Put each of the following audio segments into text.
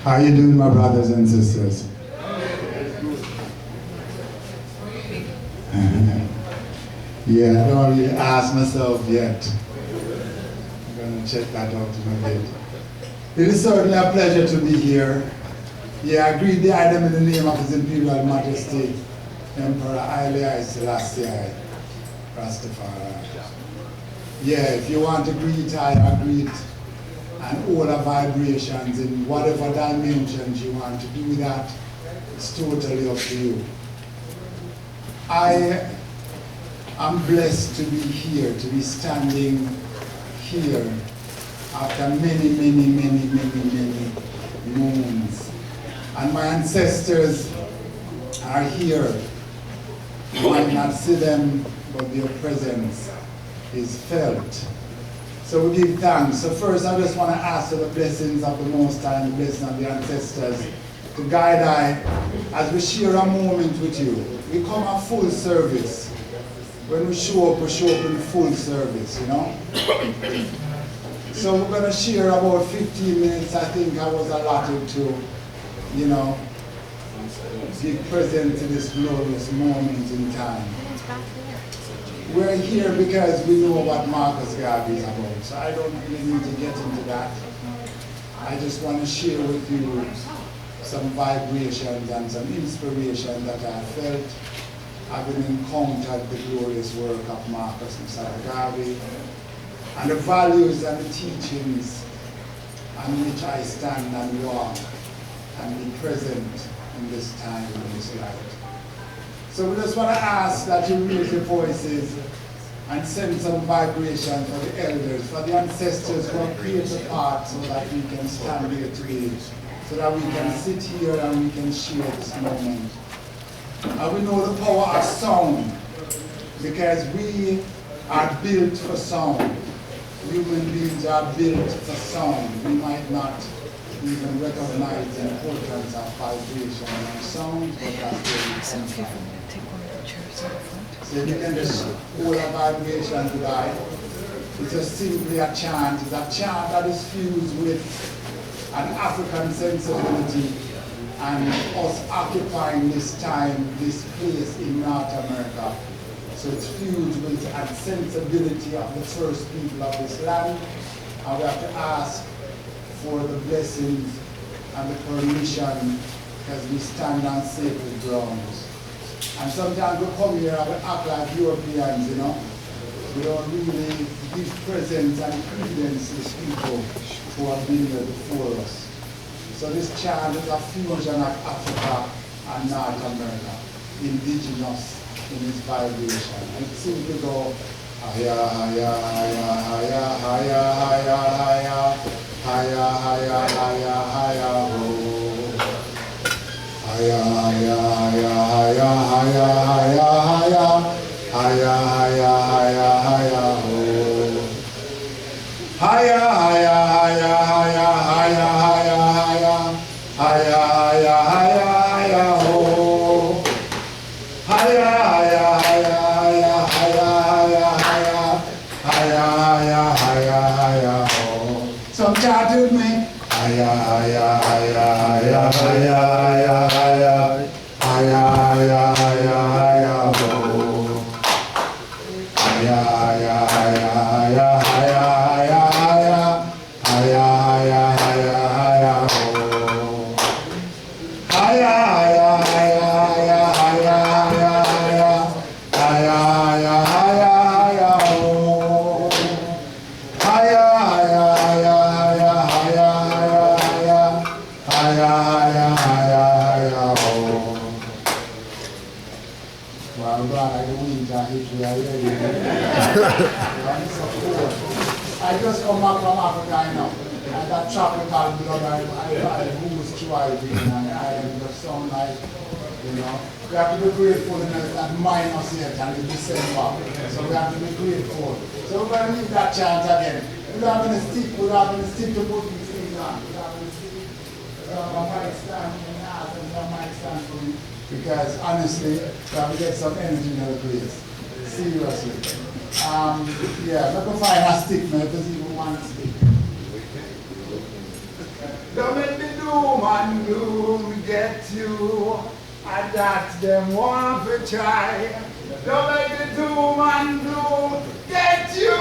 How you doing, my brothers and sisters? Yeah, I don't really ask myself yet. I'm going to check that out in a bit. It is certainly a pleasure to be here. Yeah, I greet the item in the name of His Imperial Majesty, Emperor Haile Selassie Rastafari. Yeah, if you want to greet, I greet, and all the vibrations in whatever dimensions you want to do that. It's totally up to you. I am blessed to be here, to be standing here after many moons. And my ancestors are here. You might not see them, but their presence is felt. So we give thanks. So first I just want to ask for the blessings of the Most High and the blessing of the ancestors to guide I as we share a moment with you. We come at full service. When we show up in full service, you know? So we're going to share about 15 minutes. I think I was allotted to, you know, be present to this glorious moment in time. We're here because we know what Marcus Garvey is about, so I don't really need to get into that. I just want to share with you some vibrations and some inspiration that I felt having encountered the glorious work of Marcus Garvey and the values and the teachings on which I stand and walk and be present in this time and this life. So we just want to ask that you raise your voices and send some vibration for the elders, for the ancestors who have played the part so that we can stand here today, so that we can sit here and we can share this moment. And we know the power of sound, because we are built for sound. Human beings are built for sound. We might not even recognize the importance of vibration and sound, but that's where we come from. So you can just hold a vibration to die. It's just simply a chant. It's a chant that is fused with an African sensibility and us occupying this time, this place in North America. So it's fused with a sensibility of the first people of this land. And we have to ask for the blessings and the permission because we stand on sacred grounds. And sometimes we come here and we act like Europeans, you know. We don't really give presence and credence to these people who have been here before us. So this chant is a fusion of Africa and North America, indigenous in its vibration. And it simply go haya haya haya haya haya haya haya haya haya haya haya ho. Haya haya haya haya haya haya haya haya haya haya haya ho. Haya haya haya haya haya haya haya haya haya haya haya ho. Haya haya haya haya haya haya haya haya haya haya ho. Some chant with me. Haya haya haya haya haya haya haya haya haya haya haya ho. Haya haya haya haya haya haya haya haya haya haya haya ho. Haya haya haya haya haya haya haya haya haya haya ho. Haya haya haya haya haya haya haya haya haya ho. Well, I'm glad I can win that history. I just come back from Africa, you know, and that tropical blood, I who's thriving, and I just sound like, you know, we have to be grateful in that minus yet, and it's December, so we have to be grateful. So we're going to leave that chant again. We're not going to stick to put these things on. We're not going to stick. My mic stand in the house, and my mic stand for me. Because honestly, we have to get some energy in the place. Seriously. Yeah, let me find a stick, man, if there's even one stick. Don't make me do, man. and gloom get you, and that them want to try. Don't let the doom and gloom get you.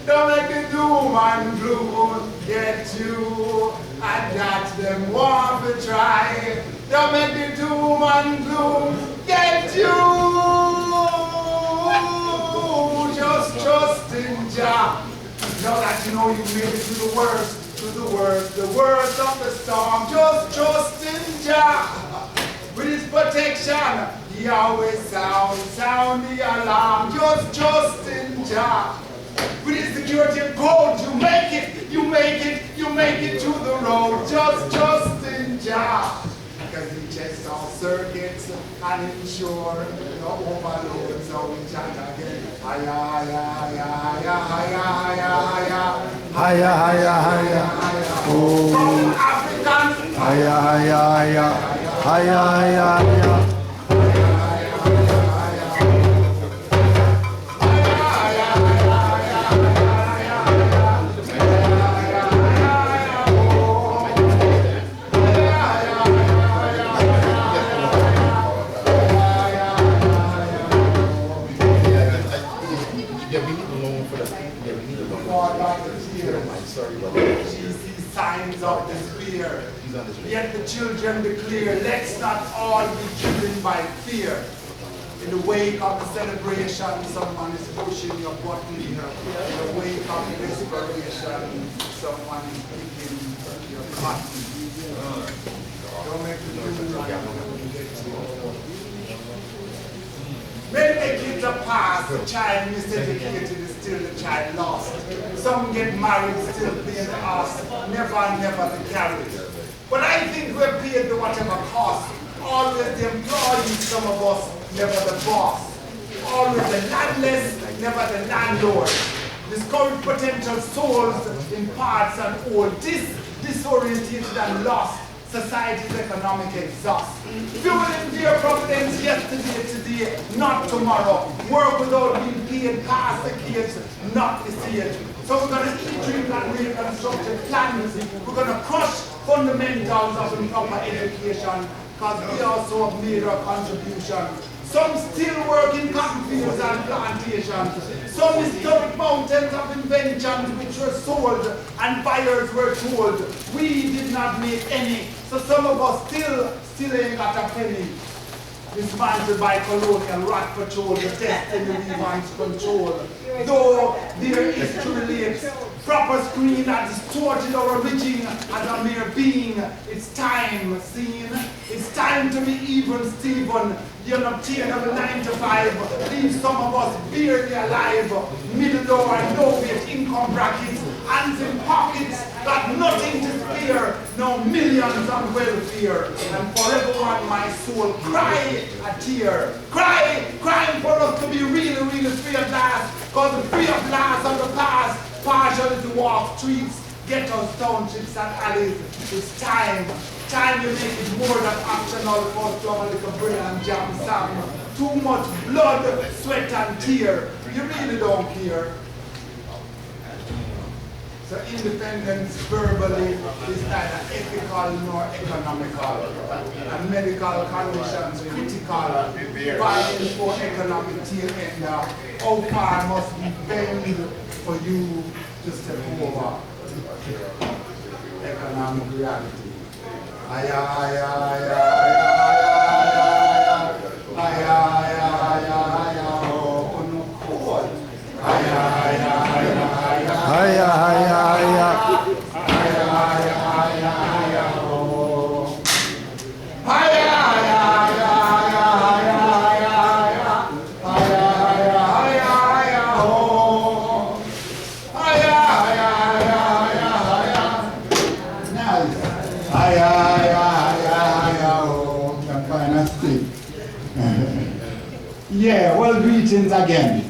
Don't let the doom and gloom get you, and that them want to try. Don't let the doom and gloom get you. Just trust in Jah. Now that you know you made it through the worst of the storm. Just trust in Jah. With his protection, he always sound the alarm. Just trust in Jah. With his security code, you make it to the road. Just trust in Jah. Because he checks all circuits and ensure no overload. So we chant again. Hiya, hiya, hiya, hiya, hiya, hiya, hiya, hiya, hiya, hiya. Oh, African. Hiya, hiya, hiya, hiya, hiya, hiya. Signs of despair. Yet the children declare, let's not all be driven by fear. In the wake of the celebration, someone is pushing your button. In the wake of the desperation, someone is picking your cotton. Don't make me do that. Many decades have passed, the child miseducated is still the child lost. Some get married, still paying the house, never the carriage. But I think we're paid the whatever cost. Always the employee, some of us, never the boss. Always the landless, never the landlord. Discouraged potential souls in parts and all. Disorientated and lost. Society's economic exhaust. Fueling dear providence yesterday, today, not tomorrow. Work without being paid, past the kids, not the stage. So we're going to eat, drink, and reconstructed plans. We're going to crush fundamentals of improper education, because we also have made our contribution. Some still work in cotton fields and plantations. Some historic mountains of inventions which were sold and buyers were told we did not make any. So some of us still ain't got a penny. Dismantled by colonial rat patrol, the destiny we once control. Though their history relates, proper screen that distorted our origin as a mere being. It's time, seen. It's time to be even, Stephen. The unobtained of a 9 to 5 leave some of us barely alive. Middle door and no weight income brackets, hands in pockets, got nothing to spare. No millions on welfare. And forever on my soul cry a tear. Crying for us to be really free at last. Cause the free of last of the past, partially to walk streets, ghettos, townships and alleys. It's time you make it more than optional for us to have a little brain and jam some. Too much blood, sweat and tear. You really don't care. So independence verbally is neither ethical nor economical. And medical conditions critical. Fighting for economic tail end. How far must be bend for you to step over economic reality? Yeah, well, greetings again.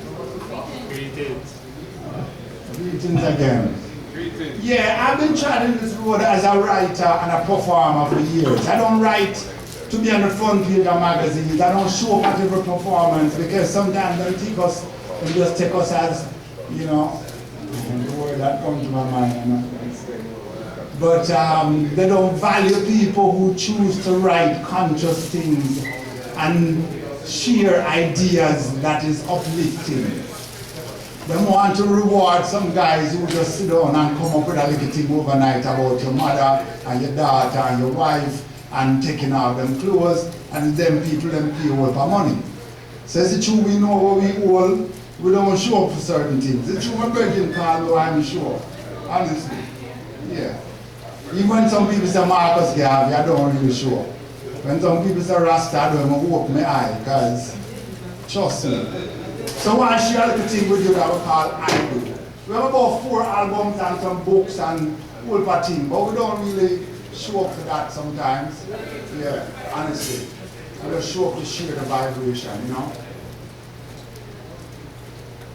Greetings again. Yeah, I've been treading this road as a writer and a performer for years. I don't write to be on the front page of magazines. I don't show up at every performance because sometimes they just take us as, you know, the word that comes to my mind. but they don't value people who choose to write conscious things and share ideas that is uplifting. They want to reward some guys who just sit down and come up with a little thing overnight about your mother and your daughter and your wife and taking out them clothes, and them people them pay all for money. So it's true we know what we all, we don't show up for certain things. It's true my brother can't know I'm sure. Honestly. Yeah. Even when some people say Marcus Garvey, I don't really show up. When some people say Rasta, I don't even open my eye, because trust me. So I share a little thing with you that we call Idol. We have about 4 albums and some books and all that thing, but we don't really show up for that sometimes. Yeah, honestly. We just show up to share the vibration, you know.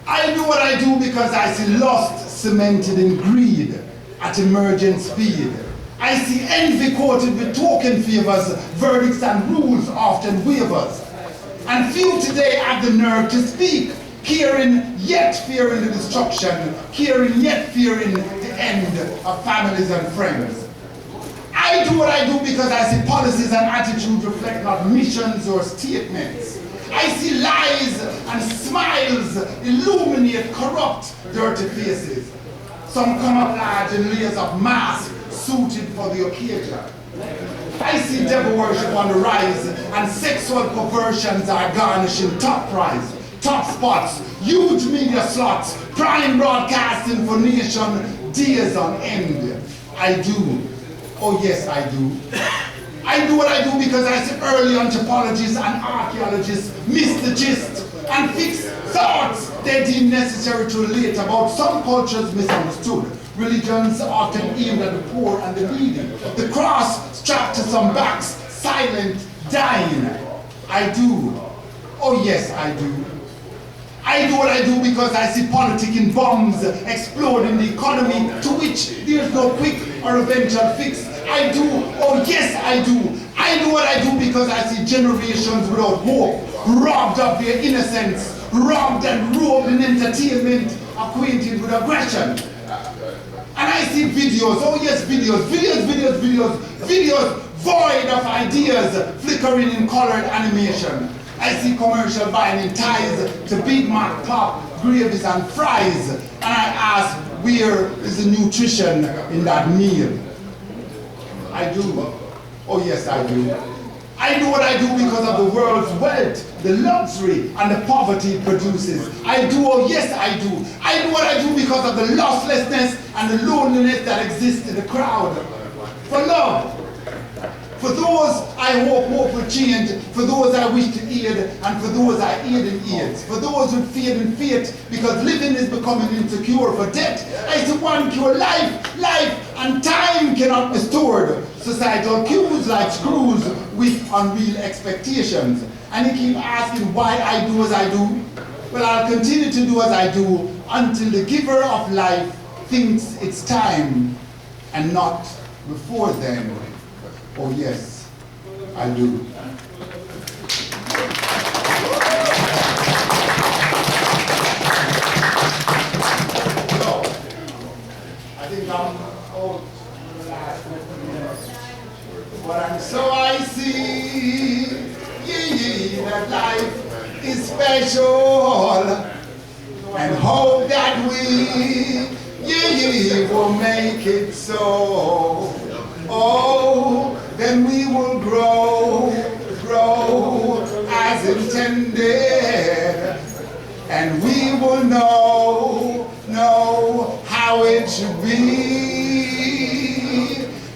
I do what I do because I see lust cemented in greed at emergent speed. I see envy coated with token favors, verdicts and rules often waivers. And few today have the nerve to speak, caring yet fearing the destruction, caring yet fearing the end of families and friends. I do what I do because I see policies and attitudes reflect not missions or statements. I see lies and smiles illuminate corrupt, dirty faces. Some come up large in layers of masks suited for the occasion. I see devil worship on the rise and sexual perversions are garnishing top prize, top spots, huge media slots, prime broadcasting for nation days on end. I do. Oh yes, I do. I do what I do because I see early anthropologists and archaeologists miss the gist and fix thoughts they deem necessary to relate about some cultures misunderstood. Religions often aimed at the poor and the needy. The cross strapped to some backs, silent, dying. I do. Oh yes, I do. I do what I do because I see politicking bombs exploding the economy to which there's no quick or eventual fix. I do. Oh yes, I do. I do what I do because I see generations without hope, robbed of their innocence, robbed and robed in entertainment, acquainted with aggression. And I see videos, oh yes, videos void of ideas, flickering in colored animation. I see commercial buying in ties to Big Mac, pop, gravies and fries. And I ask, where is the nutrition in that meal? I do. Oh yes, I do. I do what I do because of the world's wealth, the luxury and the poverty it produces. I do, oh yes I do. I do what I do because of the lostlessness and the loneliness that exists in the crowd. For love. For those I hope will change, for those I wish to aid, and for those I aid in aids. For those with faith in fate, because living is becoming insecure. For death, I see one cure, life, and time cannot be stored. Societal cues like screws with unreal expectations. And you keep asking why I do as I do. Well, I'll continue to do as I do until the giver of life thinks it's time, and not before then. Oh yes, I do. So, I think I'm old. But so I see, that life is special, and hope that we, will make it so. Oh, then we will grow as intended, and we will know how it should be.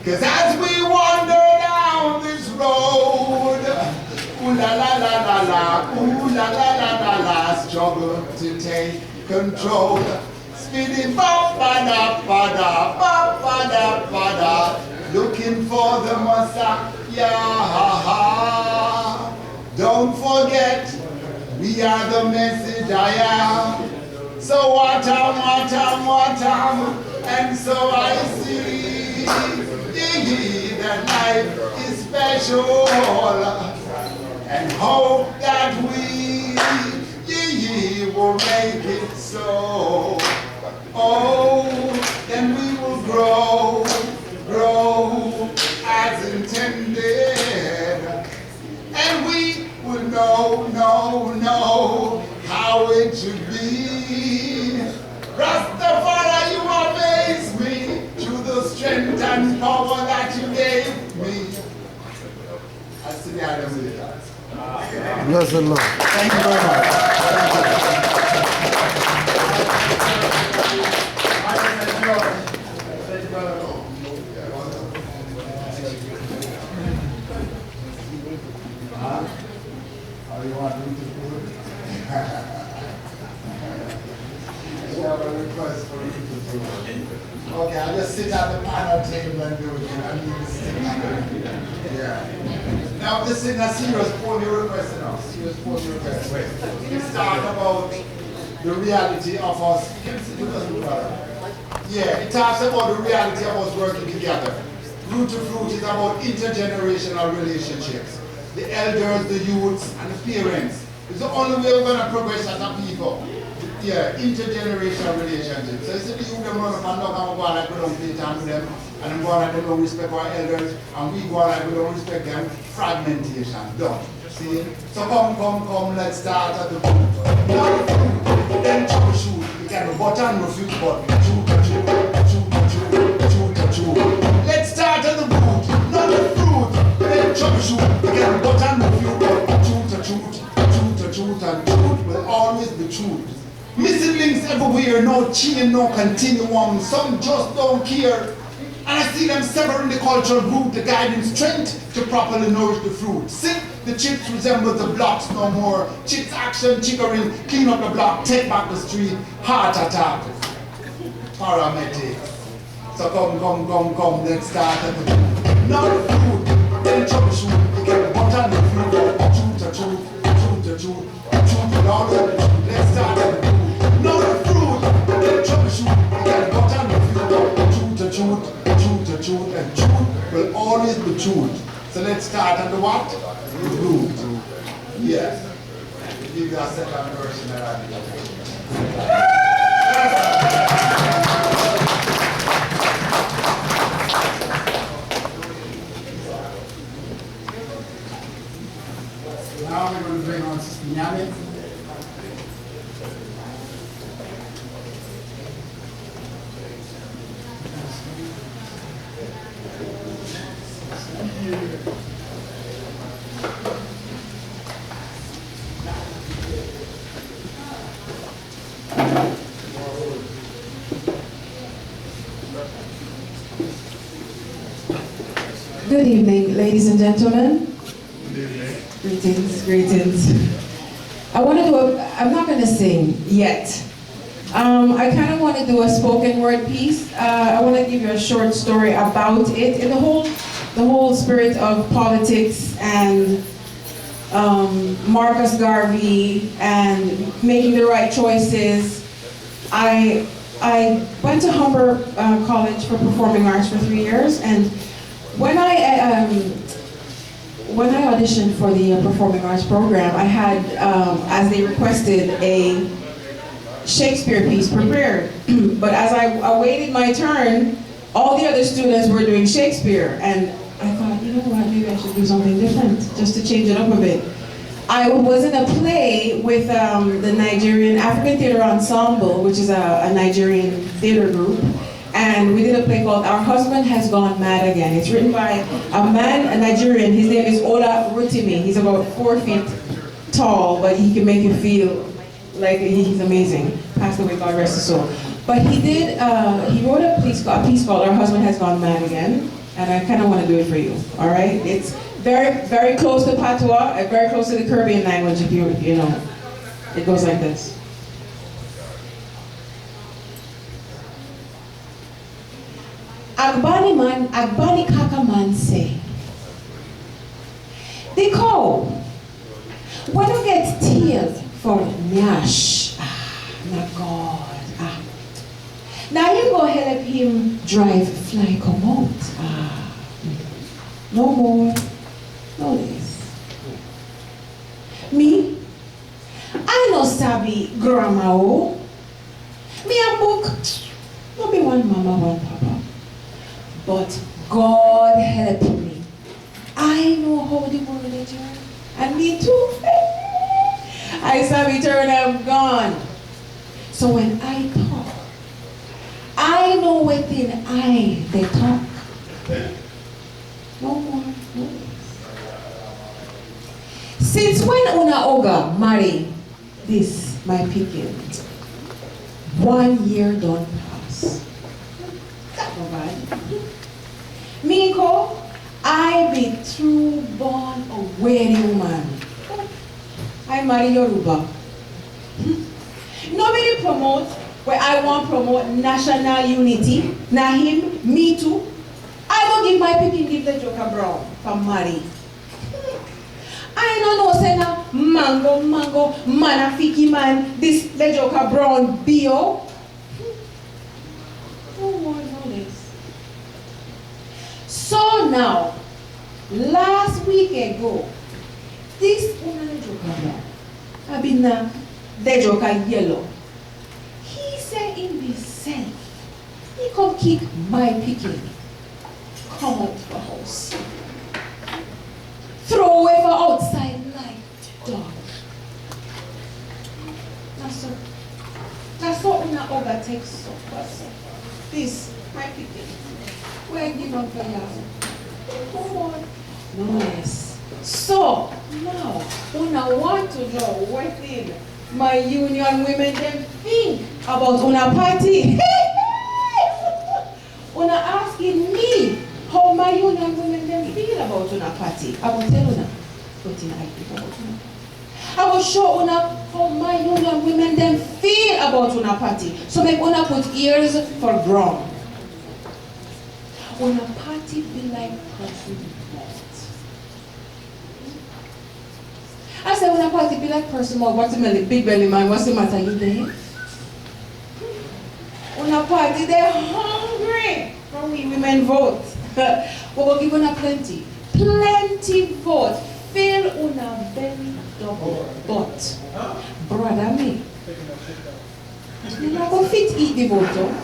'Cause as we wander down this road, ooh la la la la la, ooh la la la la la, struggle to take control. Speedy ba ba da ba da ba ba da ba da. Looking for the Messiah. Don't forget, we are the message I am. So what am, and so I see that life is special, and hope that we will make it so. Oh, then we will grow carry them with you. Bless the Lord. Thank you very much. How do you want me to do it? You have a request for me to do it. Okay, I'll just sit at the panel table and do it. I need to sit yeah. Now this is a serious poem you request now. Serious poem you request. Let's talk about the reality of us. Yeah, it talks about the reality of us working together. Root to Fruit is about intergenerational relationships. The elders, the youths, and the parents. It's the only way we're going to progress as a people. Yeah, intergenerational relationships. So you see the youth them run up and down and go on like we don't play time with them, and them go on like we don't respect our elders, and we go on like we don't respect them. Fragmentation, done. See? So come, let's start at the root. Now the fruit, then troubleshoot. You can be button, refute button. Chew. Let's start at the root, not the fruit. Then troubleshoot. You can be button, refute button. Truth, and truth will always be truth. Missing links everywhere, no chain, no continuum. Some just don't care. And I see them severing the cultural root, the guiding strength to properly nourish the fruit. Sit, the chips resemble the blocks no more. Chits action, chickering, clean up the block, take back the street, heart attack, paramedic. So come, let's start at the root. Not the fruit, then troubleshoot. You get the button, the fruit, truth. Let's start at the root. Not the fruit, then troubleshoot. You get the button, the fruit, truth, and truth will always be truth. So let's start at the what? The root. Yes. We'll give you a second version of that. Now we're going to bring on Sister Nyame. Good evening, ladies and gentlemen. Greetings. I'm not going to sing yet. I kind of want to do a spoken word piece. I want to give you a short story about it in the whole spirit of politics and Marcus Garvey and making the right choices. I went to Humber College for Performing Arts for 3 years, and when I auditioned for the Performing Arts program, I had, as they requested, a Shakespeare piece prepared. But as I awaited my turn, all the other students were doing Shakespeare, and I thought, you know what, maybe I should do something different, just to change it up a bit. I was in a play with the Nigerian African Theater Ensemble, which is a Nigerian theater group. And we did a play called Our Husband Has Gone Mad Again. It's written by a man, a Nigerian. His name is Ola Rotimi. He's about 4 feet tall, but he can make you feel like he's amazing. Passed away, God rest his soul. But he wrote a piece called Our Husband Has Gone Mad Again. And I kind of want to do it for you, all right? It's very, very close to Patois, and very close to the Caribbean language, if you know. It goes like this. Agbani kaka man say, the cow, when you get tears for Nyash, my God, now you go help him drive fly come out, no more, no less. Me, I no sabi grandma o, me a book, no be one mama, one papa. But God help me. I know how the world is turned. And me too. I saw me turn, I'm gone. So when I talk, I know within I they talk. No more, no less. Oga marry this, my picking. 1 year don't pass. That's not bad. Miko, I be true born a wedding woman. I marry Yoruba. Nobody promote where I want promote national unity. Now him, me too. I will give my picking, give the Joker Brown for marry. I don't know, say now, mango, manafiki man, this the Joker Brown bio. Who won't know this? So now, last week ago, this woman Joker Brown, I been the Joker yellow. He said in himself, he come kick my picking, come out the house. Throw away for outside like dog. That's what una Oga takes so person. This, my picking. Where give up for y'all? Come on. No less. So now una want to know what did my union women them think about una party. Una asking me how my union women them feel about una party. I will tell una what I think about una. I will show una how my union women them feel about una party. So make una put ears for ground. Una party be like person malt. I say una party be like person malt. What's the matter? Big belly man, what's the matter? You there? Una party, they're hungry for we women vote. We will give una plenty vote. Fill una belly double butt. Brother me. You not go fit eat the vote.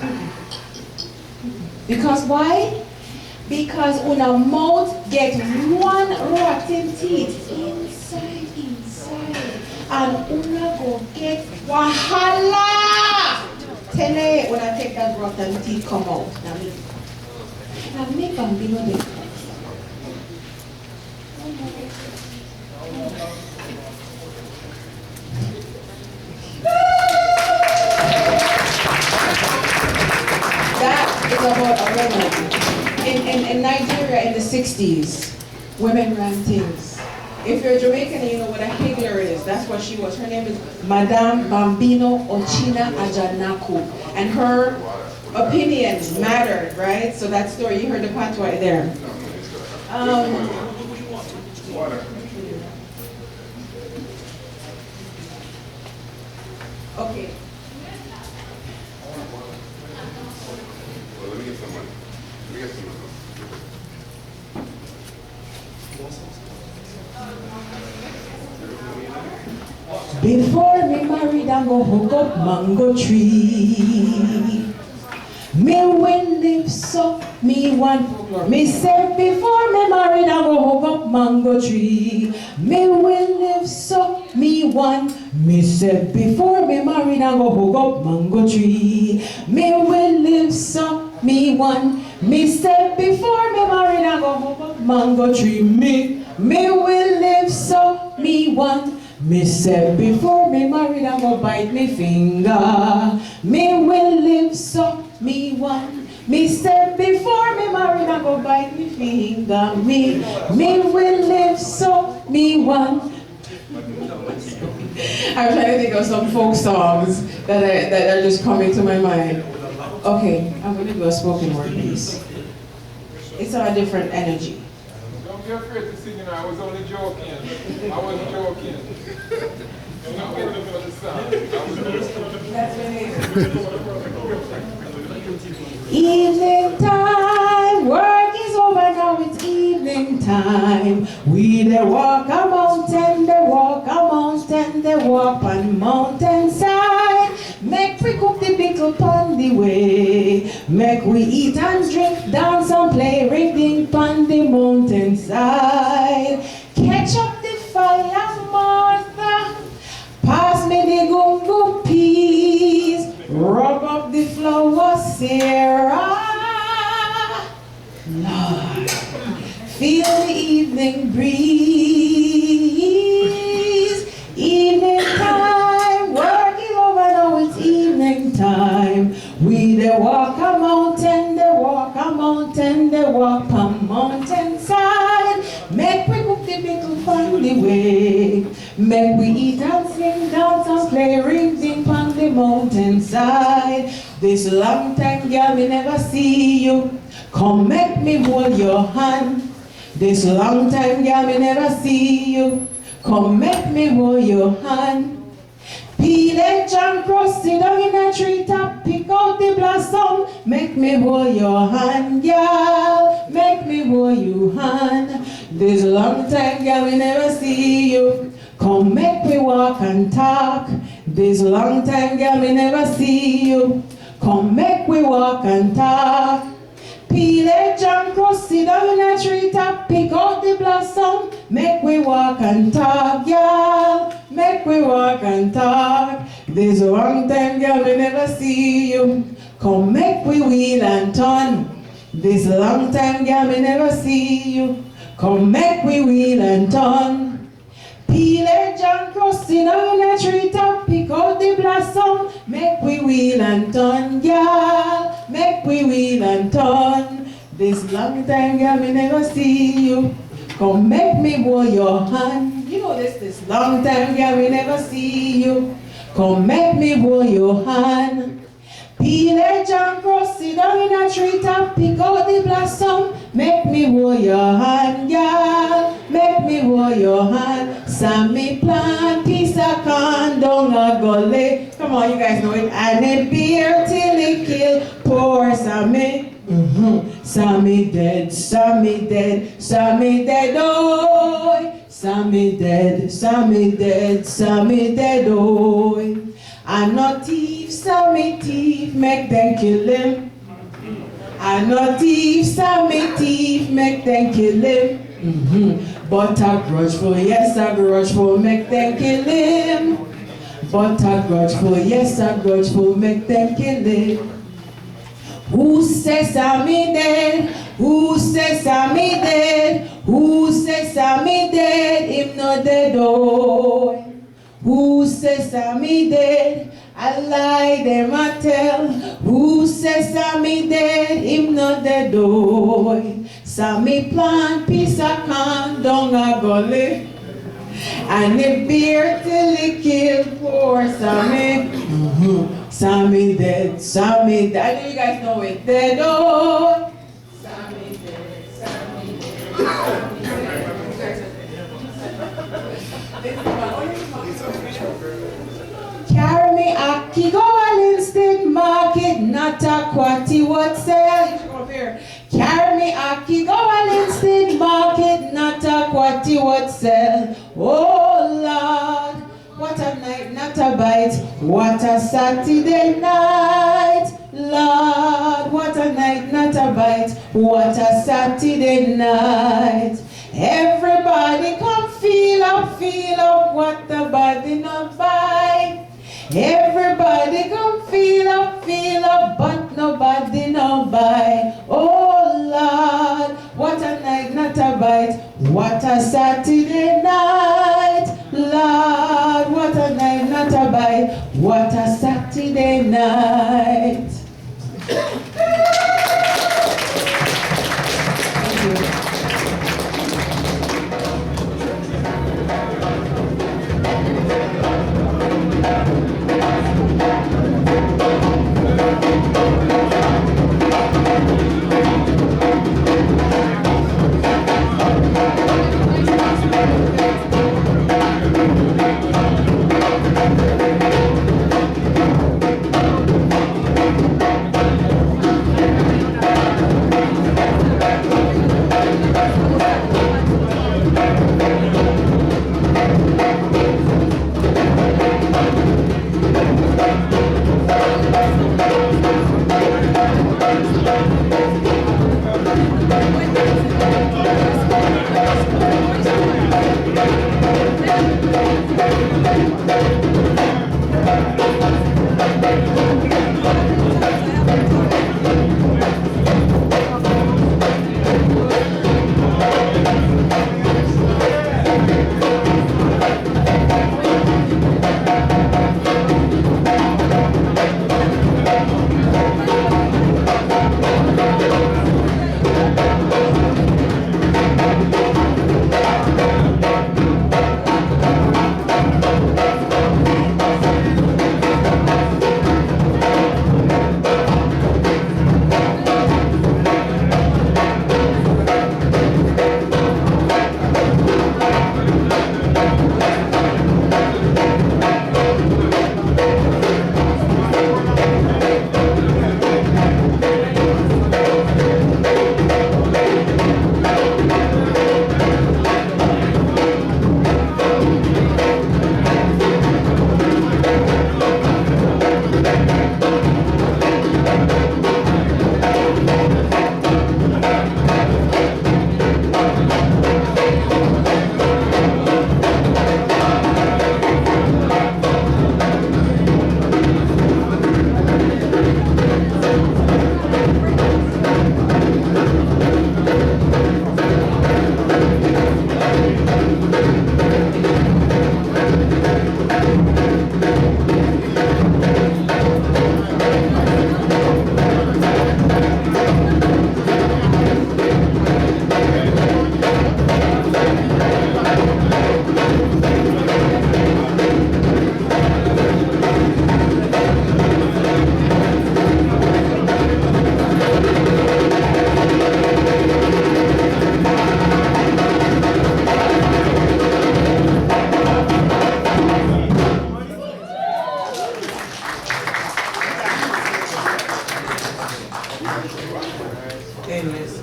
Because why? Because una mouth get one rotten teeth inside. And una go get wahala. Tele when I take that rotten teeth come out. Now me bambino de. That is about a woman. In Nigeria in the 60s, women ran things. If you're Jamaican and you know what a higgler is, that's what she was. Her name is Madame Bambino Ochina Ajanaku. And her opinions mattered, right? So that story, you heard the patois there. Okay. Well, let me get some money. Before me married, I go hook up mango tree. Me will live so, me want. Me say before me married, I go hook up mango tree. Me will live so, me want. Me say before me married, I go hook up mango tree. Me will live so, me want. Me say before me married, I go hook up mango tree. Me will live so, me want. Me said before me married, I go bite me finger. Me will live so, me want. Me said before me married, I go bite me finger. Me will live so, me want. I'm trying to think of some folk songs that are just coming to my mind. Okay, I'm going to do a spoken word piece. It's on a different energy. Don't be afraid to sing, I was only joking. I wasn't joking. Don't get the sound. That's what it is. Evening time, work is over now, it's evening time. We they walk a mountain, they walk a mountain, they walk on mountainside. Make we cook the pickle pon the way. Make we eat and drink, dance and play, reading pon the mountainside. Catch up the fire, Martha. Pass me the gungo peas. Rub up the flour, Sarah. Lord, feel the evening breeze. mountain they walk on mountainside. Make we cook the pickle from the way. Make we eat and sing, dance and play, ring ding on the mountainside. This long time, girl, me never see you. Come make me hold your hand. This long time, girl, me never see you. Come make me hold your hand. Peel and jam, cross sit down in a treetop, pick out the blossom, make me hold your hand, girl, make me hold your hand. This long time, girl, we never see you. Come make me walk and talk. This long time, girl, we never see you. Come make me walk and talk. Peel and jam, cross sit down in a treetop, pick out the blossom, make we walk and talk, girl. Make we walk and talk. This long time, girl, we never see you. Come make we wheel and turn. This long time, girl, we never see you. Come make we wheel and turn. Peel and jam, cross sit down in a treetop, pick out the blossom, make we wheel and turn, girl. Make we wheel and turn. This long time, girl, we never see you. Come make me hold your hand. You know this long time, girl, we never see you. Come make me hold your hand. Peel and jam, cross sit down in a treetop, pick out the blossom, make me hold your hand, girl. Make me hold your hand. Sammy plant piece of corn down a gully. Come on, you guys know it. And it beer till it kill poor Sammy. Sammy dead, Sammy dead, Sammy dead, oh. Sammy dead, Sammy dead, Sammy dead, oh. I'm not thief, Sammy thief, make them kill him. I'm not thief, Sammy thief, make them kill him. But a grudgeful, yes, a grudgeful, make them kill him. But a grudgeful, yes, a grudgeful, make them kill him. Who says Sammy dead? Who says Sammy dead? Who says Sammy dead? Him not dead, oh. Who says Sammy dead? I lie, them I tell. Who says Sammy dead? Him not dead, oh. Sammy plant piece of corn down a gully, and it beer till it kill poor Sammy. Sammy dead, Sammy dead. I know you guys know it. Dead, oh. Sammy dead, Sammy dead, Sammy dead. Carry me aki go al instant market, not a quatty what sell. You should come up here. Carry me aki go al instant market, not a quatty what sell. Oh Lord, what a night, not a bite. What a Saturday night, Lord. What a night, not a bite. What a Saturday night. Everybody come feel up what the body not buy. Everybody come feel up, but nobody no buy. Oh Lord, what a night, not a bite. What a Saturday night, Lord. What a night, not a bite. What a Saturday night. Thank you. painless.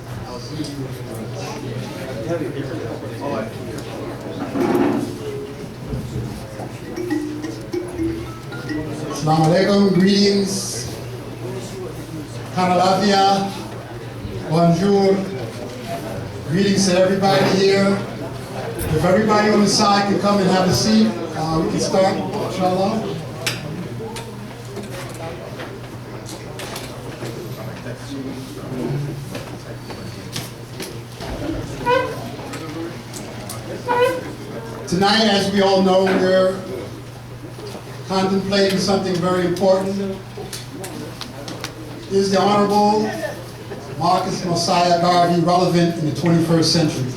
Assalamu alaikum, greetings, Kanalavia, bonjour, greetings to everybody here. If everybody on the side can come and have a seat, we can start, inshallah. Tonight, as we all know, we're contemplating something very important. Is the Honorable Marcus Mosiah Garvey relevant in the 21st century?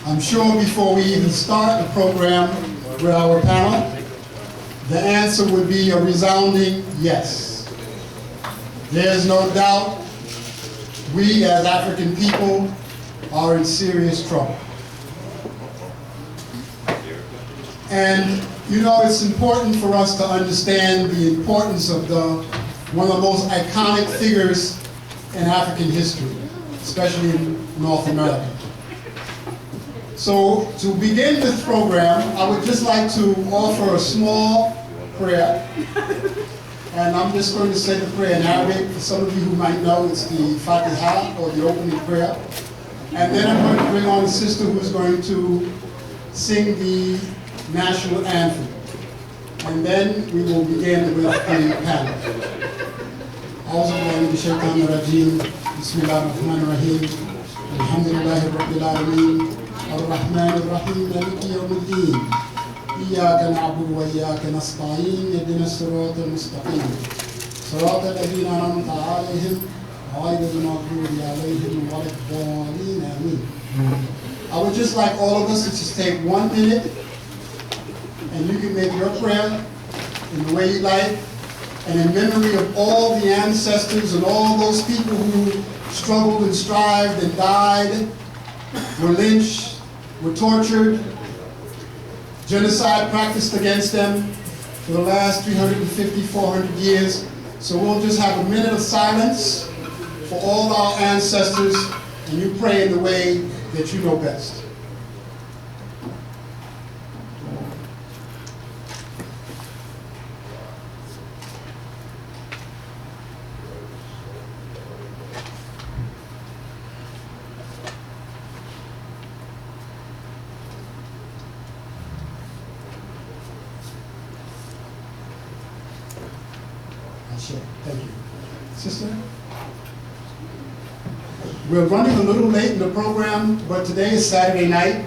I'm sure before we even start the program with our panel, the answer would be a resounding yes. There's no doubt we as African people are in serious trouble. And you know, it's important for us to understand the importance of one of the most iconic figures in African history, especially in North America. So to begin this program, I would just like to offer a small prayer. And I'm just going to say the prayer in Arabic. For some of you who might know, it's the Fatiha, or the opening prayer. And then I'm going to bring on a sister who's going to sing the national anthem. And then we will begin with the panel. أعوذ بالله من الشيطان الرجيم بسم الله الرحمن الرحيم الحمد لله رب العالمين الرحمن الرحيم مالك يوم الدين إياك نعبد وإياك نستعين اهدنا الصراط المستقيم صراط الذين أنعمت عليهم غير المغضوب عليهم ولا الضالين آمين. I would just like all of us to just take 1 minute, and you can make your prayer in the way you like, and in memory of all the ancestors and all those people who struggled and strived and died, were lynched, were tortured, genocide practiced against them for the last 350, 400 years. So we'll just have a minute of silence for all our ancestors, and you pray in the way that you know best. Thank you. Sister? We're running a little late in the program, but today is Saturday night,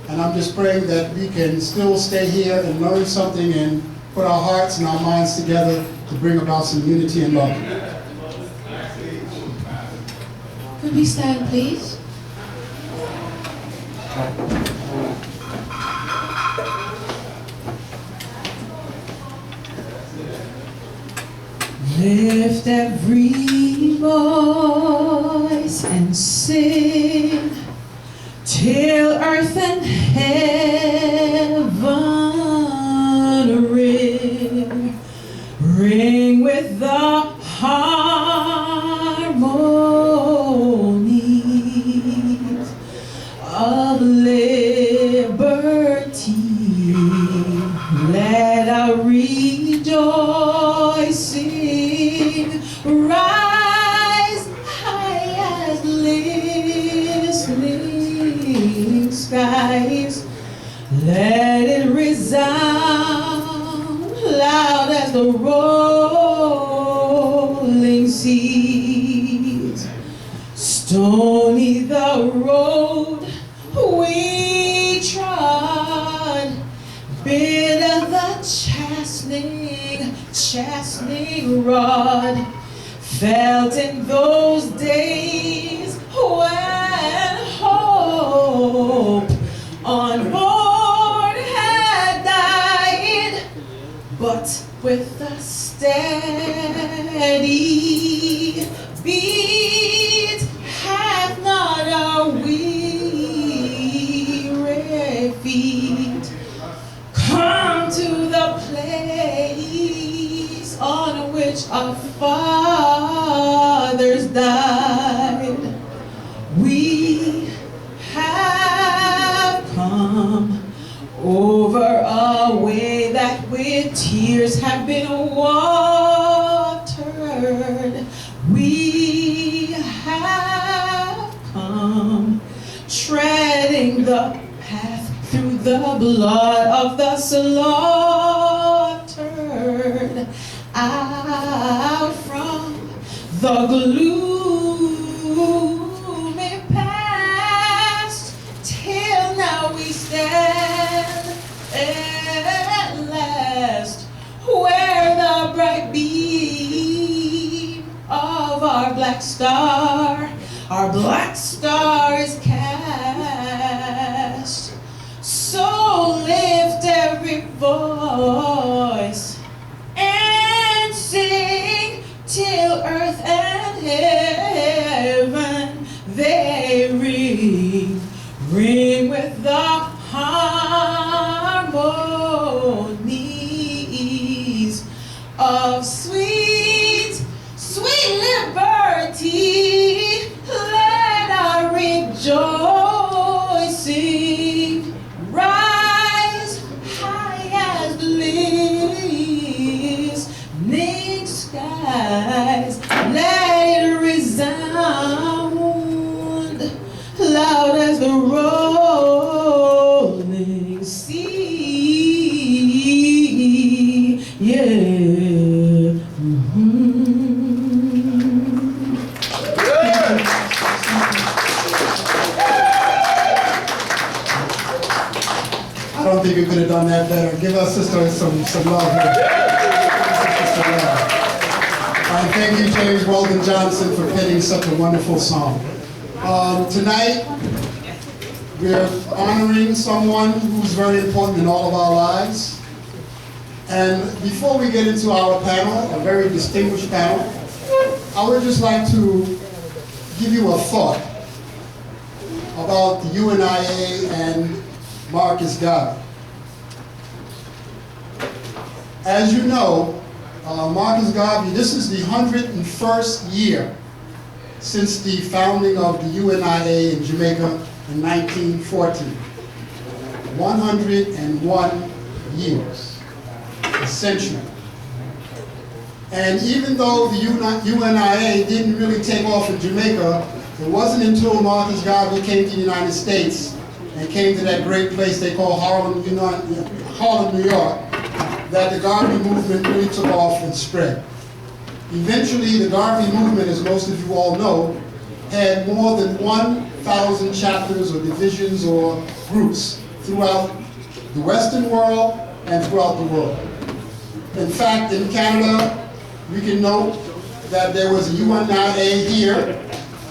and I'm just praying that we can still stay here and learn something and put our hearts and our minds together to bring about some unity and love. Could we stand, please? Lift every voice and sing till earth and heaven ring, ring with the harmonies of liberty. Let our rejoicing rise high as listening skies. Let it resound loud as the rolling seas. Stony the road we trod, bitter the chastening rod, felt in those days when hope on board had died, but with a steady beat hath not our weary feet come to the place on which our fathers died. waters have been watered. We have come, treading the path through the blood of the slaughtered, out from the gloomy past, till now we stand at last, where the bright beam of our black star is cast. So lift every voice and sing till earth and heaven they ring with the harmonies of sweet, sweet liberty. Let our rejoicing rise high as listening skies. Let it resound loud as the rolling sea. Yeah. I don't think we could have done that better. Give our sister some love here. Some love. And thank you, James Weldon Johnson, for penning such a wonderful song. Tonight, we're honoring someone who's very important in all of our lives. And before we get into our panel, a very distinguished panel, I would just like to give you a thought about the UNIA and Marcus Garvey. As you know, Marcus Garvey, this is the 101st year since the founding of the UNIA in Jamaica in 1914. 101 years, a century. And even though the UNIA didn't really take off in Jamaica, it wasn't until Marcus Garvey came to the United States and came to that great place they call Harlem, New York, that the Garvey movement really took off and spread. Eventually, the Garvey movement, as most of you all know, had more than 1,000 chapters or divisions or groups throughout the Western world and throughout the world. In fact, in Canada, we can note that there was a UNIA here,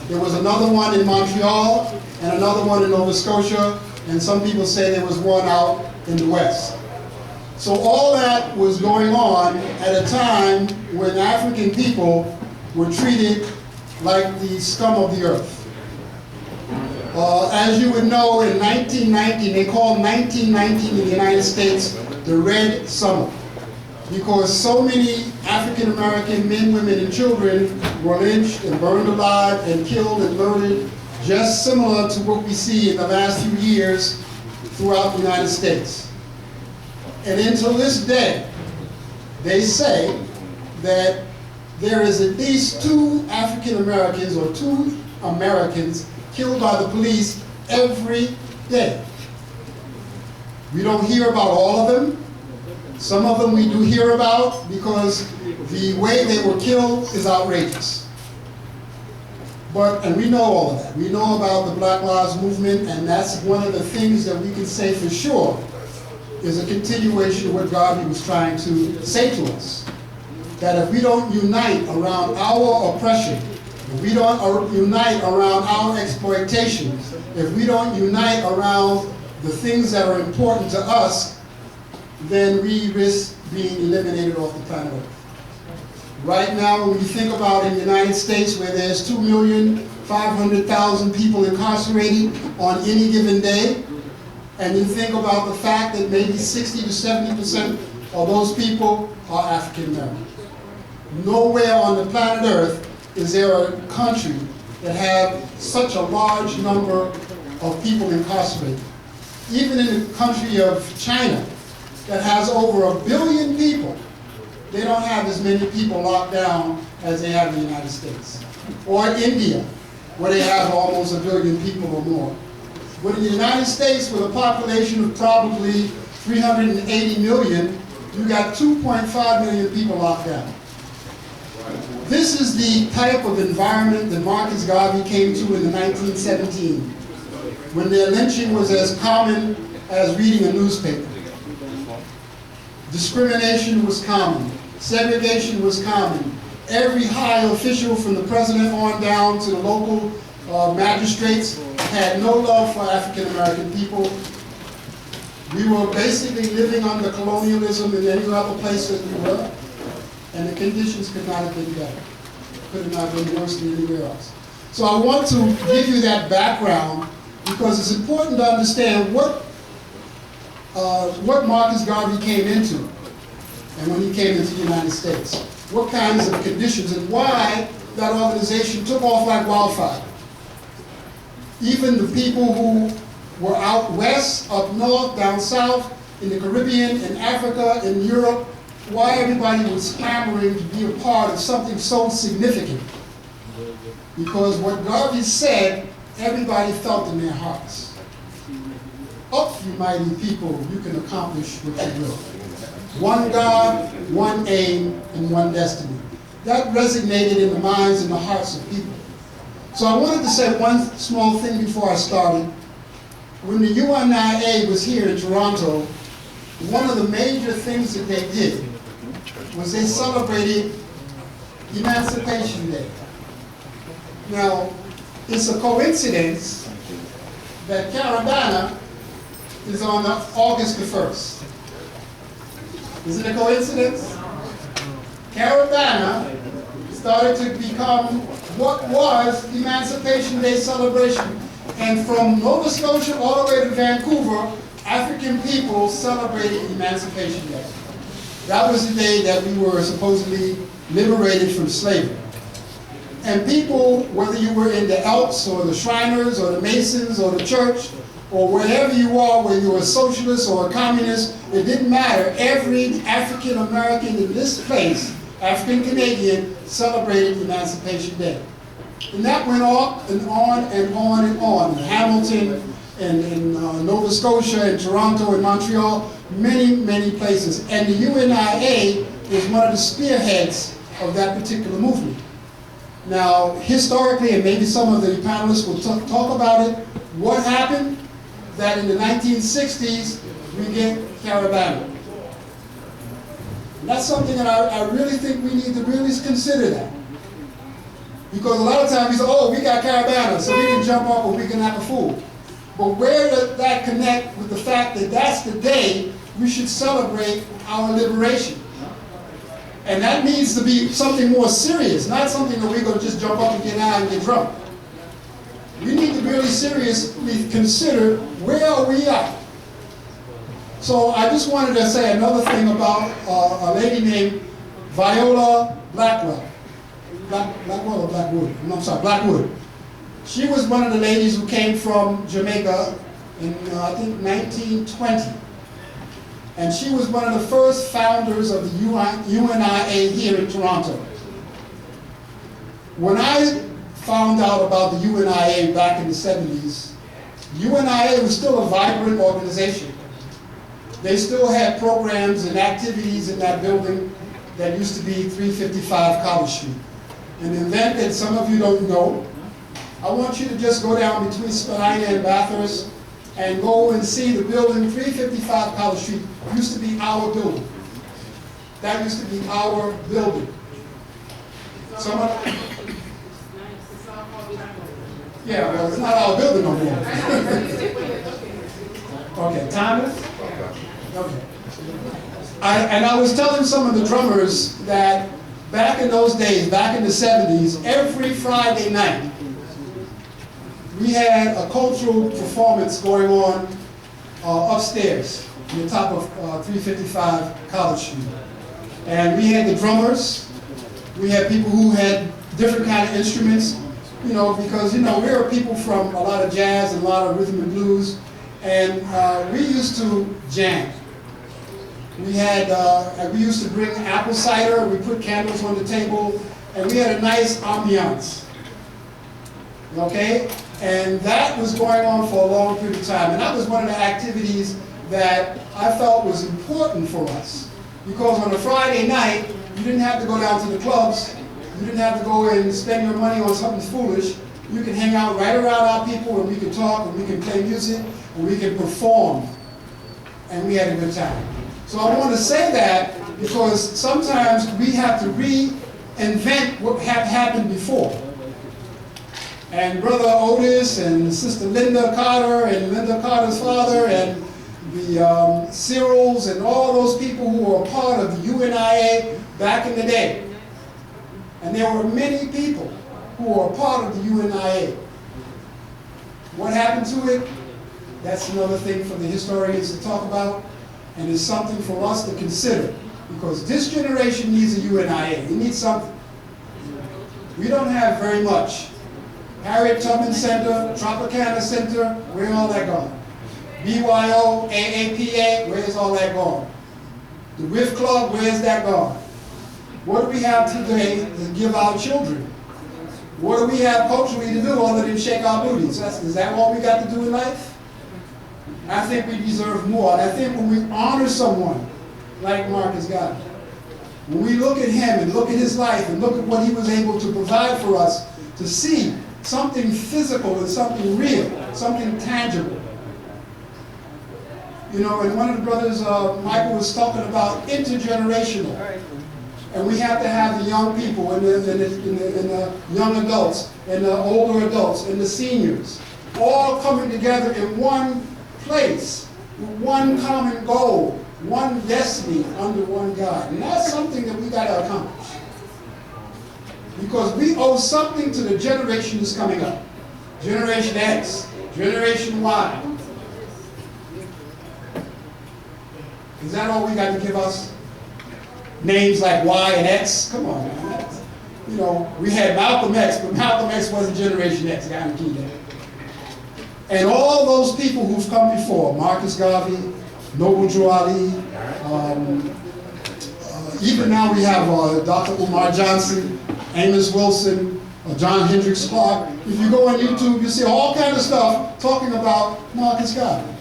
there was another one in Montreal, and another one in Nova Scotia, and some people say there was one out in the West. So all that was going on at a time when African people were treated like the scum of the earth. As you would know, in 1919, they called 1919 in the United States the Red Summer, because so many African American men, women, and children were lynched and burned alive and killed and murdered, just similar to what we see in the last few years throughout the United States. And until this day, they say that there is at least 2 African Americans or 2 Americans killed by the police every day. We don't hear about all of them. Some of them we do hear about because the way they were killed is outrageous. And we know all of that. We know about the Black Lives Movement, and that's one of the things that we can say for sure is a continuation of what Garvey was trying to say to us. That if we don't unite around our oppression, if we don't unite around our exploitation, if we don't unite around the things that are important to us, then we risk being eliminated off the planet Earth. Right now, when you think about in the United States where there's 2,500,000 people incarcerated on any given day, and you think about the fact that maybe 60 to 70% of those people are African American. Nowhere on the planet Earth is there a country that have such a large number of people incarcerated. Even in the country of China, that has over 1 billion people, they don't have as many people locked down as they have in the United States. Or India, where they have almost 1 billion people or more. But in the United States, with a population of probably 380 million, you got 2.5 million people locked down. This is the type of environment that Marcus Garvey came to in the 1917, when their lynching was as common as reading a newspaper. Discrimination was common. Segregation was common. Every high official from the president on down to the local magistrates had no love for African American people. We were basically living under colonialism in any other place that we were, and the conditions could not have been better. Could not have been worse than anywhere else. So I want to give you that background because it's important to understand what Marcus Garvey came into, and when he came into the United States, what kinds of conditions and why that organization took off like wildfire. Even the people who were out west, up north, down south, in the Caribbean, in Africa, in Europe, why everybody was clamoring to be a part of something so significant. Because what Garvey said, everybody felt in their hearts. Up, you mighty people, you can accomplish what you will. One God, one aim, and one destiny. That resonated in the minds and the hearts of people. So I wanted to say one small thing before I started. When the UNIA was here in Toronto, one of the major things that they did was they celebrated Emancipation Day. Now, it's a coincidence that Caravana is on August the 1st. Is it a coincidence? Caravana started to become what was Emancipation Day celebration. And from Nova Scotia all the way to Vancouver, African people celebrated Emancipation Day. That was the day that we were supposedly liberated from slavery. And people, whether you were in the Elks or the Shriners or the Masons or the church, or wherever you are, whether you were a socialist or a communist, it didn't matter. Every African American in this place, African Canadian, celebrated Emancipation Day. And that went on and on and on and on. In Hamilton, and in Nova Scotia, and Toronto, and Montreal, many, many places. And the UNIA was one of the spearheads of that particular movement. Now, historically, and maybe some of the panelists will talk about it, what happened? That in the 1960s, we get Caravana. And that's something that I really think we need to really consider that. Because a lot of times we say, oh, we got Caravana, so we can jump up and we can act a fool. But where does that connect with the fact that that's the day we should celebrate our liberation? And that needs to be something more serious, not something that we're going to just jump up and get out and get drunk. We need to really seriously consider where are we at. So I just wanted to say another thing about a lady named Viola Blackwell. Blackwell or Blackwood? No, I'm sorry, Blackwood. She was one of the ladies who came from Jamaica in, I think, 1920. And she was one of the first founders of the UNIA here in Toronto. When I found out about the UNIA back in the 70s, UNIA was still a vibrant organization. They still had programs and activities in that building that used to be 355 College Street. An event that some of you don't know, I want you to just go down between Spadina and Bathurst and go and see the building. 355 College Street used to be our building. That used to be our building. Someone? Yeah, well, it's not our building no more. Okay, Thomas? Okay. And I was telling some of the drummers that back in those days, back in the 70s, every Friday night, we had a cultural performance going on upstairs on the top of 355 College Street. And we had the drummers, we had people who had different kind of instruments, you know, because, you know, we were people from a lot of jazz and a lot of rhythm and blues, and we used to jam. We had, we used to bring apple cider, we put candles on the table, and we had a nice ambiance. Okay? And that was going on for a long period of time. And that was one of the activities that I felt was important for us. Because on a Friday night, you didn't have to go down to the clubs. You didn't have to go and spend your money on something foolish. You can hang out right around our people, and we can talk, and we can play music, and we can perform. And we had a good time. So I want to say that because sometimes we have to reinvent what had happened before. And Brother Otis and Sister Linda Carter and Linda Carter's father and the Cyrils and all those people who were part of the UNIA back in the day. And there were many people who were part of the UNIA. What happened to it? That's another thing for the historians to talk about, and it's something for us to consider, because this generation needs a UNIA. It needs something. We don't have very much. Harriet Tubman Center, Tropicana Center, where's all that gone? BYO, AAPA, where's all that gone? The Riff Club, where's that gone? What do we have today to give our children? What do we have culturally to do other than shake our booties? Is that all we got to do in life? I think we deserve more. And I think when we honor someone like Marcus Garvey, when we look at him and look at his life and look at what he was able to provide for us, to see something physical and something real, something tangible. You know, and one of the brothers, Michael, was talking about intergenerational. And we have to have the young people and the young adults and the older adults and the seniors all coming together in one place with one common goal, one destiny under one God. And that's something that we got to accomplish. Because we owe something to the generation that's coming up. Generation X, Generation Y. Is that all we got to give us? Names like Y and X? Come on, man. You know, we had Malcolm X, but Malcolm X wasn't Generation X, guarantee that. And all those people who've come before, Marcus Garvey, Noble Drew Ali, even now we have Dr. Umar Johnson, Amos Wilson, John Hendricks Clark. If you go on YouTube, you see all kind of stuff talking about Marcus Garvey.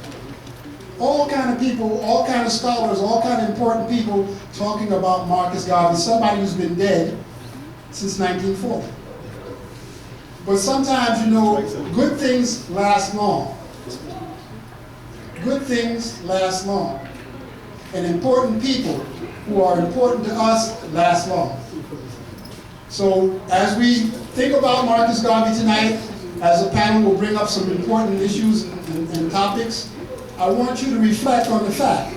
All kind of people, all kind of scholars, all kind of important people talking about Marcus Garvey, somebody who's been dead since 1940. But sometimes, you know, good things last long. Good things last long. And important people who are important to us last long. So as we think about Marcus Garvey tonight, as a panel will bring up some important issues and topics, I want you to reflect on the fact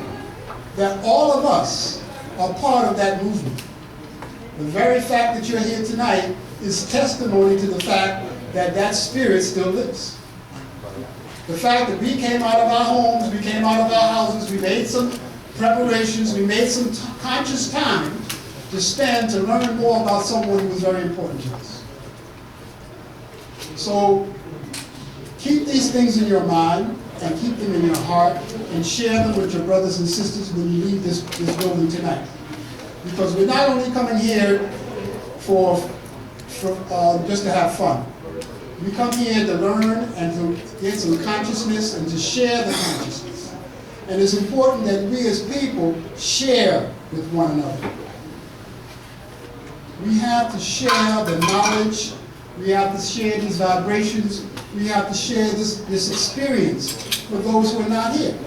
that all of us are part of that movement. The very fact that you're here tonight is testimony to the fact that that spirit still lives. The fact that we came out of our homes, we came out of our houses, we made some preparations, we made some conscious time to spend to learn more about someone who was very important to us. So keep these things in your mind and keep them in your heart and share them with your brothers and sisters when you leave this building tonight. Because we're not only coming here for just to have fun. We come here to learn and to get some consciousness and to share the consciousness. And it's important that we as people share with one another. We have to share the knowledge. We have to share these vibrations. We have to share this experience with those who are not here.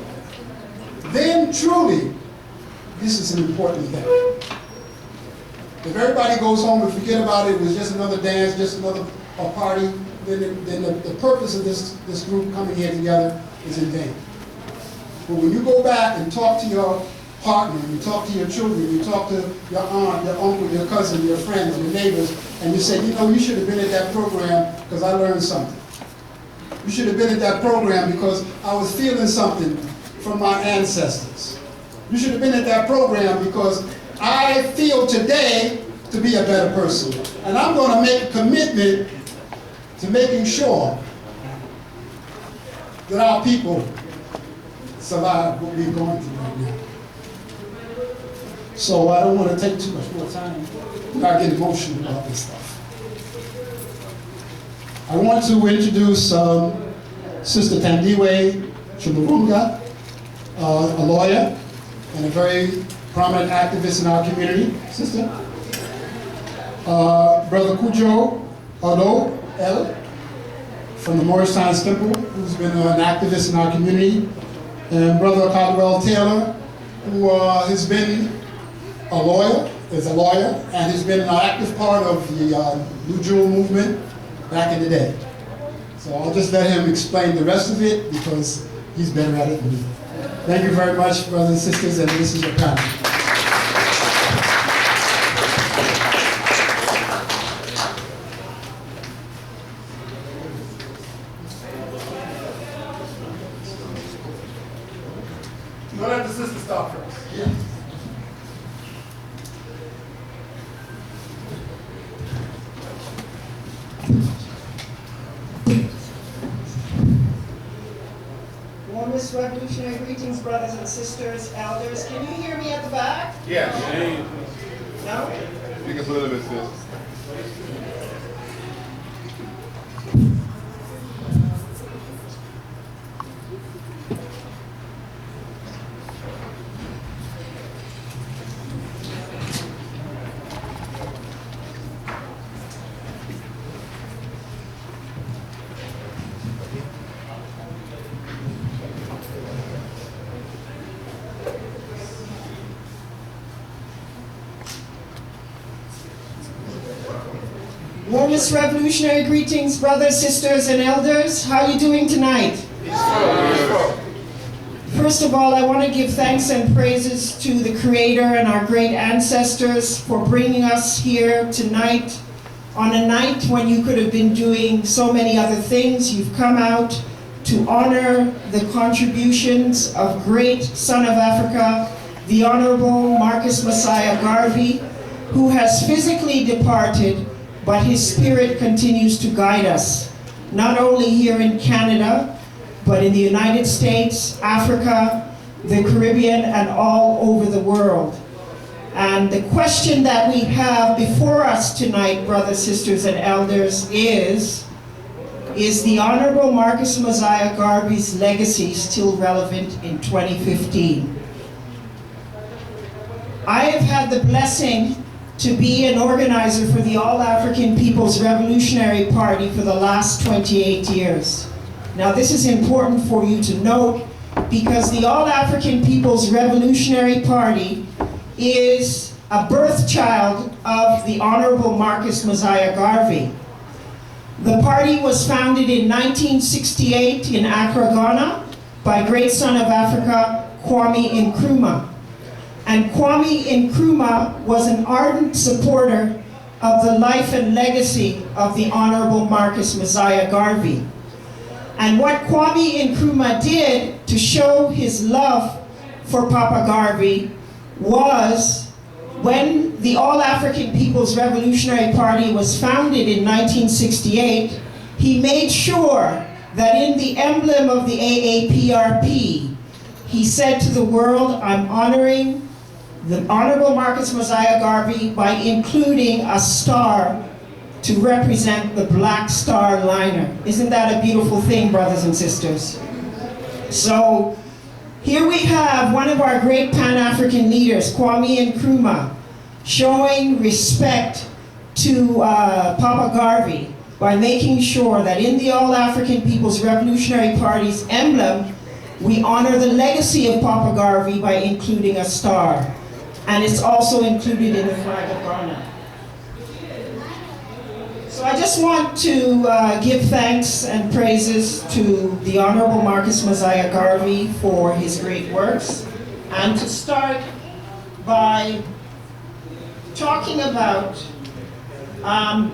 Then truly, this is an important thing. If everybody goes home and forget about it, it was just another dance, just another party, then the purpose of this group coming here together is in vain. But when you go back and talk to your partner, you talk to your children, you talk to your aunt, your uncle, your cousin, your friends, your neighbors, and you say, you know, you should have been at that program because I learned something. You should have been at that program because I was feeling something from my ancestors. You should have been at that program because I feel today to be a better person. And I'm going to make a commitment to making sure that our people survive what we're going through right now. So I don't want to take too much more time. I get emotional about this stuff. I want to introduce Sister Tandiwe Chumurunga, a lawyer and a very prominent activist in our community. Sister. Brother Kujo Odo El from the Moorish Science Temple, who's been an activist in our community. And Brother Caldwell Taylor, who has been a lawyer, and has been an active part of the New Jewel movement back in the day. So I'll just let him explain the rest of it because he's better at it than me. Thank you very much, brothers and sisters, and this is your panel. Don't let the sister stop first. Yeah. Warmest revolutionary greetings, brothers and sisters, elders. Can you hear me at the back? Yes. No? You can put a little bit, sis. Warmest revolutionary greetings, brothers, sisters, and elders. How are you doing tonight? First of all, I want to give thanks and praises to the Creator and our great ancestors for bringing us here tonight on a night when you could have been doing so many other things. You've come out to honor the contributions of great son of Africa, the Honorable Marcus Messiah Garvey, who has physically departed, but his spirit continues to guide us, not only here in Canada, but in the United States, Africa, the Caribbean, and all over the world. And the question that we have before us tonight, brothers, sisters, and elders, is the Honorable Marcus Messiah Garvey's legacy still relevant in 2015? I have had the blessing to be an organizer for the All-African People's Revolutionary Party for the last 28 years. Now this is important for you to note because the All-African People's Revolutionary Party is a birth child of the Honorable Marcus Messiah Garvey. The party was founded in 1968 in Accra, Ghana by great son of Africa, Kwame Nkrumah. And Kwame Nkrumah was an ardent supporter of the life and legacy of the Honorable Marcus Messiah Garvey. And what Kwame Nkrumah did to show his love for Papa Garvey was, when the All-African People's Revolutionary Party was founded in 1968, he made sure that in the emblem of the AAPRP, he said to the world, I'm honoring the Honorable Marcus Messiah Garvey by including a star to represent the Black Star Liner. Isn't that a beautiful thing, brothers and sisters? So here we have one of our great Pan-African leaders, Kwame Nkrumah, showing respect to Papa Garvey by making sure that in the All-African People's Revolutionary Party's emblem, we honor the legacy of Papa Garvey by including a star. And it's also included in the flag of Ghana. So I just want to give thanks and praises to the Honorable Marcus Messiah Garvey for his great works, and to start by talking about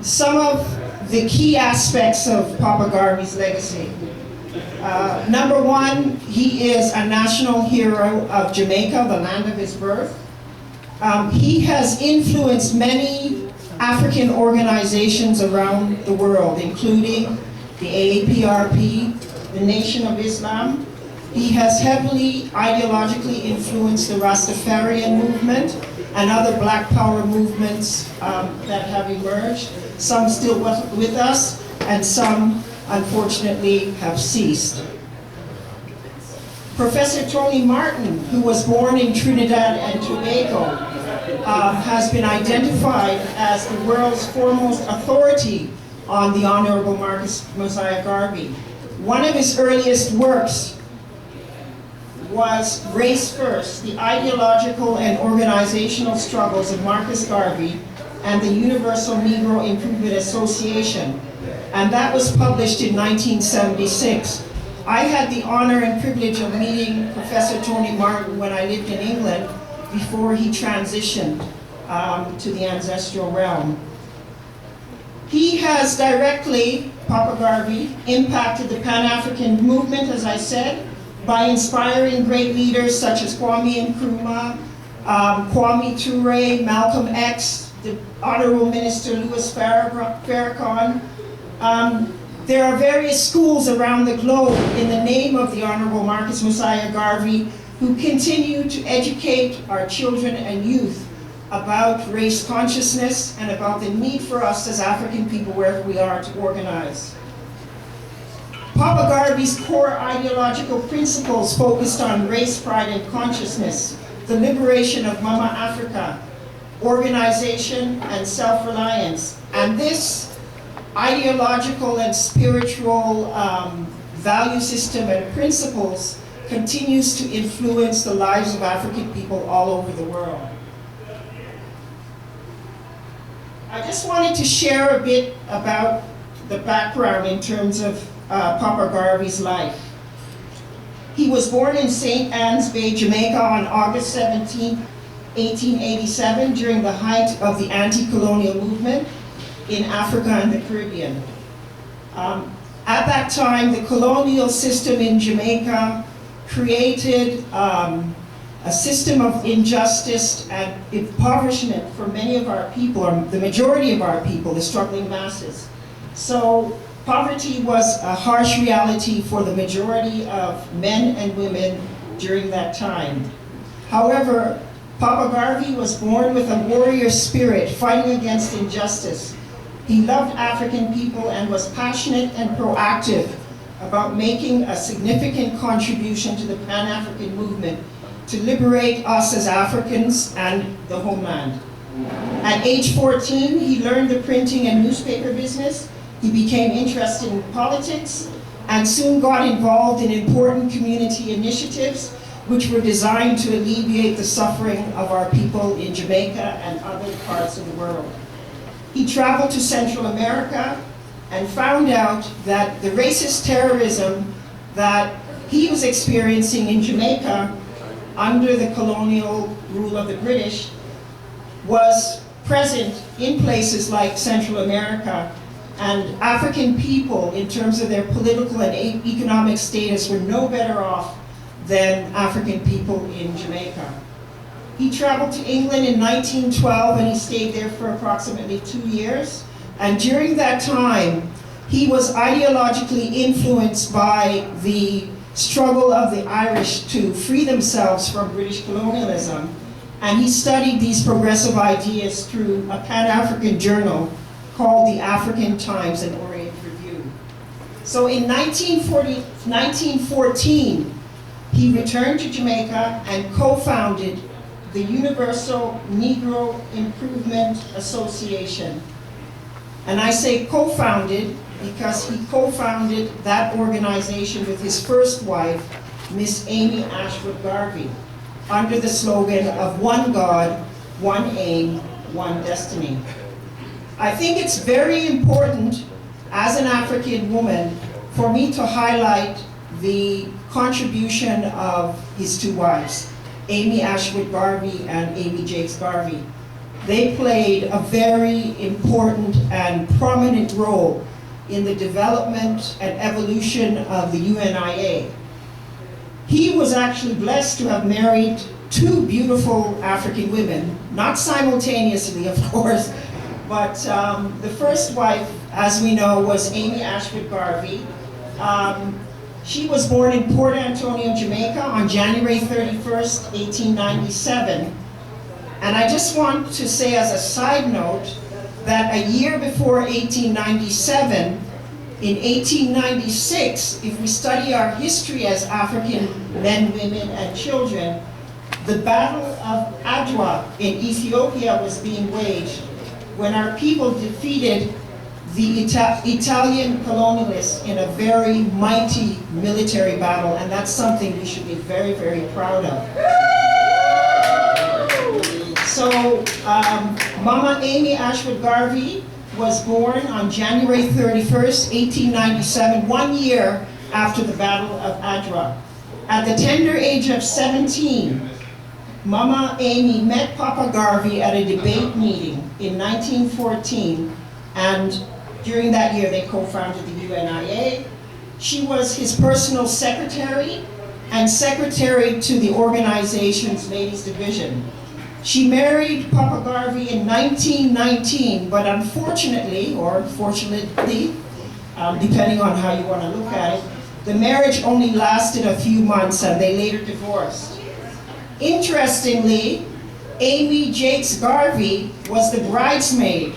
some of the key aspects of Papa Garvey's legacy. Number one, he is a national hero of Jamaica, the land of his birth. He has influenced many African organizations around the world, including the AAPRP, the Nation of Islam. He has heavily ideologically influenced the Rastafarian movement, and other Black Power movements that have emerged. Some still with us, and some, unfortunately, have ceased. Professor Tony Martin, who was born in Trinidad and Tobago, has been identified as the world's foremost authority on the Honorable Marcus Mosiah Garvey. One of his earliest works was Race First, the ideological and organizational struggles of Marcus Garvey and the Universal Negro Improvement Association, and that was published in 1976. I had the honor and privilege of meeting Professor Tony Martin when I lived in England before he transitioned to the ancestral realm. He has directly, Papa Garvey, impacted the Pan-African movement, as I said, by inspiring great leaders such as Kwame Nkrumah, Kwame Ture, Malcolm X, the Honorable Minister Louis Farrakhan. There are various schools around the globe in the name of the Honorable Marcus Mosiah Garvey who continue to educate our children and youth about race consciousness and about the need for us as African people, wherever we are, to organize. Papa Garvey's core ideological principles focused on race pride and consciousness, the liberation of Mama Africa, organization and self-reliance. And this ideological and spiritual value system and principles continues to influence the lives of African people all over the world. I just wanted to share a bit about the background in terms of Papa Garvey's life. He was born in St. Anne's Bay, Jamaica on August 17, 1887, during the height of the anti-colonial movement in Africa and the Caribbean. At that time, the colonial system in Jamaica created a system of injustice and impoverishment for many of our people, or the majority of our people, the struggling masses. So poverty was a harsh reality for the majority of men and women during that time. However, Papa Garvey was born with a warrior spirit fighting against injustice. He loved African people and was passionate and proactive about making a significant contribution to the Pan-African movement to liberate us as Africans and the homeland. At age 14, he learned the printing and newspaper business. He became interested in politics and soon got involved in important community initiatives which were designed to alleviate the suffering of our people in Jamaica and other parts of the world. He traveled to Central America and found out that the racist terrorism that he was experiencing in Jamaica under the colonial rule of the British was present in places like Central America, and African people, in terms of their political and economic status, were no better off than African people in Jamaica. He traveled to England in 1912 and he stayed there for approximately 2 years. And during that time, he was ideologically influenced by the struggle of the Irish to free themselves from British colonialism. And he studied these progressive ideas through a Pan-African journal called the African Times and Orient Review. So in 1914, he returned to Jamaica and co-founded the Universal Negro Improvement Association. And I say co-founded because he co-founded that organization with his first wife, Miss Amy Ashwood Garvey, under the slogan of one God, one aim, one destiny. I think it's very important as an African woman for me to highlight the contribution of his two wives, Amy Ashwood Garvey and Amy Jakes Garvey. They played a very important and prominent role in the development and evolution of the UNIA. He was actually blessed to have married two beautiful African women, not simultaneously, of course, but the first wife, as we know, was Amy Ashwood Garvey. She was born in Port Antonio, Jamaica on January 31st, 1897. And I just want to say as a side note that a year before 1897, in 1896, if we study our history as African men, women, and children, the Battle of Adwa in Ethiopia was being waged when our people defeated the Italian colonialists in a very mighty military battle, and that's something we should be very, very proud of. So, Mama Amy Ashwood Garvey was born on January 31st, 1897, 1 year after the Battle of Adwa. At the tender age of 17, Mama Amy met Papa Garvey at a debate meeting in 1914, and during that year they co-founded the UNIA. She was his personal secretary and secretary to the organization's ladies division. She married Papa Garvey in 1919, but unfortunately, or fortunately, depending on how you want to look at it, the marriage only lasted a few months and they later divorced. Interestingly, Amy Jakes Garvey was the bridesmaid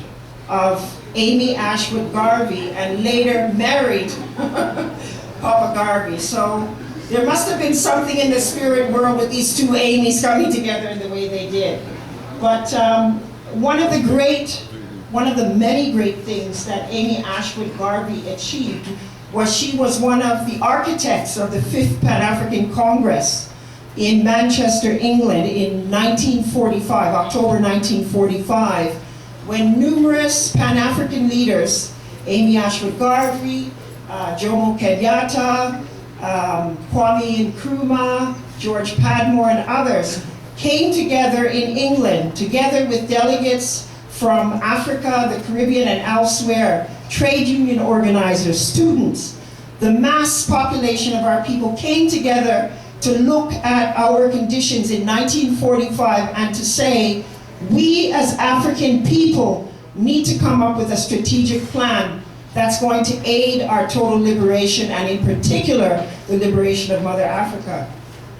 of Amy Ashwood Garvey and later married Papa Garvey. So there must have been something in the spirit world with these two Amy's coming together in the way they did. But one of the many great things that Amy Ashwood Garvey achieved was she was one of the architects of the 5th Pan-African Congress in Manchester, England in 1945, October 1945, when numerous Pan-African leaders, Amy Ashwood Garvey, Jomo Kenyatta, Kwame Nkrumah, George Padmore, and others came together in England, together with delegates from Africa, the Caribbean, and elsewhere, trade union organizers, students. The mass population of our people came together to look at our conditions in 1945 and to say, we as African people need to come up with a strategic plan that's going to aid our total liberation, and in particular, the liberation of Mother Africa.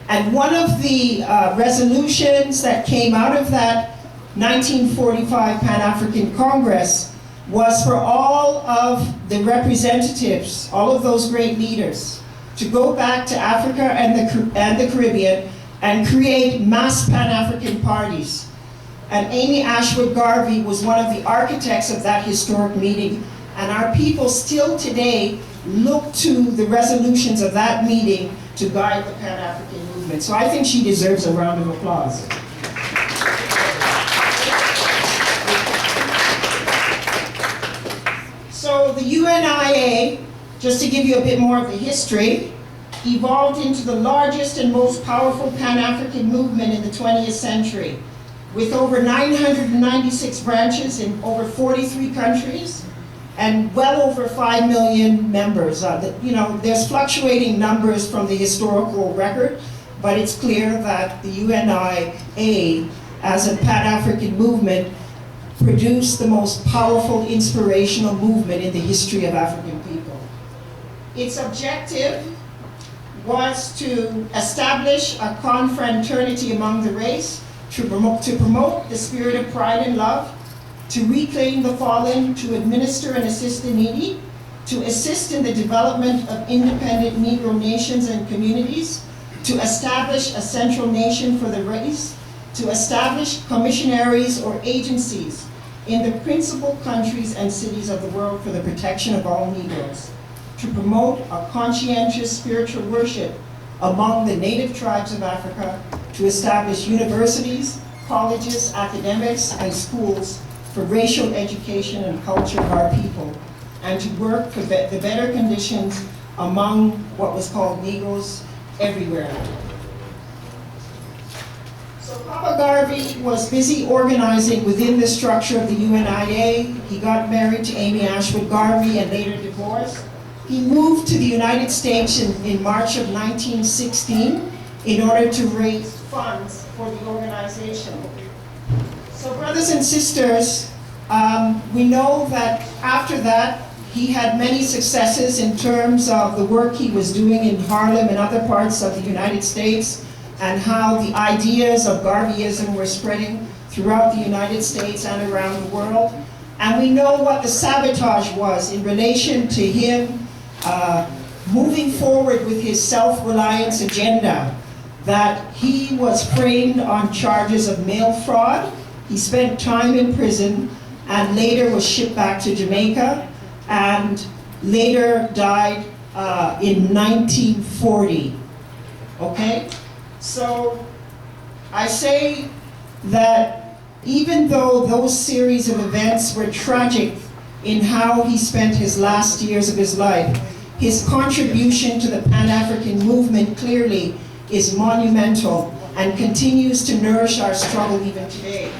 And one of the resolutions that came out of that 1945 Pan-African Congress was for all of the representatives, all of those great leaders, to go back to Africa and the Caribbean and create mass Pan-African parties. And Amy Ashwood Garvey was one of the architects of that historic meeting. And our people still today look to the resolutions of that meeting to guide the Pan-African movement. So I think she deserves a round of applause. So the UNIA, just to give you a bit more of the history, evolved into the largest and most powerful Pan-African movement in the 20th century, with over 996 branches in over 43 countries, and well over 5 million members. There's fluctuating numbers from the historical record, but it's clear that the UNIA, as a Pan-African movement, produced the most powerful, inspirational movement in the history of African people. Its objective was to establish a confraternity among the race, to promote the spirit of pride and love, to reclaim the fallen, to administer and assist the needy, to assist in the development of independent Negro nations and communities, to establish a central nation for the race, to establish commissionaries or agencies in the principal countries and cities of the world for the protection of all Negroes, to promote a conscientious spiritual worship among the native tribes of Africa, to establish universities, colleges, academics, and schools for racial education and culture of our people, and to work for the better conditions among what was called Negroes everywhere. So Papa Garvey was busy organizing within the structure of the UNIA. He got married to Amy Ashwood Garvey and later divorced. He moved to the United States in March of 1916 in order to raise funds for the organization. So brothers and sisters, we know that after that, he had many successes in terms of the work he was doing in Harlem and other parts of the United States, and how the ideas of Garveyism were spreading throughout the United States and around the world. And we know what the sabotage was in relation to him moving forward with his self-reliance agenda, that he was framed on charges of mail fraud. He spent time in prison and later was shipped back to Jamaica and later died in 1940. Okay? So I say that even though those series of events were tragic in how he spent his last years of his life, his contribution to the Pan-African movement clearly is monumental and continues to nourish our struggle even today.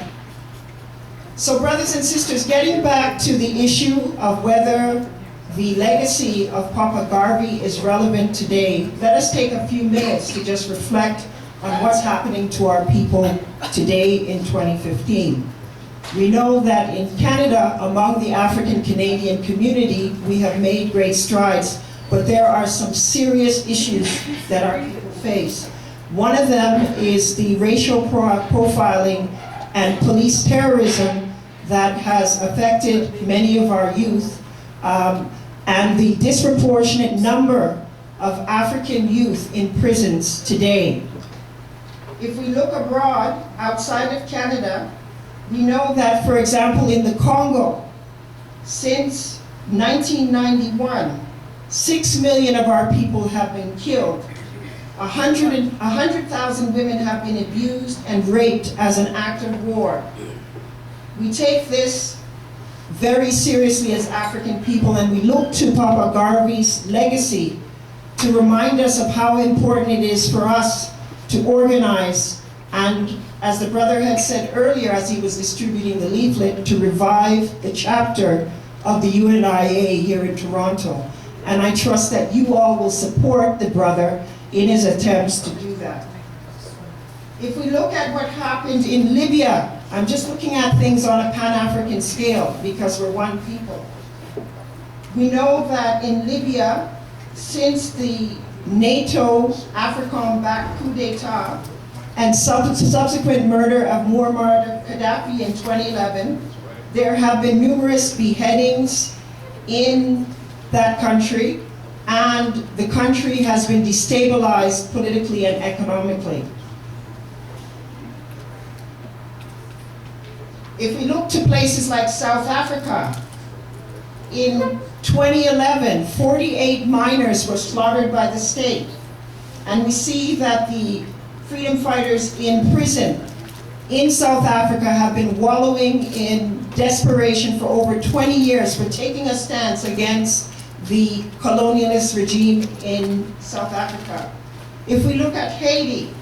So brothers and sisters, getting back to the issue of whether the legacy of Papa Garvey is relevant today, let us take a few minutes to just reflect on what's happening to our people today in 2015. We know that in Canada, among the African Canadian community, we have made great strides, but there are some serious issues that our people face. One of them is the racial profiling and police terrorism that has affected many of our youth, and the disproportionate number of African youth in prisons today. If we look abroad, outside of Canada, we know that, for example, in the Congo, since 1991, 6 million of our people have been killed. 100,000 women have been abused and raped as an act of war. We take this very seriously as African people, and we look to Papa Garvey's legacy to remind us of how important it is for us to organize, and as the brother had said earlier as he was distributing the leaflet, to revive the chapter of the UNIA here in Toronto. And I trust that you all will support the brother in his attempts to do that. If we look at what happened in Libya, I'm just looking at things on a Pan-African scale because we're one people. We know that in Libya, since the NATO AFRICOM-backed coup d'etat and subsequent murder of Muammar Gaddafi in 2011, there have been numerous beheadings in that country, and the country has been destabilized politically and economically. If we look to places like South Africa, in 2011, 48 miners were slaughtered by the state. And we see that the freedom fighters in prison in South Africa have been wallowing in desperation for over 20 years for taking a stance against the colonialist regime in South Africa. If we look at Haiti,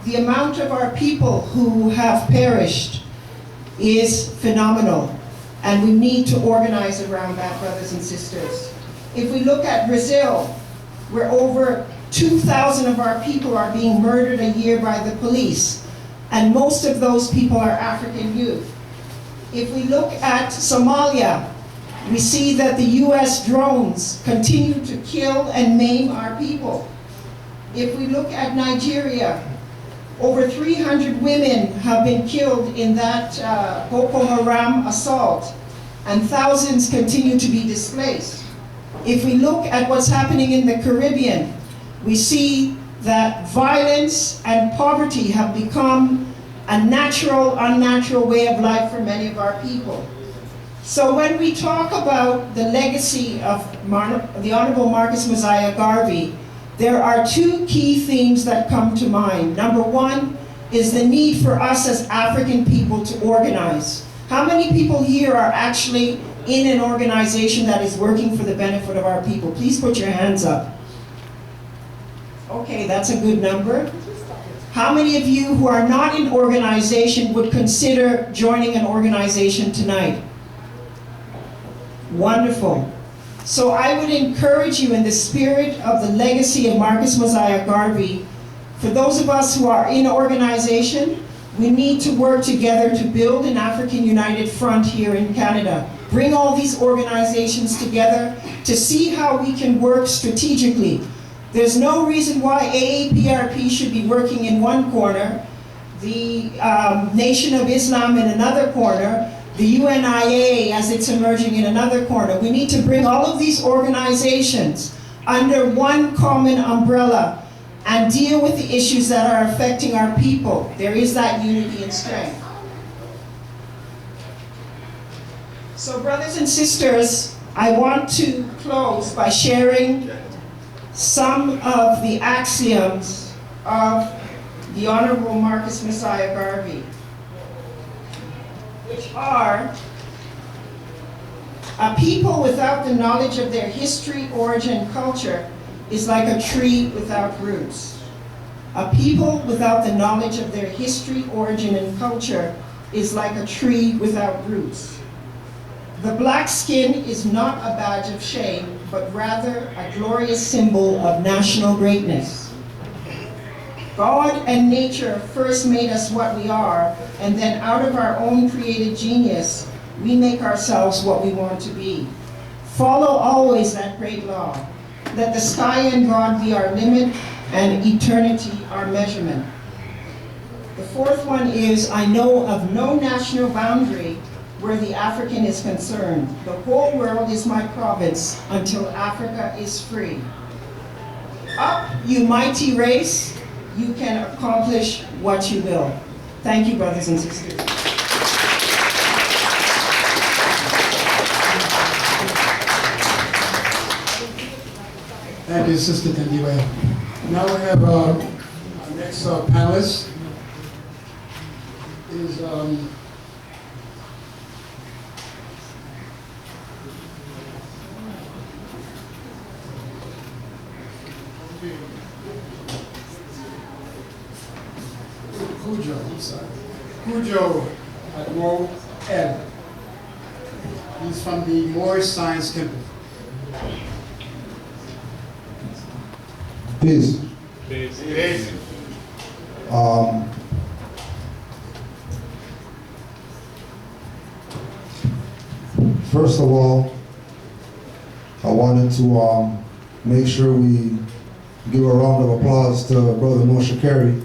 the amount of our people who have perished is phenomenal, and we need to organize around that, brothers and sisters. If we look at Brazil, where over 2,000 of our people are being murdered a year by the police, and most of those people are African youth. If we look at Somalia, we see that the US drones continue to kill and maim our people. If we look at Nigeria, over 300 women have been killed in that Boko Haram assault, and thousands continue to be displaced. If we look at what's happening in the Caribbean, we see that violence and poverty have become a natural, unnatural way of life for many of our people. So when we talk about the legacy of the Honorable Marcus Mosiah Garvey, there are two key themes that come to mind. Number one is the need for us as African people to organize. How many people here are actually in an organization that is working for the benefit of our people? Please put your hands up. Okay, that's a good number. How many of you who are not in organization would consider joining an organization tonight? Wonderful. So I would encourage you, in the spirit of the legacy of Marcus Mosiah Garvey, for those of us who are in organization, we need to work together to build an African United Front here in Canada. Bring all these organizations together to see how we can work strategically. There's no reason why AAPRP should be working in one corner, the Nation of Islam in another corner, the UNIA as it's emerging in another corner. We need to bring all of these organizations under one common umbrella and deal with the issues that are affecting our people. There is that unity and strength. So brothers and sisters, I want to close by sharing some of the axioms of the Honorable Marcus Messiah Garvey, which are: a people without the knowledge of their history, origin, culture is like a tree without roots. A people without the knowledge of their history, origin, and culture is like a tree without roots. The black skin is not a badge of shame, but rather a glorious symbol of national greatness. God and nature first made us what we are, and then out of our own created genius, we make ourselves what we want to be. Follow always that great law. Let the sky and God be our limit, and eternity our measurement. The fourth one is, I know of no national boundary where the African is concerned. The whole world is my province until Africa is free. Up, you mighty race, you can accomplish what you will. Thank you, brothers and sisters. Thank you, Sister Tendiwe. Now we have our next panelist is Cujo Adwo Ed. He's from the Moorish Science Temple. Peace. Peace. First of all, I wanted to make sure we give a round of applause to Brother Moshe Carey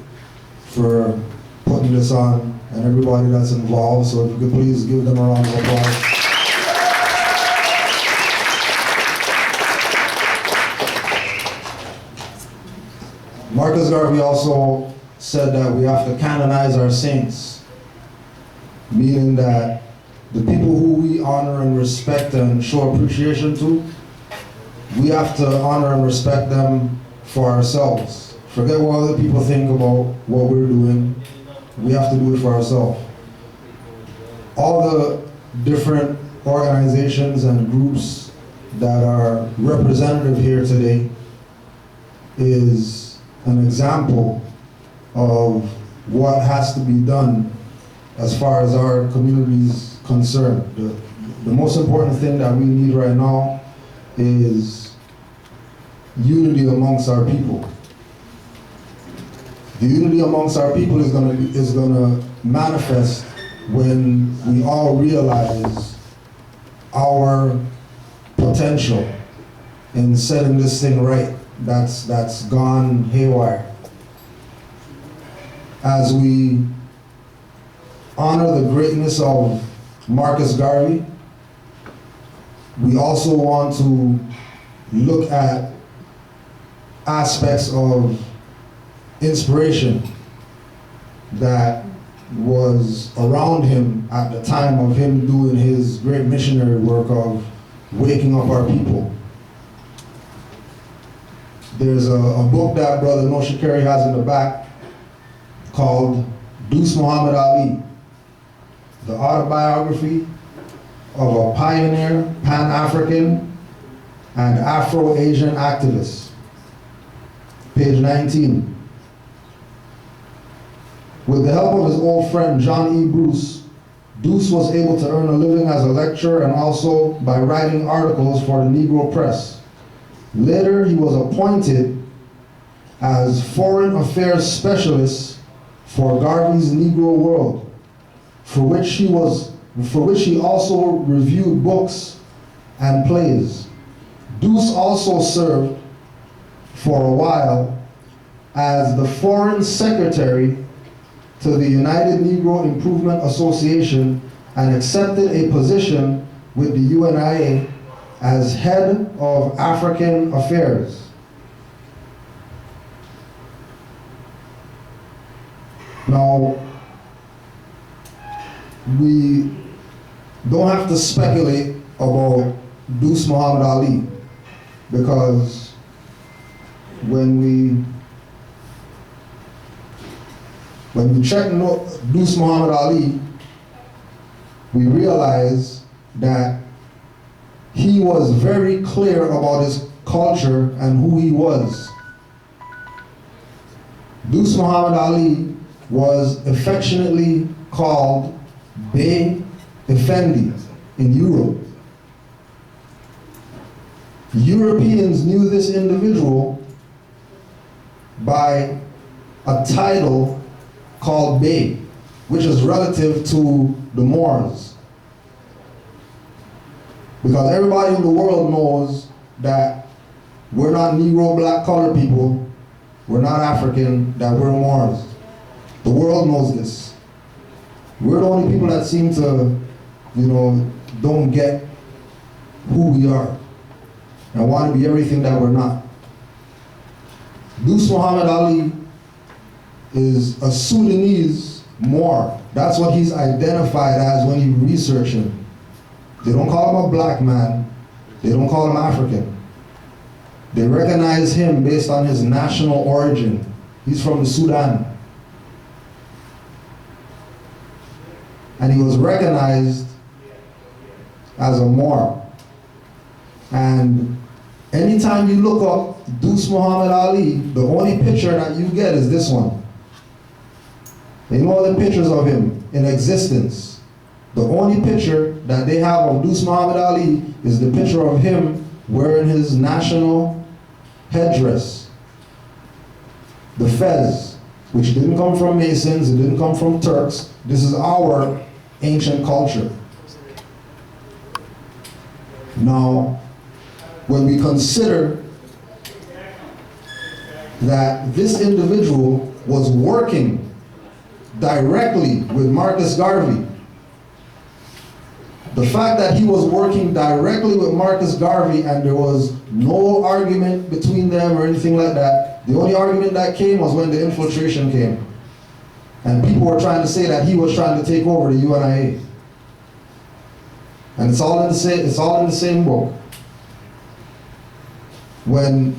for putting this on, and everybody that's involved. So if you could please give them a round of applause. Marcus Garvey also said that we have to canonize our saints, meaning that the people who we honor and respect and show appreciation to, we have to honor and respect them for ourselves. Forget what other people think about what we're doing. We have to do it for ourselves. All the different organizations and groups that are representative here today is an example of what has to be done as far as our community is concerned. The most important thing that we need right now is unity amongst our people. The unity amongst our people is gonna manifest when we all realize our potential in setting this thing right that's gone haywire. As we honor the greatness of Marcus Garvey, we also want to look at aspects of inspiration that was around him at the time of him doing his great missionary work of waking up our people. There's a book that Brother Moshe Carey has in the back called Deuce Muhammad Ali, the autobiography of a pioneer, Pan-African, and Afro-Asian activist. Page 19. With the help of his old friend John E. Bruce, Deuce was able to earn a living as a lecturer and also by writing articles for the Negro press. Later, he was appointed as Foreign Affairs Specialist for Garvey's Negro World, for which he also reviewed books and plays. Deuce also served for a while as the Foreign Secretary to the United Negro Improvement Association and accepted a position with the UNIA as head of African Affairs. Now, we don't have to speculate about Deuce Muhammad Ali, because when we check Deuce Muhammad Ali, we realize that he was very clear about his culture and who he was. Deuce Muhammad Ali was affectionately called Bey Effendi in Europe. Europeans knew this individual by a title called Bey, which is relative to the Moors. Because everybody in the world knows that we're not Negro, black, colored people, we're not African, that we're Moors. The world knows this. We're the only people that seem to, don't get who we are and want to be everything that we're not. Deuce Muhammad Ali is a Sudanese Moor. That's what he's identified as when you research him. They don't call him a black man. They don't call him African. They recognize him based on his national origin. He's from the Sudan. And he was recognized as a Moor. And anytime you look up Deuce Muhammad Ali, the only picture that you get is this one. There are no other pictures of him in existence. The only picture that they have of Deuce Muhammad Ali is the picture of him wearing his national headdress, the fez, which didn't come from Masons, it didn't come from Turks. This is our ancient culture. Now, when we consider that this individual was working directly with Marcus Garvey, the fact that he was working directly with Marcus Garvey and there was no argument between them or anything like that, the only argument that came was when the infiltration came. And people were trying to say that he was trying to take over the UNIA. And it's all in the same book. When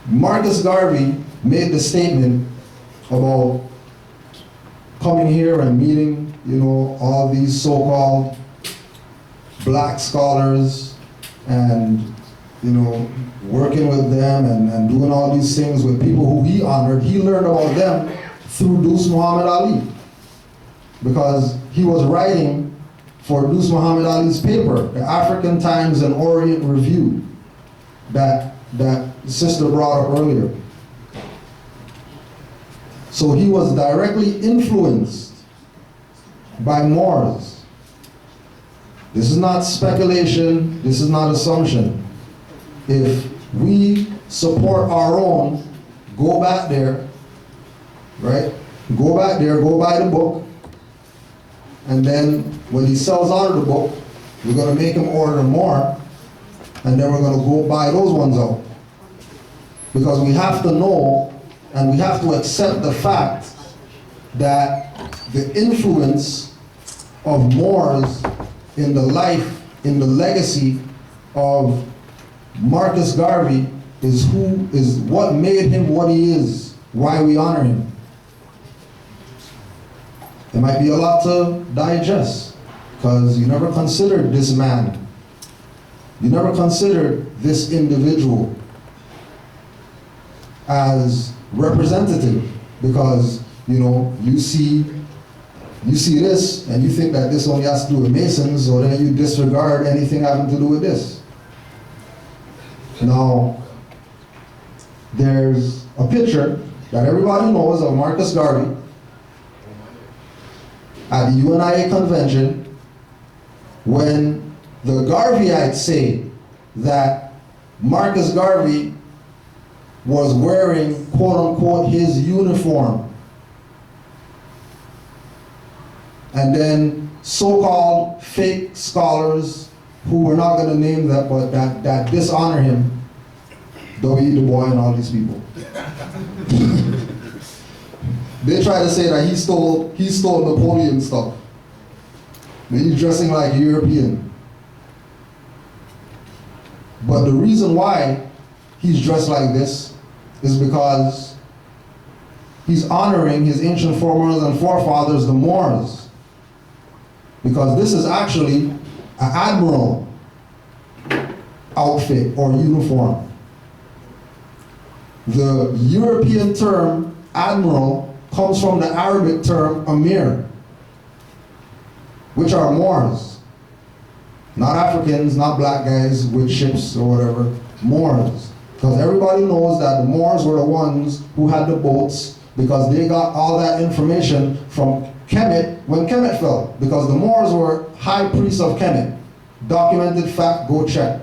Marcus Garvey made the statement about coming here and meeting, all these so-called black scholars and, working with them and doing all these things with people who he honored, he learned about them through Deuce Muhammad Ali. Because he was writing for Deuce Muhammad Ali's paper, the African Times and Orient Review, that sister brought up earlier. So he was directly influenced by Moors. This is not speculation, this is not assumption. If we support our own, go back there, right? Go back there, go buy the book, and then when he sells out of the book, we're going to make him order more, and then we're going to go buy those ones out. Because we have to know, and we have to accept the fact that the influence of Moors in the life, in the legacy of Marcus Garvey is what made him what he is, why we honor him. It might be a lot to digest, because you never considered this man. You never considered this individual as representative, because you see this and you think that this only has to do with Masons, so then you disregard anything having to do with this. Now, there's a picture that everybody knows of Marcus Garvey at the UNIA convention when the Garveyites say that Marcus Garvey was wearing, quote unquote, his uniform. and then so-called fake scholars who we're not going to name that, but that dishonor him, W.E. Du Bois and all these people. They try to say that he stole Napoleon stuff. Then he's dressing like a European. But the reason why he's dressed like this is because he's honoring his ancient foremothers and forefathers, the Moors. Because this is actually an admiral outfit or uniform. The European term admiral comes from the Arabic term amir, which are Moors. Not Africans, not black guys with ships or whatever, Moors. Because everybody knows that the Moors were the ones who had the boats, because they got all that information from Kemet when Kemet fell. Because the Moors were high priests of Kemet. Documented fact, go check.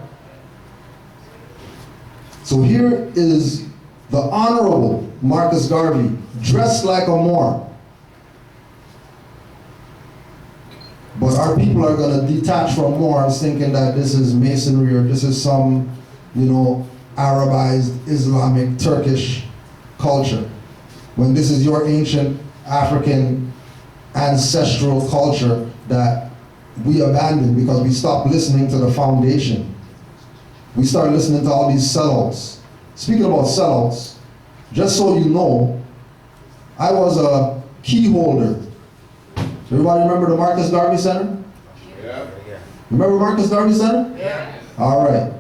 So here is the Honorable Marcus Garvey, dressed like a Moor. But our people are going to detach from Moors thinking that this is Masonry or this is some, Arabized Islamic Turkish culture, when this is your ancient African ancestral culture that we abandoned because we stopped listening to the foundation. We started listening to all these sellouts. Speaking about sellouts, just so you know, I was a key holder. Everybody remember the Marcus Garvey Center? Yeah. Remember Marcus Garvey Center? Yeah. All right.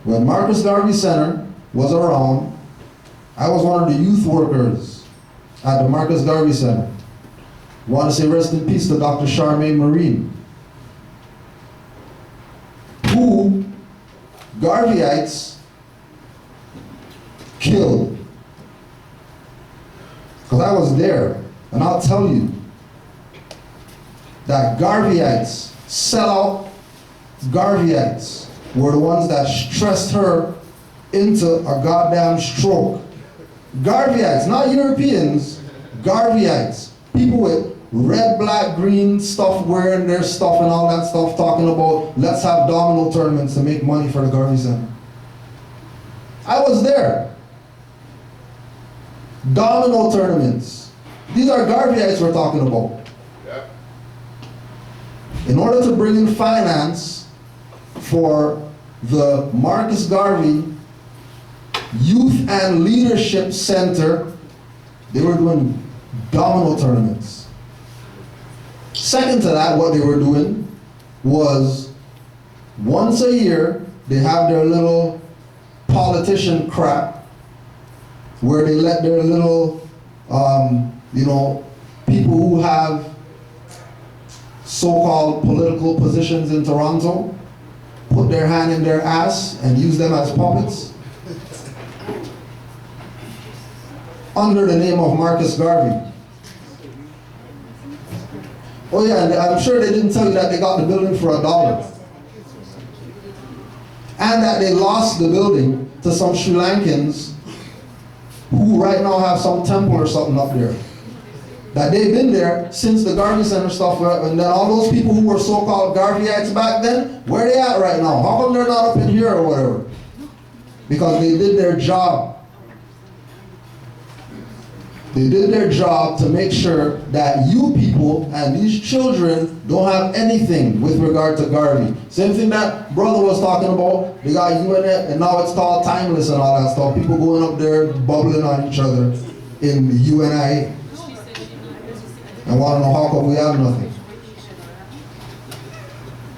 When Marcus Garvey Center was around, I was one of the youth workers at the Marcus Garvey Center. Want to say rest in peace to Dr. Charmaine Marine, who Garveyites killed. Because I was there, and I'll tell you that Garveyites, sellout Garveyites, were the ones that stressed her into a goddamn stroke. Garveyites, not Europeans, Garveyites. People with red, black, green stuff, wearing their stuff and all that stuff, talking about let's have domino tournaments to make money for the Garvey Center. I was there. Domino tournaments. These are Garveyites we're talking about. Yep. In order to bring in finance for the Marcus Garvey Youth and Leadership Center, they were doing domino tournaments. Second to that, what they were doing was once a year, they have their little politician crap where they let their little, people who have so-called political positions in Toronto put their hand in their ass and use them as puppets under the name of Marcus Garvey. Oh yeah, and I'm sure they didn't tell you that they got the building for $1. And that they lost the building to some Sri Lankans who right now have some temple or something up there. That they've been there since the Garvey Center stuff, and then all those people who were so-called Garveyites back then, where are they at right now? How come they're not up in here or whatever? Because they did their job. They did their job to make sure that you people and these children don't have anything with regard to Garvey. Same thing that brother was talking about. They got UNIA, and now it's called timeless and all that stuff. People going up there bubbling on each other in the UNIA. And want to know how come we have nothing.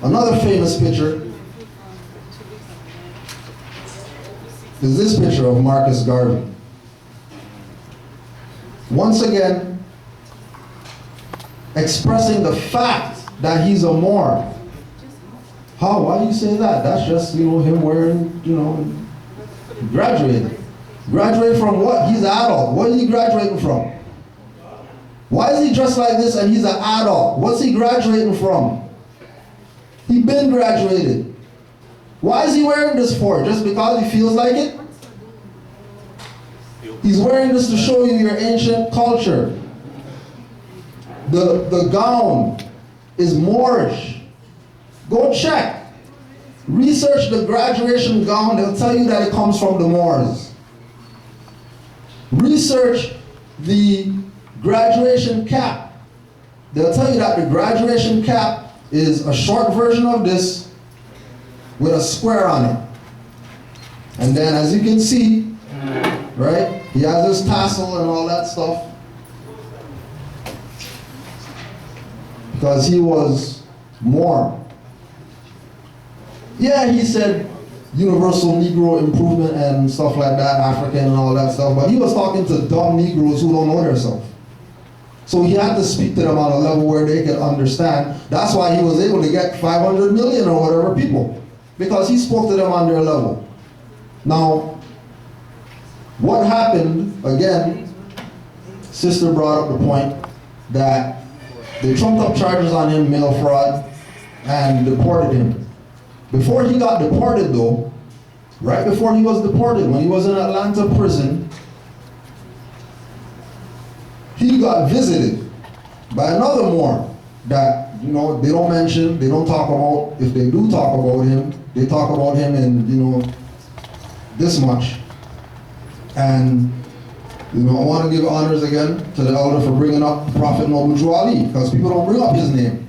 Another famous picture is this picture of Marcus Garvey. Once again, expressing the fact that he's a Moor. How? Why do you say that? That's just, him wearing, graduated. Graduated from what? He's an adult. What is he graduating from? Why is he dressed like this and he's an adult? What's he graduating from? He been graduated. Why is he wearing this for? Just because he feels like it? He's wearing this to show you your ancient culture. The gown is Moorish. Go check. Research the graduation gown, they'll tell you that it comes from the Moors. Research the graduation cap. They'll tell you that the graduation cap is a short version of this with a square on it. And then as you can see, right, he has his tassel and all that stuff. Because he was Moor. Yeah, he said universal Negro improvement and stuff like that, African and all that stuff, but he was talking to dumb Negroes who don't know themselves. So he had to speak to them on a level where they could understand. That's why he was able to get 500 million or whatever people, because he spoke to them on their level. Now, what happened, again, sister brought up the point that they trumped up charges on him, mail fraud, and deported him. Before he got deported though, right before he was deported, when he was in Atlanta prison, he got visited by another Moor that, you know, they don't mention, they don't talk about. If they do talk about him, they talk about him in, you know, this much. And, you know, I want to give honors again to the elder for bringing up Prophet Noble Drew Ali, because people don't bring up his name.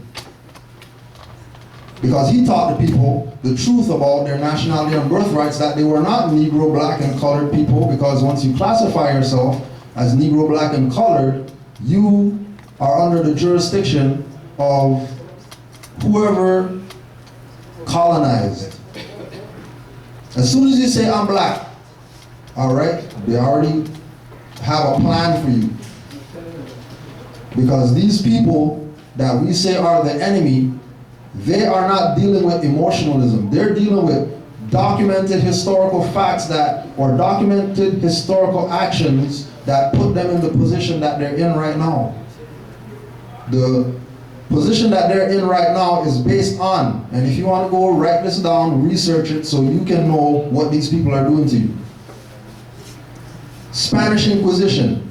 Because he taught the people the truth about their nationality and birthrights, that they were not Negro, black, and colored people, because once you classify yourself as Negro, black, and colored, you are under the jurisdiction of whoever colonized. As soon as you say, I'm black, all right, they already have a plan for you. Because these people that we say are the enemy, they are not dealing with emotionalism. They're dealing with documented historical facts that, or documented historical actions that put them in the position that they're in right now. The position that they're in right now is based on, and if you want to go write this down, research it so you can know what these people are doing to you. Spanish Inquisition,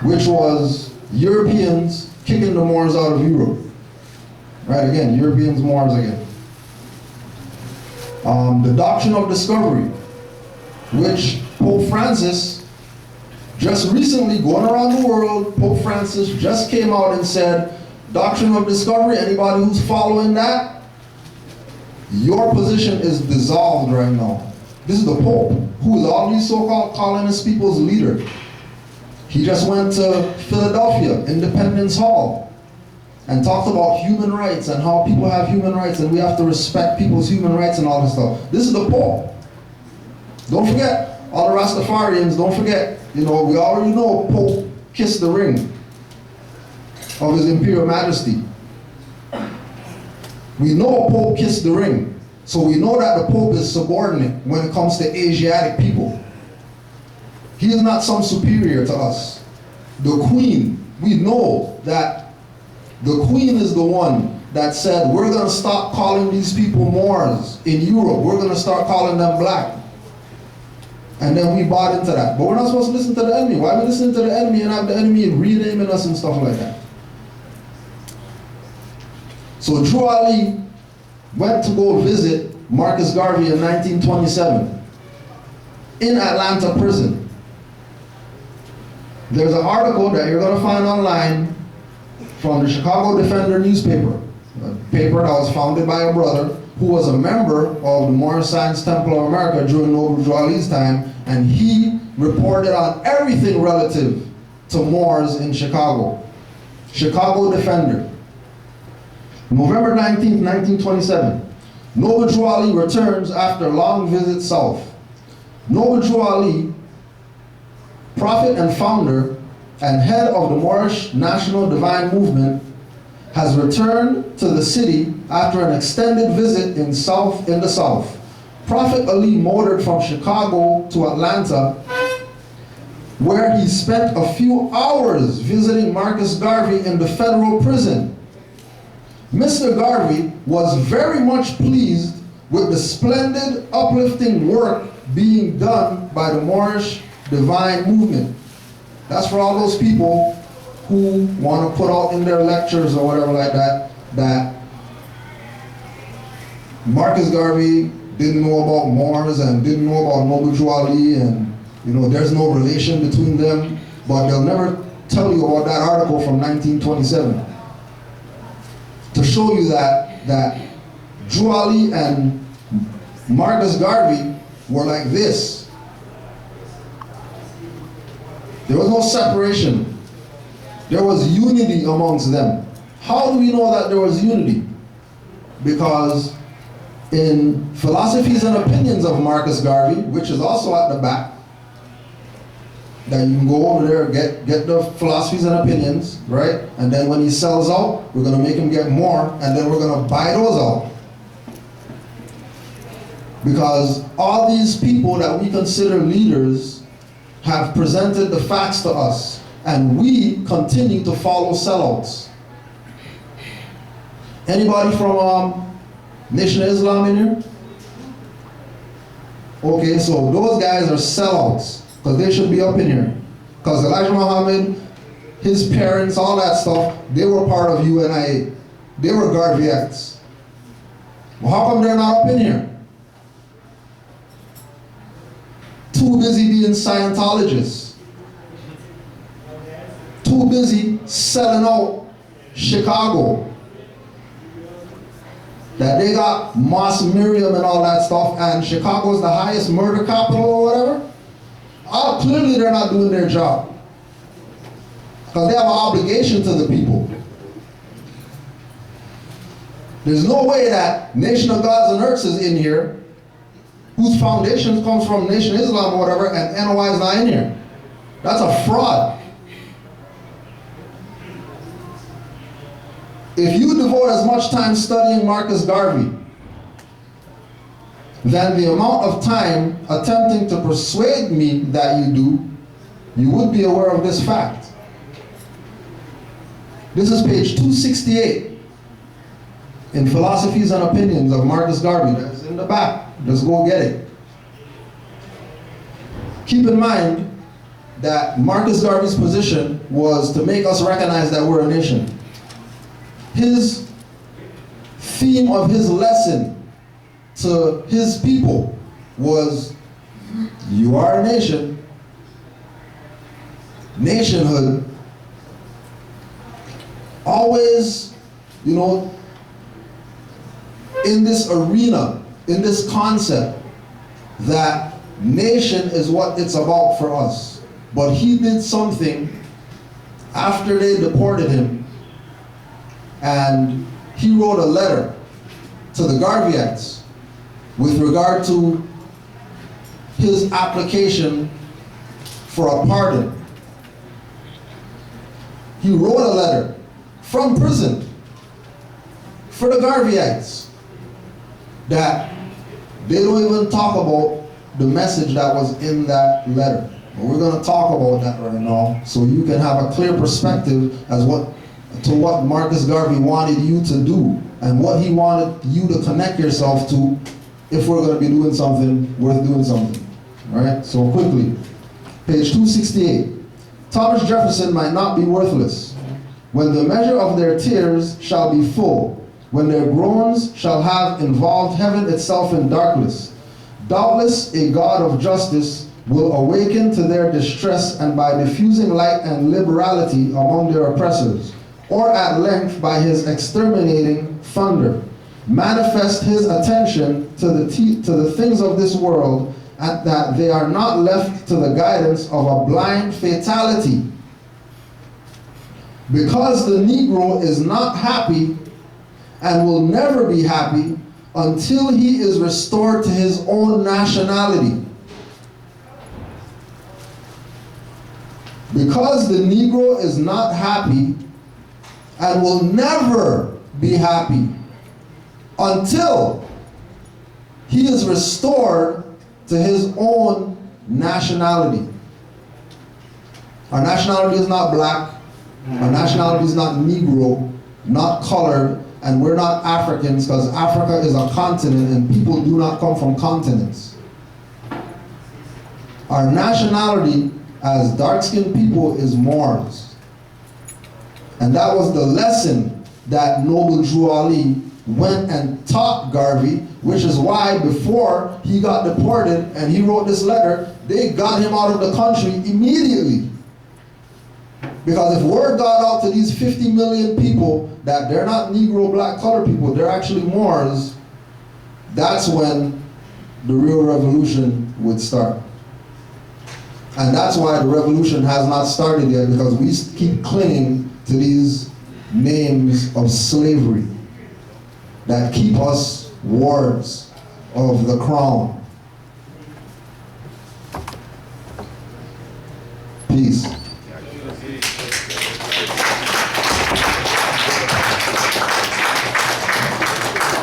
which was Europeans kicking the Moors out of Europe. Right, again, Europeans, Moors again. The doctrine of discovery, which Pope Francis just recently, going around the world, Pope Francis just came out and said, doctrine of discovery, anybody who's following that, your position is dissolved right now. This is the Pope, who is all these so-called colonist people's leader. He just went to Philadelphia, Independence Hall, and talked about human rights and how people have human rights and we have to respect people's human rights and all this stuff. This is the Pope. Don't forget, all the Rastafarians, don't forget, you know, we already know Pope kissed the ring of His Imperial Majesty. We know Pope kissed the ring. So we know that the Pope is subordinate when it comes to Asiatic people. He is not some superior to us. The Queen, we know that the Queen is the one that said, we're going to stop calling these people Moors in Europe. We're going to start calling them black. And then we bought into that. But we're not supposed to listen to the enemy. Why are we listening to the enemy and have the enemy renaming us and stuff like that? So Drew Ali went to go visit Marcus Garvey in 1927 in Atlanta prison. There's an article that you're going to find online from the Chicago Defender newspaper, a paper that was founded by a brother who was a member of the Moorish Science Temple of America during Noble Drew Ali's time, and he reported on everything relative to Moors in Chicago. Chicago Defender. November 19th, 1927. Noble Drew Ali returns after a long visit south. Noble Drew Ali, prophet and founder and head of the Moorish National Divine Movement, has returned to the city after an extended visit in the south. Prophet Ali motored from Chicago to Atlanta, where he spent a few hours visiting Marcus Garvey in the federal prison. Mr. Garvey was very much pleased with the splendid, uplifting work being done by the Moorish Divine Movement. That's for all those people who want to put out in their lectures or whatever like that, that Marcus Garvey didn't know about Moors and didn't know about Noble Drew Ali, and there's no relation between them, but they'll never tell you about that article from 1927 to show you that Drew Ali and Marcus Garvey were like this. There was no separation. There was unity amongst them. How do we know that there was unity? Because in Philosophies and Opinions of Marcus Garvey, which is also at the back, that you can go over there, get the Philosophies and Opinions, right? And then when he sells out, we're going to make him get more, and then we're going to buy those out. Because all these people that we consider leaders have presented the facts to us, and we continue to follow sellouts. Anybody from Nation of Islam in here? Okay, so those guys are sellouts, because they should be up in here. Because Elijah Muhammad, his parents, all that stuff, they were part of UNIA. They were Garveyites. Well, how come they're not up in here? Too busy being Scientologists. Too busy selling out Chicago. That they got Moss Miriam and all that stuff, and Chicago is the highest murder capital or whatever. Oh, clearly they're not doing their job. Because they have an obligation to the people. There's no way that Nation of Gods and Earths is in here, whose foundation comes from Nation of Islam or whatever, and NOI is not in here. That's a fraud. If you devote as much time studying Marcus Garvey than the amount of time attempting to persuade me that you do, you would be aware of this fact. This is page 268 in Philosophies and Opinions of Marcus Garvey. That's in the back. Just go get it. Keep in mind that Marcus Garvey's position was to make us recognize that we're a nation. His theme of his lesson to his people was, you are a nation, nationhood. Always, in this arena, in this concept, that nation is what it's about for us. But he did something after they deported him, and he wrote a letter to the Garveyites with regard to his application for a pardon. He wrote a letter from prison for the Garveyites that they don't even talk about the message that was in that letter. But we're going to talk about that right now so you can have a clear perspective as to what Marcus Garvey wanted you to do and what he wanted you to connect yourself to if we're going to be doing something worth doing something. All right, so quickly, page 268. Thomas Jefferson might not be worthless. When the measure of their tears shall be full, when their groans shall have involved heaven itself in darkness, doubtless a God of justice will awaken to their distress, and by diffusing light and liberality among their oppressors, or at length by his exterminating thunder, manifest his attention to the things of this world, and that they are not left to the guidance of a blind fatality. Because the Negro is not happy and will never be happy until he is restored to his own nationality. Because the Negro is not happy and will never be happy until he is restored to his own nationality. Our nationality is not black, our nationality is not Negro, not colored, and we're not Africans, because Africa is a continent and people do not come from continents. Our nationality as dark-skinned people is Moors. And that was the lesson that Noble Drew Ali went and taught Garvey, which is why before he got deported and he wrote this letter, they got him out of the country immediately. Because if word got out to these 50 million people that they're not Negro, black, colored people, they're actually Moors, that's when the real revolution would start. And that's why the revolution has not started yet, because we keep clinging to these names of slavery that keep us wards of the crown. Peace.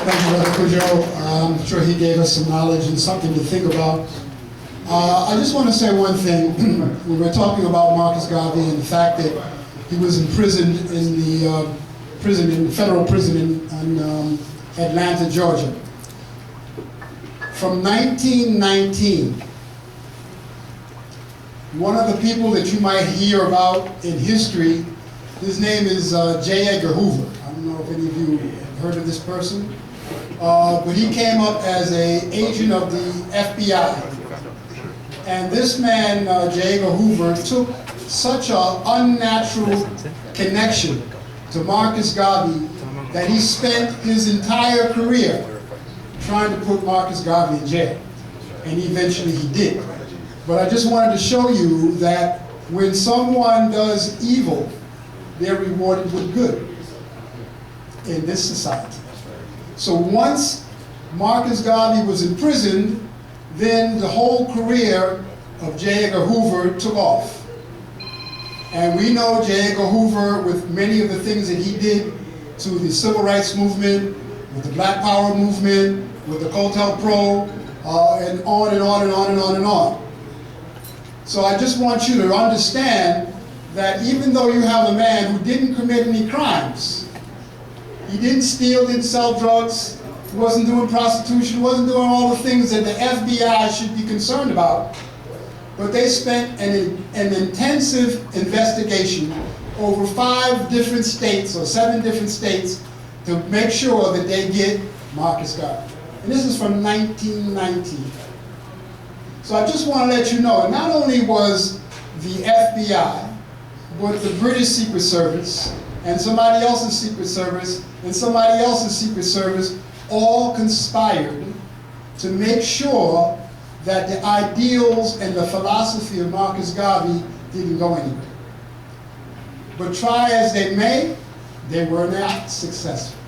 Thank you, Brother Cujo. I'm sure he gave us some knowledge and something to think about. I just want to say one thing. We were talking about Marcus Garvey and the fact that he was imprisoned in the federal prison in Atlanta, Georgia. From 1919, one of the people that you might hear about in history, his name is J. Edgar Hoover. I don't know if any of you have heard of this person. But he came up as an agent of the FBI. And this man, J. Edgar Hoover, took such an unnatural connection to Marcus Garvey that he spent his entire career trying to put Marcus Garvey in jail. And eventually he did. But I just wanted to show you that when someone does evil, they're rewarded with good in this society. So once Marcus Garvey was imprisoned, then the whole career of J. Edgar Hoover took off. And we know J. Edgar Hoover with many of the things that he did to the civil rights movement, with the Black Power movement, with the COINTELPRO, and on and on and on and on and on. So I just want you to understand that even though you have a man who didn't commit any crimes, he didn't steal, didn't sell drugs, he wasn't doing prostitution, wasn't doing all the things that the FBI should be concerned about, but they spent an intensive investigation over 5 different states or 7 different states to make sure that they get Marcus Garvey. And this is from 1919. So I just want to let you know, not only was the FBI, but the British Secret Service, and somebody else's Secret Service, and somebody else's Secret Service, all conspired to make sure that the ideals and the philosophy of Marcus Garvey didn't go anywhere. But try as they may, they were not successful.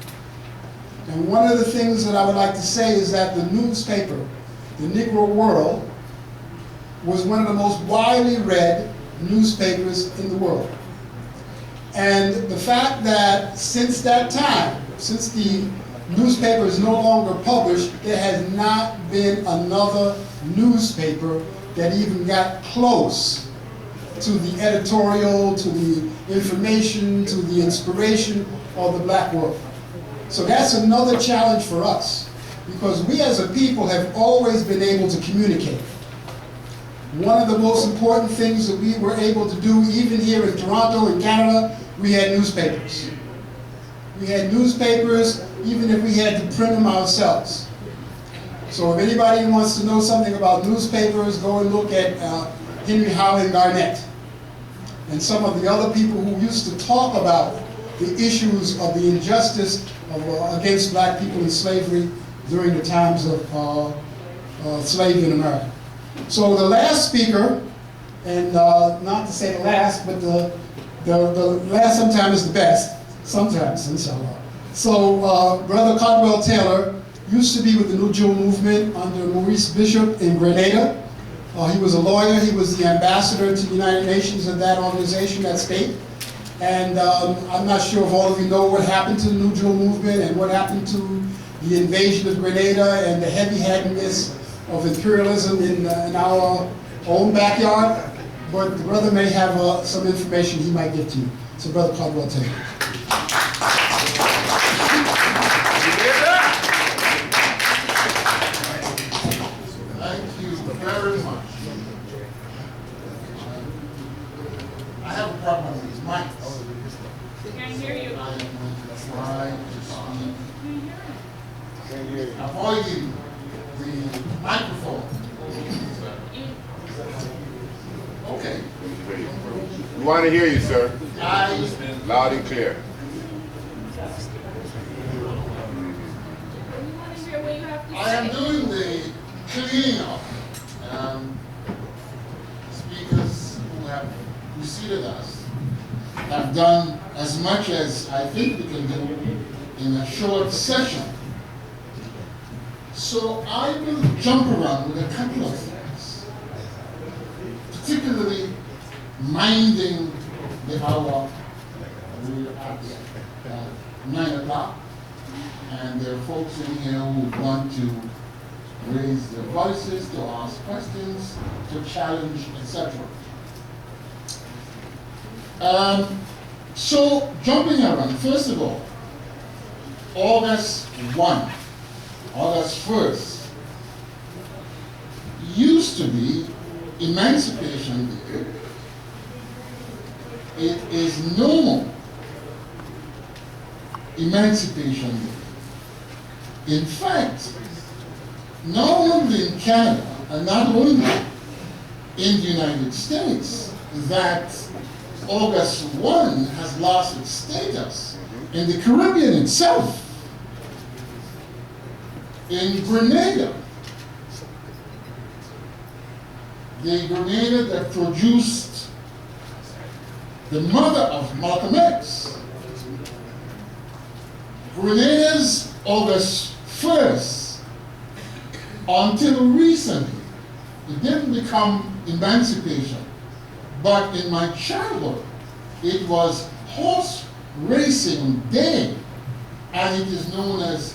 And one of the things that I would like to say is that the newspaper, the Negro World, was one of the most widely read newspapers in the world. And the fact that since that time, since the newspaper is no longer published, there has not been another newspaper that even got close to the editorial, to the information, to the inspiration of the black world. So that's another challenge for us, because we as a people have always been able to communicate. One of the most important things that we were able to do, even here in Toronto, in Canada, we had newspapers. We had newspapers, even if we had to print them ourselves. So if anybody wants to know something about newspapers, go and look at Henry Howland Garnett and some of the other people who used to talk about the issues of the injustice against black people in slavery during the times of slavery in America. So the last speaker, and not to say the last, but the last sometimes is the best, sometimes, inshallah. So Brother Caldwell Taylor used to be with the New Jewel movement under Maurice Bishop in Grenada. He was a lawyer, he was the ambassador to the United Nations of that organization, that state. And I'm not sure if all of you know what happened to the New Jewel movement and what happened to the invasion of Grenada and the heavy-handedness of imperialism in our own backyard. But the brother may have some information he might give to you. So Brother Caldwell Taylor. Thank you very much. I have a problem with these mics. Can't hear you. I am going to try to speak, avoiding the microphone. Okay. We want to hear you, sir. I Loud and clear. I am doing the cleaning up. Speakers who have preceded us have done as much as I think we can do in a short session. So I will jump around with a couple of things, particularly minding the hour. We're at 9 o'clock, and there are folks in here who want to raise their voices, to ask questions, to challenge, etc. So, jumping around, first of all, August 1st, used to be Emancipation Day. It is no more Emancipation Day. In fact, not only in Canada, and not only in the United States, that August 1 has lost its status. In the Caribbean itself, in Grenada, the Grenada that produced the mother of Malcolm X, Grenada's August 1st, until recently, it didn't become emancipation. But in my childhood, it was Horse Racing Day, and it is known as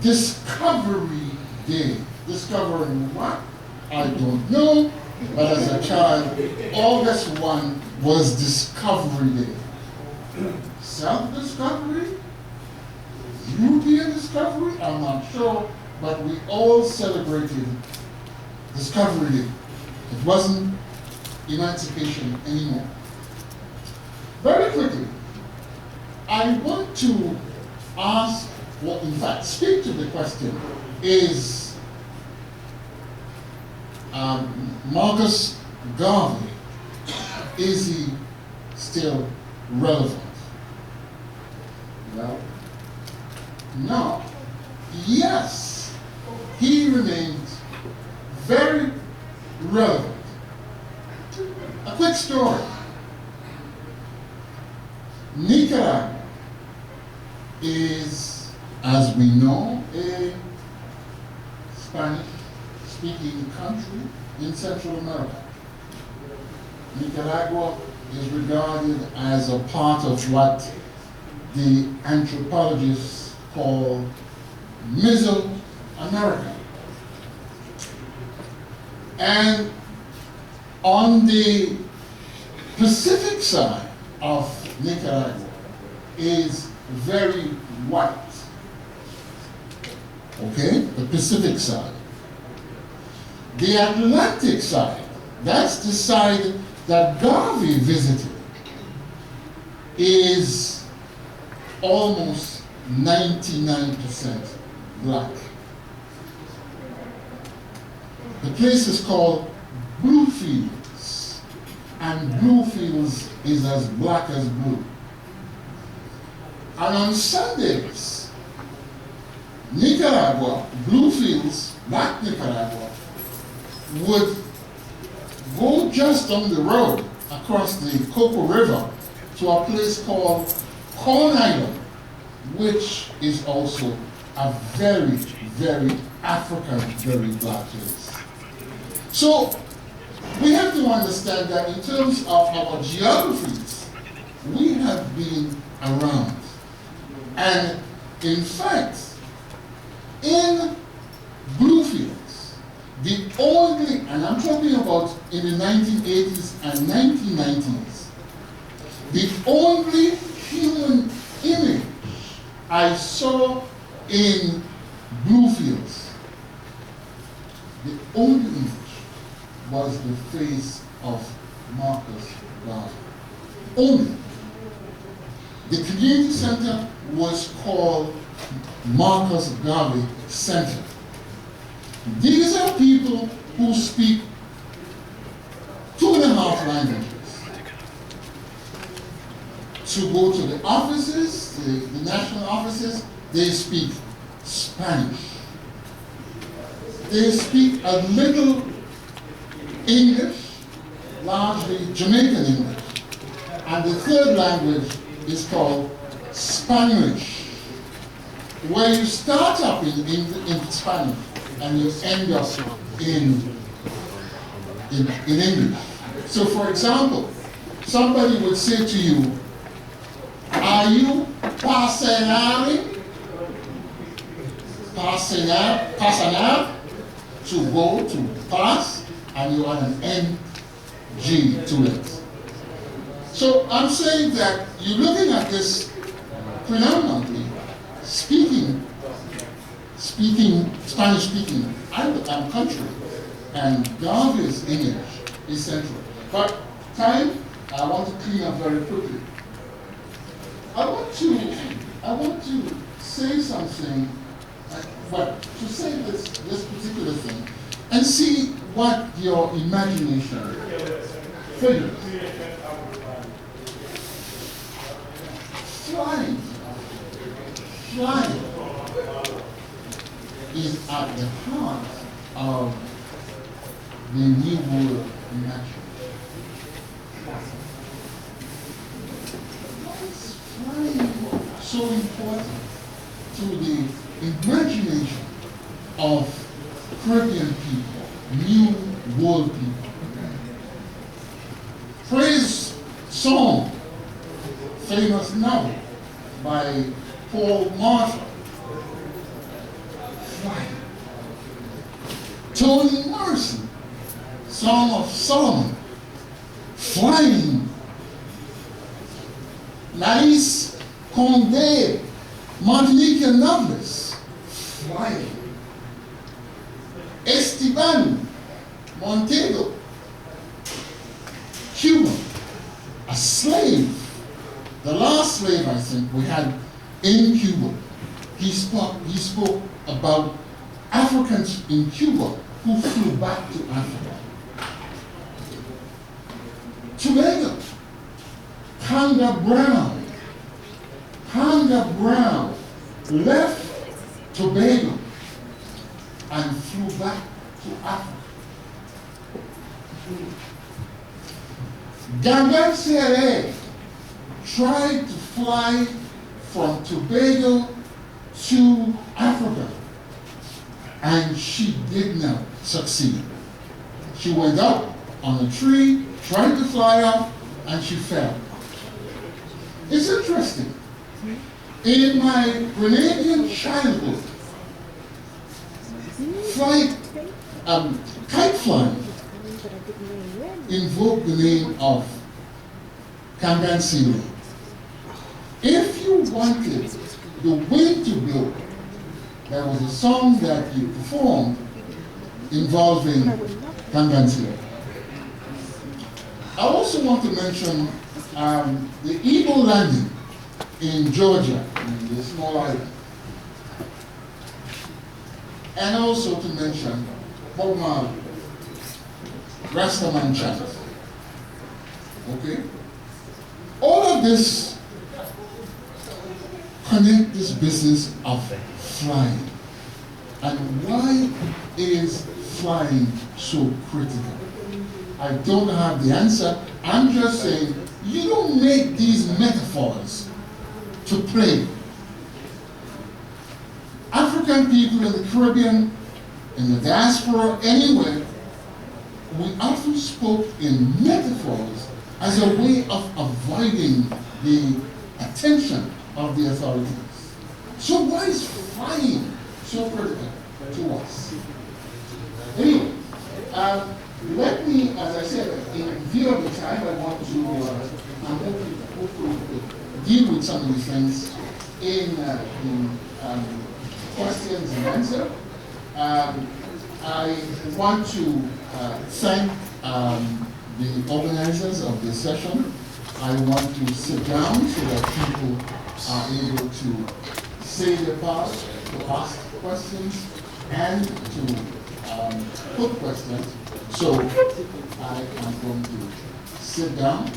Discovery Day. Discovering what? I don't know, but as a child, August 1 was Discovery Day. Self-discovery? European discovery? I'm not sure, but we all celebrated Discovery Day. It wasn't emancipation anymore. Very quickly, I want to ask, well, in fact, speak to the question, is Marcus Garvey, is he still relevant? Well, no. Yes, he remains very relevant. A quick story. Nicaragua is, as we know, a Spanish-speaking country in Central America. Nicaragua is regarded as a part of what the anthropologists call Mesoamerica. And on the Pacific side of Nicaragua is very white. Okay, the Pacific side. The Atlantic side, that's the side that Garvey visited, is almost 99% black. The place is called Bluefields, and Bluefields is as black as blue. And on Sundays, Nicaragua, Bluefields, black Nicaragua, would go just on the road across the Coco River to a place called Corn Island, which is also a very, very African, very black place. So we have to understand that in terms of our geographies, we have been around. And in fact, in Bluefields, the only, and I'm talking about in the 1980s and 1990s, the only human image I saw in Bluefields, the only image was the face of Marcus Garvey. Only. The community center was called Marcus Garvey Center. These are people who speak 2.5 languages. To go to the offices, the national offices, they speak Spanish. They speak a little English, largely Jamaican English. And the third language is called Spanish, where you start up in Spanish and you end up in English. So for example, somebody would say to you, are you pasear? To go, to pass, and you add an NG to it. So I'm saying that you're looking at this predominantly speaking Spanish-speaking country, and Garvey's English is central. But time, I want to clean up very quickly. I want to say something, but to say this particular thing, and see what your imagination figures. Flying is at the heart of the New World imagination. Why is flying so important to the imagination of Caribbean people, New World people? Praise song, famous novel by Paul Marshall. Flying. Toni Morrison, Song of Solomon. Flying. Laïs Condé, Martinican novelist. Flying. Esteban Montego, Cuban, a slave. The last slave, I think, we had in Cuba. He spoke about Africans in Cuba who flew back to Africa. Tobago, Kanga Brown left Tobago and flew back to Africa. Garvey tried to fly from Tobago to Africa, and she did not succeed. She went up on a tree, tried to fly up, and she fell. It's interesting. In my Grenadian childhood, kite flying invoked the name of Kangan. If you wanted the wind to blow, there was a song that you performed involving Kangan. I also want to mention the Eagle landing in Georgia, in the small island. And also to mention Bob Marley, Rastaman chant. Okay? All of this connect this business of flying. And why is flying so critical? I don't have the answer. I'm just saying, you don't make these metaphors to play. African people in the Caribbean, in the diaspora, anywhere, we often spoke in metaphors as a way of avoiding the attention of the authorities. So why is flying so critical to us? Anyway, let me, as I said, in view of the time, I want to, hopefully deal with some of these things in questions and answers. I want to thank the organizers of this session. I want to sit down so that people are able to say their part, to ask questions, and to put questions. So I am going to sit down,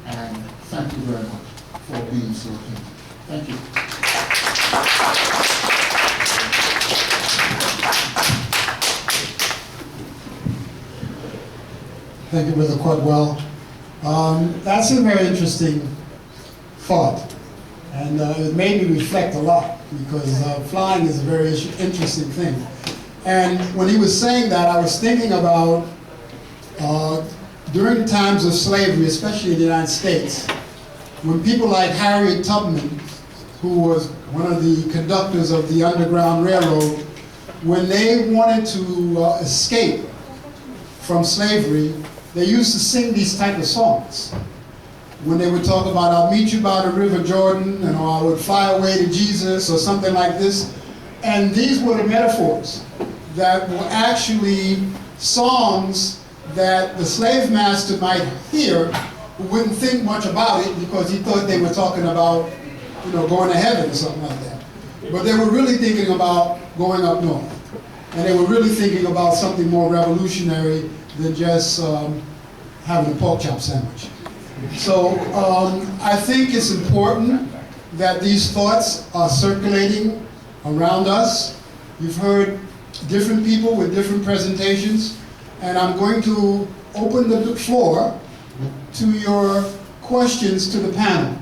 and thank you very much for being so kind. Thank you. Thank you, Brother Caldwell. That's a very interesting thought, and it made me reflect a lot, because flying is a very interesting thing. And when he was saying that, I was thinking about during the times of slavery, especially in the United States, when people like Harriet Tubman, who was one of the conductors of the Underground Railroad, when they wanted to escape from slavery, they used to sing these type of songs. When they would talk about, I'll meet you by the River Jordan, and or I would fly away to Jesus, or something like this. And these were the metaphors that were actually songs that the slave master might hear, who wouldn't think much about it because he thought they were talking about, you know, going to heaven or something like that. But they were really thinking about going up north. And they were really thinking about something more revolutionary than just having a pork chop sandwich. So I think it's important that these thoughts are circulating around us. You've heard different people with different presentations, and I'm going to open the floor to your questions to the panel.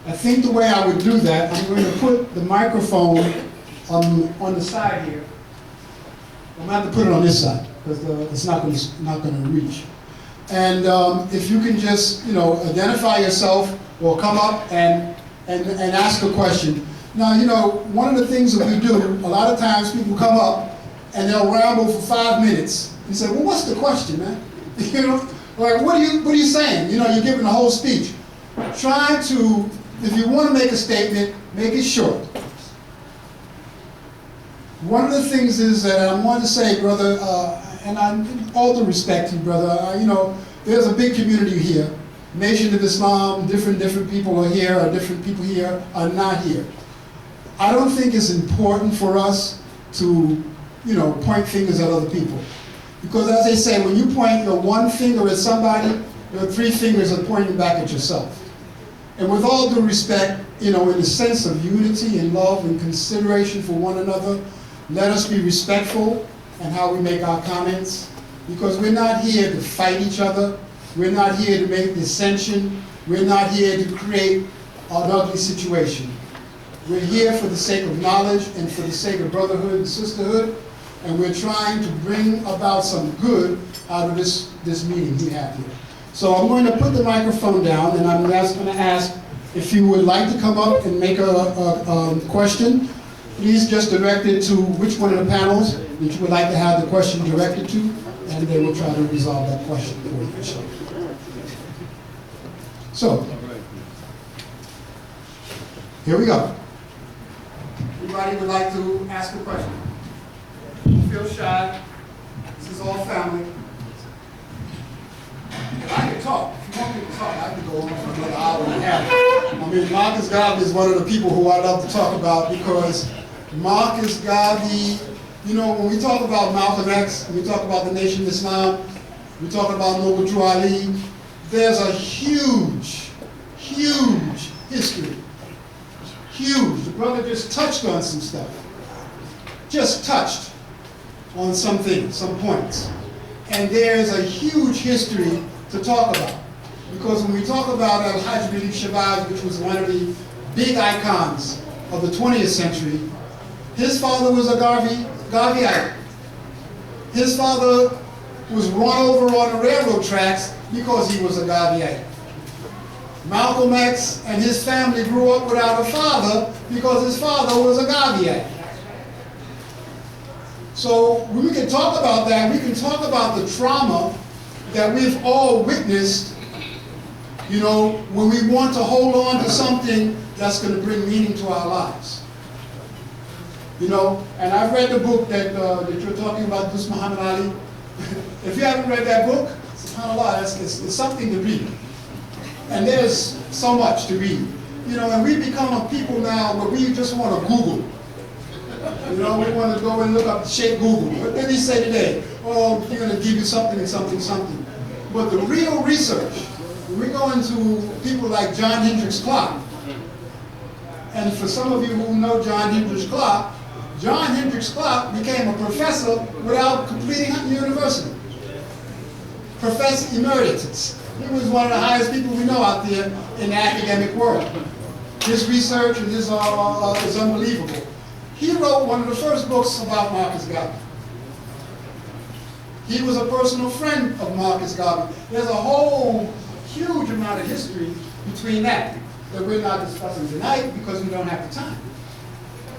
I think the way I would do that, I'm going to put the microphone on the side here. I'm going to have to put it on this side, because it's not going to reach. And if you can just, you know, identify yourself or come up and ask a question. Now, you know, one of the things that we do, a lot of times people come up and they'll ramble for 5 minutes. You say, well, what's the question, man? You know, like, what are you saying? You know, you're giving a whole speech. Try to, if you want to make a statement, make it short. One of the things is that I want to say, brother, and all due respect to you, brother, you know, there's a big community here. Nation of Islam, different people are here, or different people here are not here. I don't think it's important for us to, you know, point fingers at other people. Because as they say, when you point your one finger at somebody, your 3 fingers are pointing back at yourself. And with all due respect, you know, in the sense of unity and love and consideration for one another, let us be respectful in how we make our comments, because we're not here to fight each other. We're not here to make dissension. We're not here to create an ugly situation. We're here for the sake of knowledge and for the sake of brotherhood and sisterhood, and we're trying to bring about some good out of this meeting we have here. So I'm going to put the microphone down, and I'm just going to ask if you would like to come up and make a question. Please just direct it to which one of the panels that you would like to have the question directed to, and they will try to resolve that question for you. So, here we go. Anybody would like to ask a question? Don't feel shy. This is all family. And I can talk. If you want me to talk, I can go on for another hour and a half. I mean, Marcus Garvey is one of the people who I love to talk about, because Marcus Garvey, you know, when we talk about Malcolm X, when we talk about the Nation of Islam, we talk about Noble Drew Ali, there's a huge, huge history. Huge. The brother just touched on some stuff. Just touched on some things, some points. And there's a huge history to talk about. Because when we talk about Al-Hajj Bidin Shabazz, which was one of the big icons of the 20th century, his father was a Garveyite. His father was run over on the railroad tracks because he was a Garveyite. Malcolm X and his family grew up without a father because his father was a Garveyite. So when we can talk about that, we can talk about the trauma that we've all witnessed, you know, when we want to hold on to something that's going to bring meaning to our lives. You know, and I've read the book that you're talking about, this Muhammad Ali. If you haven't read that book, subhanAllah, it's something to read. And there's so much to read. You know, and we become a people now where we just want to Google. You know, we want to go and look up shape Google. What did he say today? Oh, you're going to give you something and something, something. But the real research, when we go into people like John Hendricks Clark, and for some of you who know John Hendricks Clark became a professor without completing university. Professor Emeritus. He was one of the highest people we know out there in the academic world. His research and his is unbelievable. He wrote one of the first books about Marcus Garvey. He was a personal friend of Marcus Garvey. There's a whole huge amount of history between that we're not discussing tonight because we don't have the time.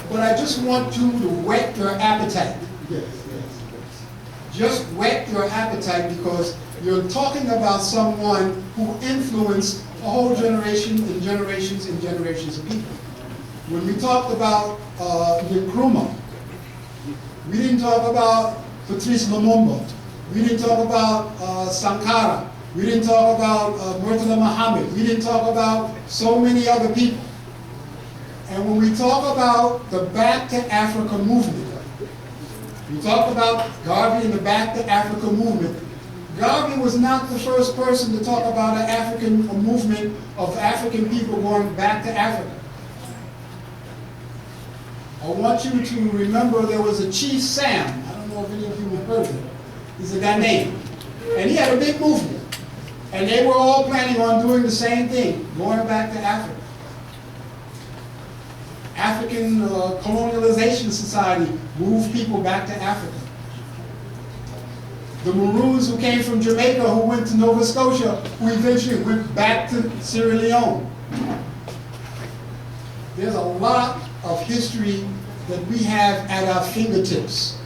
But I just want you to whet your appetite. Yes. Just whet your appetite because you're talking about someone who influenced a whole generation and generations and generations of people. When we talked about Nkrumah, we didn't talk about Patrice Lumumba. We didn't talk about Sankara. We didn't talk about Murtala Muhammad. We didn't talk about so many other people. And when we talk about the Back to Africa movement, we talk about Garvey and the Back to Africa movement. Garvey was not the first person to talk about a movement of African people going back to Africa. I want you to remember there was a Chief Sam. I don't know if any of you have heard of him. He's a Ghanaian. And he had a big movement. And they were all planning on doing the same thing, going back to Africa. African Colonialization Society moved people back to Africa. The Maroons who came from Jamaica, who went to Nova Scotia, who eventually went back to Sierra Leone. There's a lot of history that we have at our fingertips.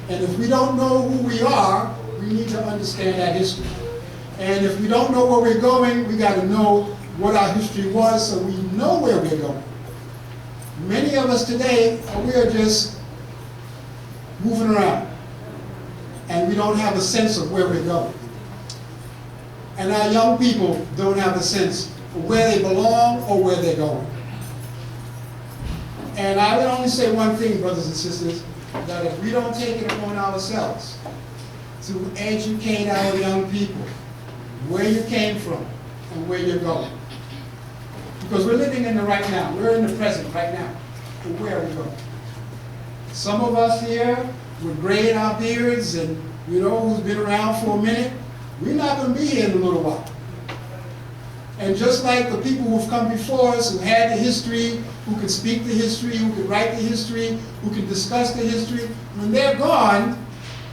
And if we don't know who we are, we need to understand that history. And if we don't know where we're going, we got to know what our history was so we know where we're going. Many of us today, we are just moving around. And we don't have a sense of where we're going. And our young people don't have a sense of where they belong or where they're going. And I would only say one thing, brothers and sisters, that if we don't take it upon ourselves to educate our young people where you came from and where you're going. Because we're living in the right now. We're in the present right now. And where are we going? Some of us here with gray in our beards and, you know, who's been around for a minute, we're not going to be here in a little while. And just like the people who've come before us, who had the history, who can speak the history, who can write the history, who can discuss the history, when they're gone,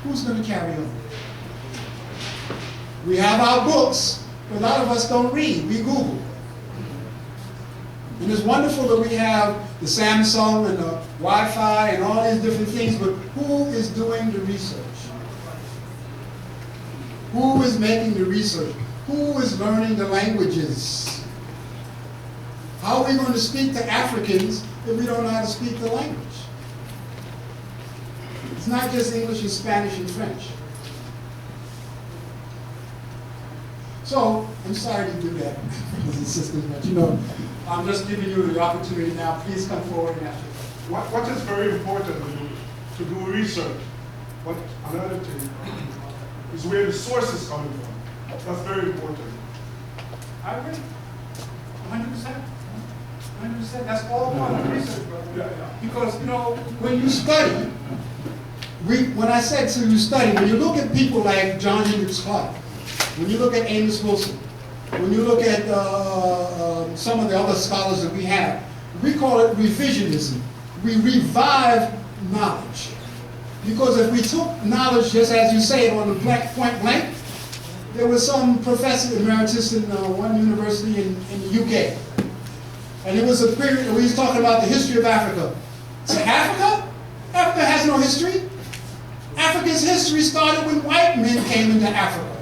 who's going to carry on? We have our books, but a lot of us don't read, we Google. And it's wonderful that we have the Samsung and the Wi-Fi and all these different things, but who is doing the research? Who is making the research? Who is learning the languages? How are we going to speak to Africans if we don't know how to speak the language? It's not just English and Spanish and French. So, I'm sorry to do that, brothers and sisters, but you know, I'm just giving you the opportunity now. Please come forward and ask your question. What is very important to do research, what another thing, is where the source is coming from. That's very important. I agree. 100%. 100%. That's all part of research, brother. Yeah. Because, you know, when you study, when I said to you study, when you look at people like John Hendricks Clark, when you look at Amos Wilson, when you look at some of the other scholars that we have, we call it revisionism. We revive knowledge. Because if we took knowledge, just as you say it, on the point blank, there was some professor emeritus in one university in the UK. And it was a period where he was talking about the history of Africa. So Africa? Africa has no history. Africa's history started when white men came into Africa.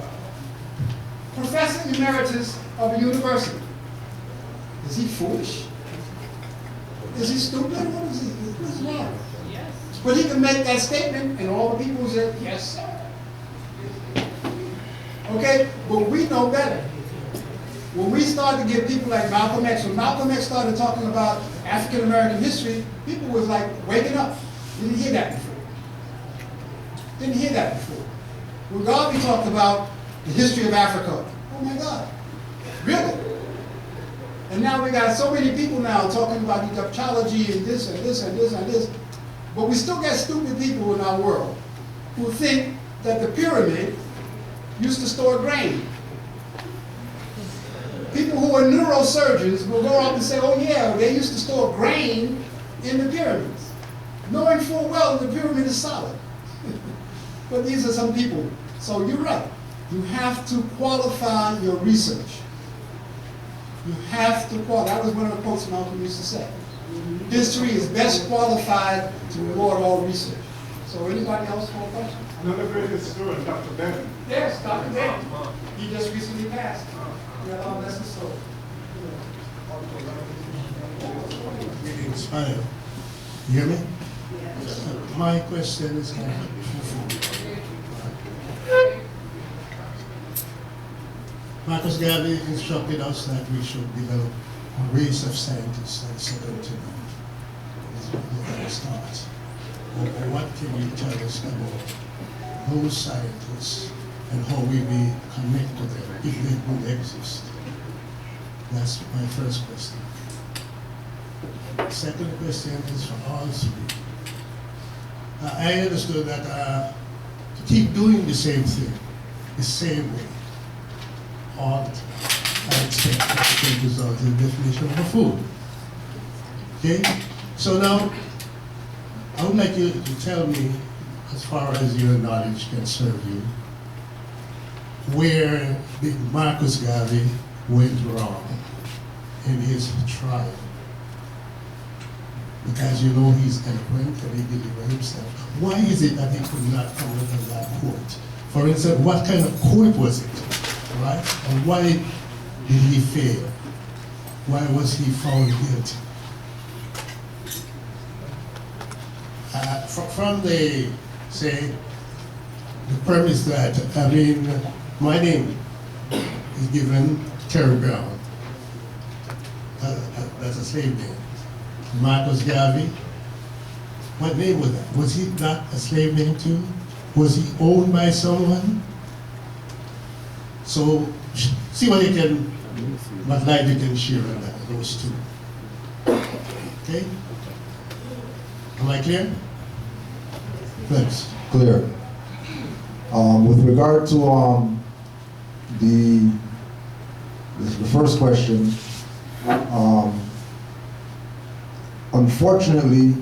Professor emeritus of a university. Is he foolish? Is he stupid? What is he? What's wrong? Yes. But he can make that statement, and all the people said, yes, sir. Okay, but we know better. When we started to get people like Malcolm X, when Malcolm X started talking about African American history, people was like waking up. Didn't hear that before. Didn't hear that before. When Garvey talked about the history of Africa, oh my God, really? And now we got so many people now talking about Egyptology and this and this and this and this. But we still got stupid people in our world who think that the pyramid used to store grain. People who are neurosurgeons will go up and say, oh yeah, they used to store grain in the pyramids, knowing full well the pyramid is solid. But these are some people. So you're right. You have to qualify your research. You have to qualify. That was one of the quotes Malcolm used to say. History is best qualified to reward all research. So anybody else for a question? Another great historian, Dr. Bennett. Yes, Dr. Bennett. He just recently passed. Yeah, that's the story. Greetings. Hi. You hear me? My question is kind of twofold. Marcus Garvey instructed us that we should develop a race of scientists and second to them. Is where it starts. What can you tell us about those scientists and how we may connect to them if they would exist? That's my first question. Second question is for all three. I understood that to keep doing the same thing, the same way, all the time, I expect that to result in the definition of a food. Okay? So now, I would like you to tell me, as far as your knowledge can serve you, where did Marcus Garvey went wrong in his trial? Because you know he's eloquent and he delivered himself. Why is it that he could not come out of that court? For instance, what kind of court was it, right? And why did he fail? Why was he found guilty? From the, say, the premise that, I mean, my name is given Terry Brown. That's a slave name. Marcus Garvey, what name was that? Was he not a slave name too? Was he owned by someone? So, see what you can, what light you can share on that, those two. Okay? Am I clear? Thanks. Clear. With regard to the first question, unfortunately,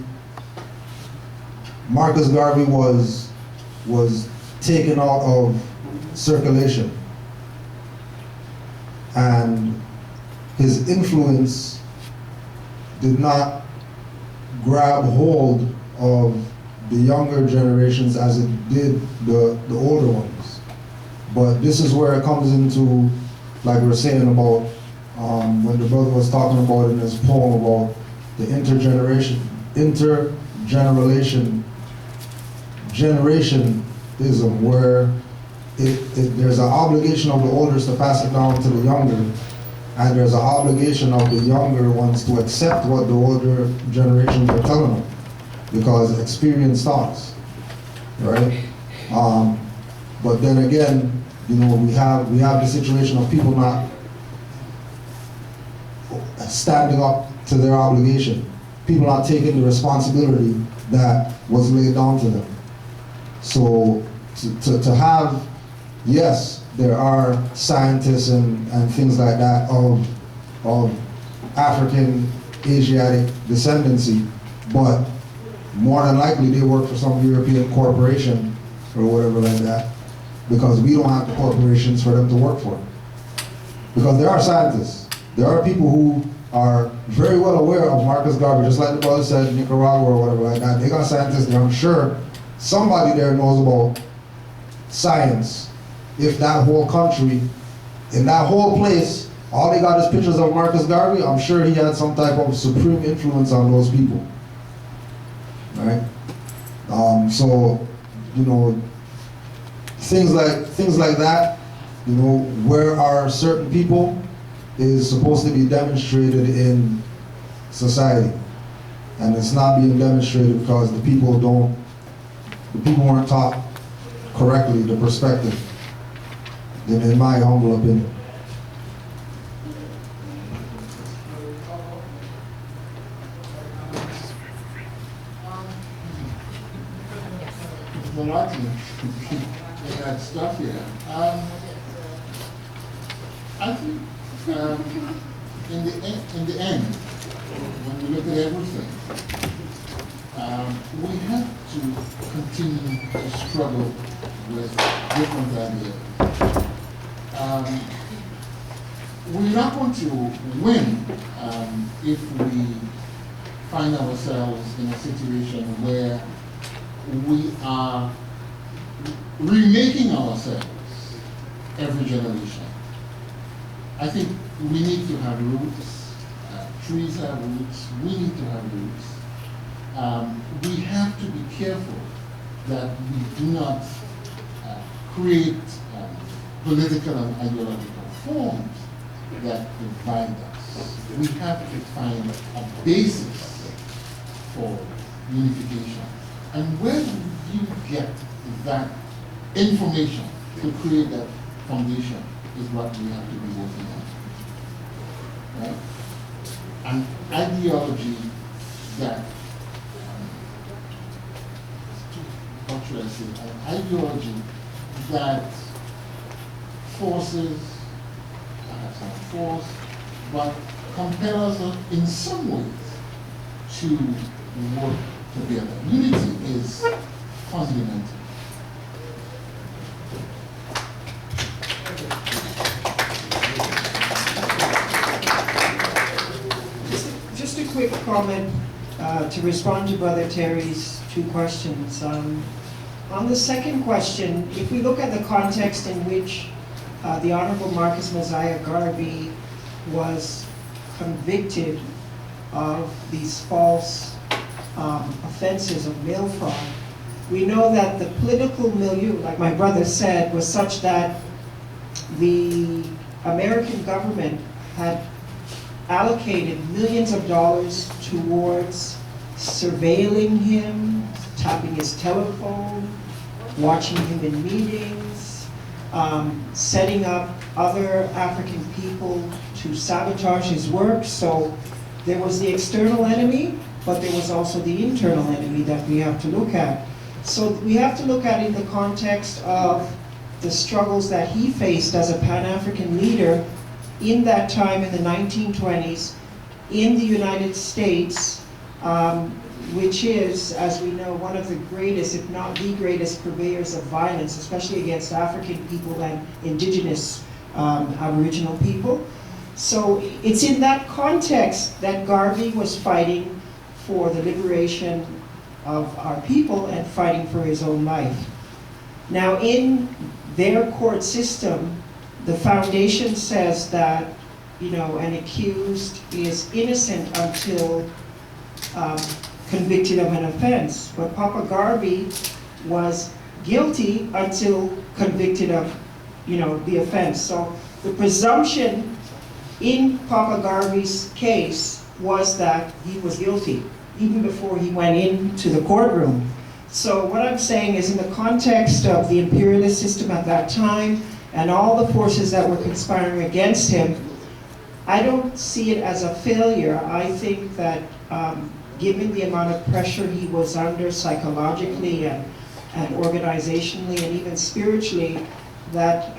Marcus Garvey was taken out of circulation, and his influence did not grab hold of the younger generations as it did the older ones. But this is where it comes into, like we were saying about when the brother was talking about in his poem about the generationism, where there's an obligation of the elders to pass it down to the younger, and there's an obligation of the younger ones to accept what the older generations are telling them, because experience talks, right? But then again, you know, we have the situation of people not standing up to their obligation, people not taking the responsibility that was laid down to them. So to have, yes, there are scientists and things like that of African, Asiatic descendancy, but more than likely they work for some European corporation or whatever like that, because we don't have the corporations for them to work for. Because there are scientists, there are people who are very well aware of Marcus Garvey, just like the brother said, Nicaragua or whatever like that. They got scientists there. I'm sure somebody there knows about science. If that whole country, in that whole place, all they got is pictures of Marcus Garvey, I'm sure he had some type of supreme influence on those people. Right? So, you know, things like that, you know, where are certain people is supposed to be demonstrated in society. And it's not being demonstrated because the people weren't taught correctly the perspective, in my humble opinion. There's a lot in that stuff here. I think in the end, when we look at everything, we have to continue to struggle with different ideas. We're not going to win if we find ourselves in a situation where we are remaking ourselves every generation. I think we need to have roots. Trees have roots. We need to have roots. We have to be careful that we do not create political and ideological forms that divide us. We have to find a basis for unification. And where do you get that information to create that foundation is what we have to be working on. Right? An ideology that, what should I say, an ideology that forces, perhaps not force, but compels us in some ways to work together. Unity is fundamental. Just a quick comment to respond to Brother Terry's two questions. On the second question, if we look at the context in which the Honorable Marcus Mosiah Garvey was convicted of these false offenses of mail fraud, we know that the political milieu, like my brother said, was such that the American government had allocated millions of dollars towards surveilling him, tapping his telephone, watching him in meetings, setting up other African people to sabotage his work. So there was the external enemy, but there was also the internal enemy that we have to look at. So we have to look at it in the context of the struggles that he faced as a Pan-African leader in that time in the 1920s in the United States, which is, as we know, one of the greatest, if not the greatest, purveyors of violence, especially against African people and indigenous Aboriginal people. So it's in that context that Garvey was fighting for the liberation of our people and fighting for his own life. Now, in their court system, the foundation says that, you know, an accused is innocent until convicted of an offense. But Papa Garvey was guilty until convicted of, you know, the offense. So the presumption in Papa Garvey's case was that he was guilty, even before he went into the courtroom. So what I'm saying is, in the context of the imperialist system at that time and all the forces that were conspiring against him, I don't see it as a failure. I think that given the amount of pressure he was under psychologically and organizationally and even spiritually, that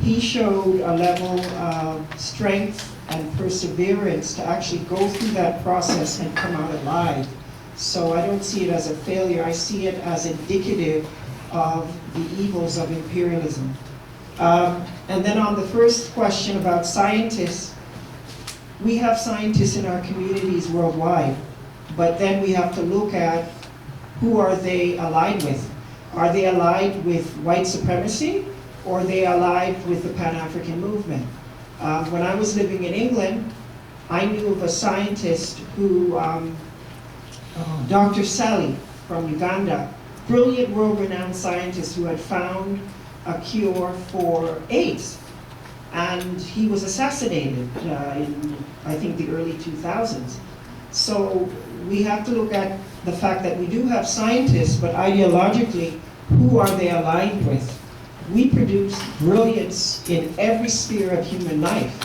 he showed a level of strength and perseverance to actually go through that process and come out alive. So I don't see it as a failure. I see it as indicative of the evils of imperialism. And then on the first question about scientists, we have scientists in our communities worldwide, but then we have to look at who are they allied with. Are they allied with white supremacy, or are they allied with the Pan-African movement? When I was living in England, I knew of a scientist who, Dr. Sally from Uganda, brilliant world-renowned scientist who had found a cure for AIDS. and he was assassinated in, I think, the early 2000s. So we have to look at the fact that we do have scientists, but ideologically, who are they aligned with? We produce brilliance in every sphere of human life,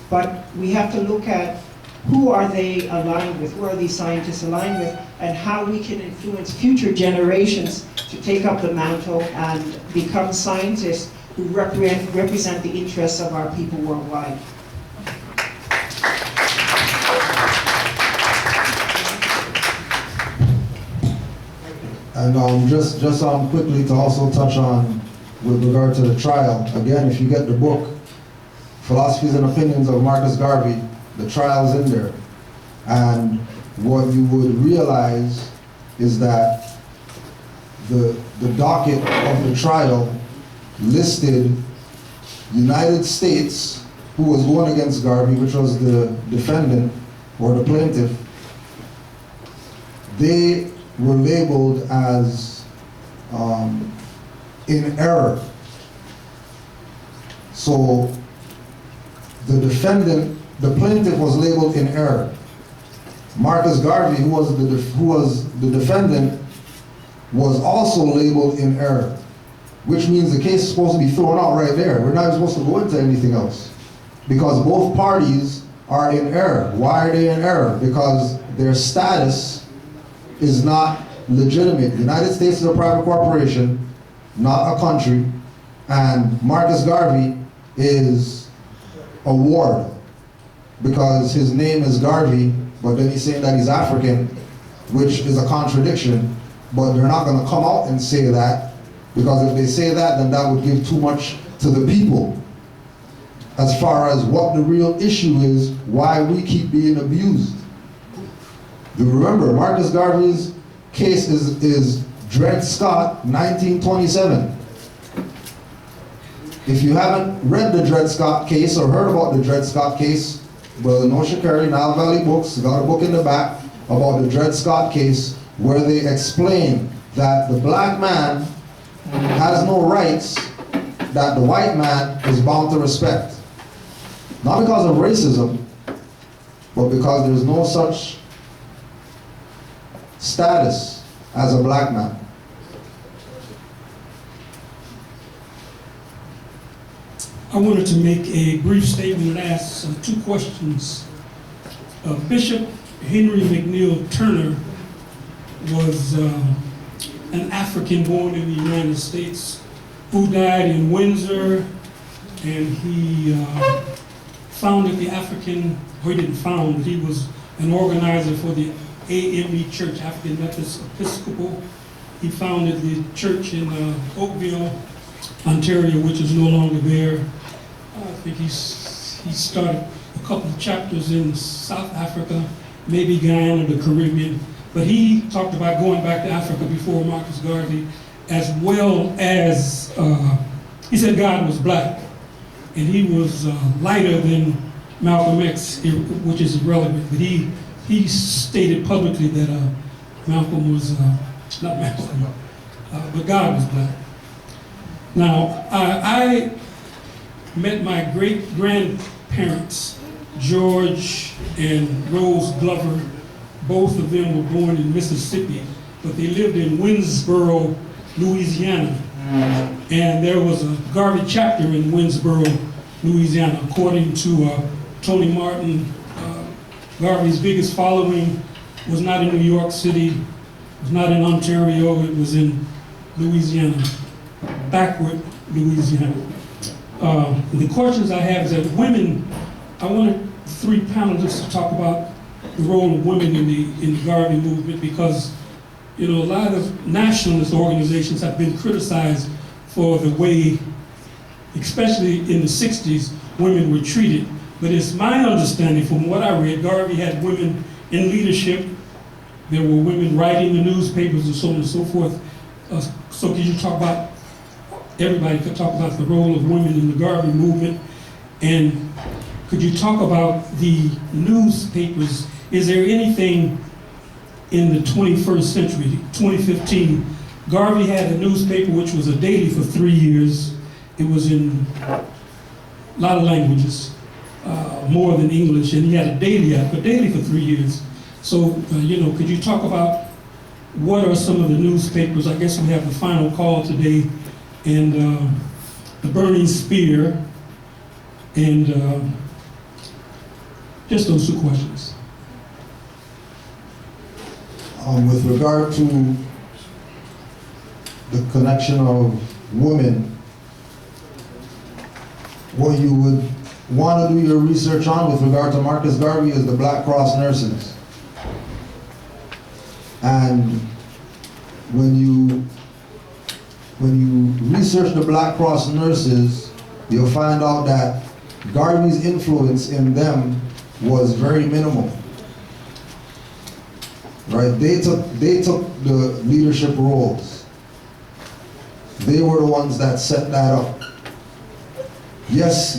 but we have to look at who are they aligned with, who are these scientists aligned with, and how we can influence future generations to take up the mantle and become scientists who represent the interests of our people worldwide. And just quickly to also touch on, with regard to the trial, again, if you get the book, Philosophies and Opinions of Marcus Garvey, the trial's in there. And what you would realize is that the docket of the trial listed United States, who was going against Garvey, which was the defendant or the plaintiff. They were labeled as in error. So the defendant, the plaintiff was labeled in error. Marcus Garvey, who was the defendant, was also labeled in error, which means the case is supposed to be thrown out right there. We're not even supposed to go into anything else, because both parties are in error. Why are they in error? Because their status is not legitimate. The United States is a private corporation, not a country, and Marcus Garvey is a ward because his name is Garvey, but then he's saying that he's African, which is a contradiction, but they're not going to come out and say that, because if they say that, then that would give too much to the people as far as what the real issue is, why we keep being abused. You remember, Marcus Garvey's case is Dred Scott, 1927. If you haven't read the Dred Scott case or heard about the Dred Scott case, well, Notion Carey, Nile Valley Books, got a book in the back about the Dred Scott case where they explain that the black man has no rights that the white man is bound to respect. Not because of racism, but because there's no such status as a black man. I wanted to make a brief statement and ask two questions. Bishop Henry McNeil Turner was an African born in the United States who died in Windsor, and he founded the African, or he didn't found, he was an organizer for the AME Church, African Methodist Episcopal. He founded the church in Oakville, Ontario, which is no longer there. I think he started a couple of chapters in South Africa, maybe Guyana, the Caribbean. But he talked about going back to Africa before Marcus Garvey, as well as, he said God was black, and he was lighter than Malcolm X, which is irrelevant, but he stated publicly that Malcolm was, not Malcolm, but God was black. Now, I met my great-grandparents, George and Rose Glover. Both of them were born in Mississippi, but they lived in Winsboro, Louisiana. And there was a Garvey chapter in Winsboro, Louisiana. According to Tony Martin, Garvey's biggest following was not in New York City, was not in Ontario, it was in Louisiana, backward Louisiana. The questions I have is that women, I wanted three panelists to talk about the role of women in the Garvey movement, because a lot of nationalist organizations have been criticized for the way, especially in the 60s, women were treated. But it's my understanding from what I read, Garvey had women in leadership, there were women writing the newspapers and so on and so forth. So could you talk about, everybody could talk about the role of women in the Garvey movement, and could you talk about the newspapers? Is there anything in the 21st century, 2015, Garvey had a newspaper which was a daily for 3 years. It was in a lot of languages, more than English, and he had a daily for 3 years. So, could you talk about what are some of the newspapers? I guess we have the final call today, and the Burning Spear, and just those two questions. With regard to the connection of women, what you would want to do your research on with regard to Marcus Garvey is the Black Cross nurses. And when you research the Black Cross nurses, you'll find out that Garvey's influence in them was very minimal. Right? They took the leadership roles. They were the ones that set that up. Yes,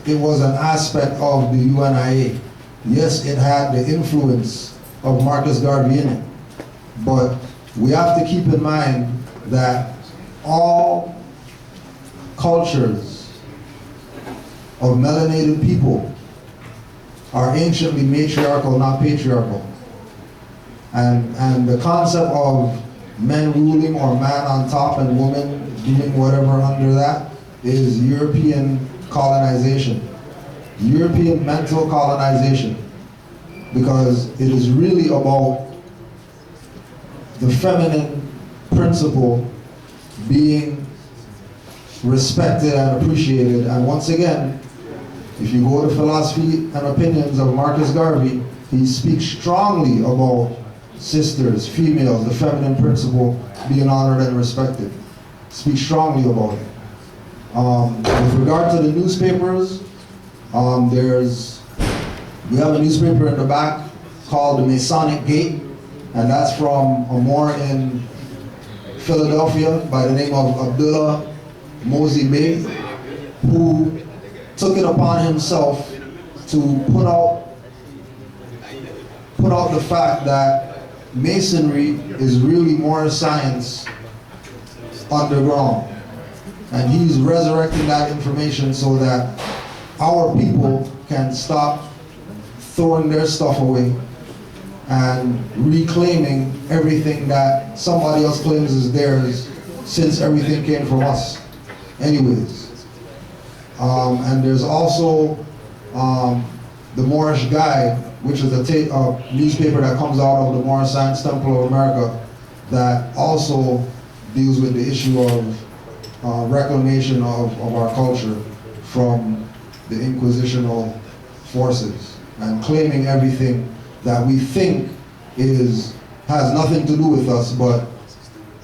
it was an aspect of the UNIA. Yes, it had the influence of Marcus Garvey in it. But we have to keep in mind that all cultures of melanated people are anciently matriarchal, not patriarchal. And the concept of men ruling or man on top and woman doing whatever under that is European colonization, European mental colonization, because it is really about the feminine principle being respected and appreciated. And once again, if you go to Philosophy and Opinions of Marcus Garvey, he speaks strongly about sisters, females, the feminine principle being honored and respected. Speaks strongly about it. With regard to the newspapers, we have a newspaper in the back called the Masonic Gate, and that's from a Moor in Philadelphia by the name of Abdullah Mosey Bey, who took it upon himself to put out the fact that Masonry is really Moorish science underground. And he's resurrecting that information so that our people can stop throwing their stuff away and reclaiming everything that somebody else claims is theirs, since everything came from us anyways. And there's also the Moorish Guide, which is a newspaper that comes out of the Moorish Science Temple of America, that also deals with the issue of reclamation of our culture from the inquisitional forces and claiming everything that we think has nothing to do with us, but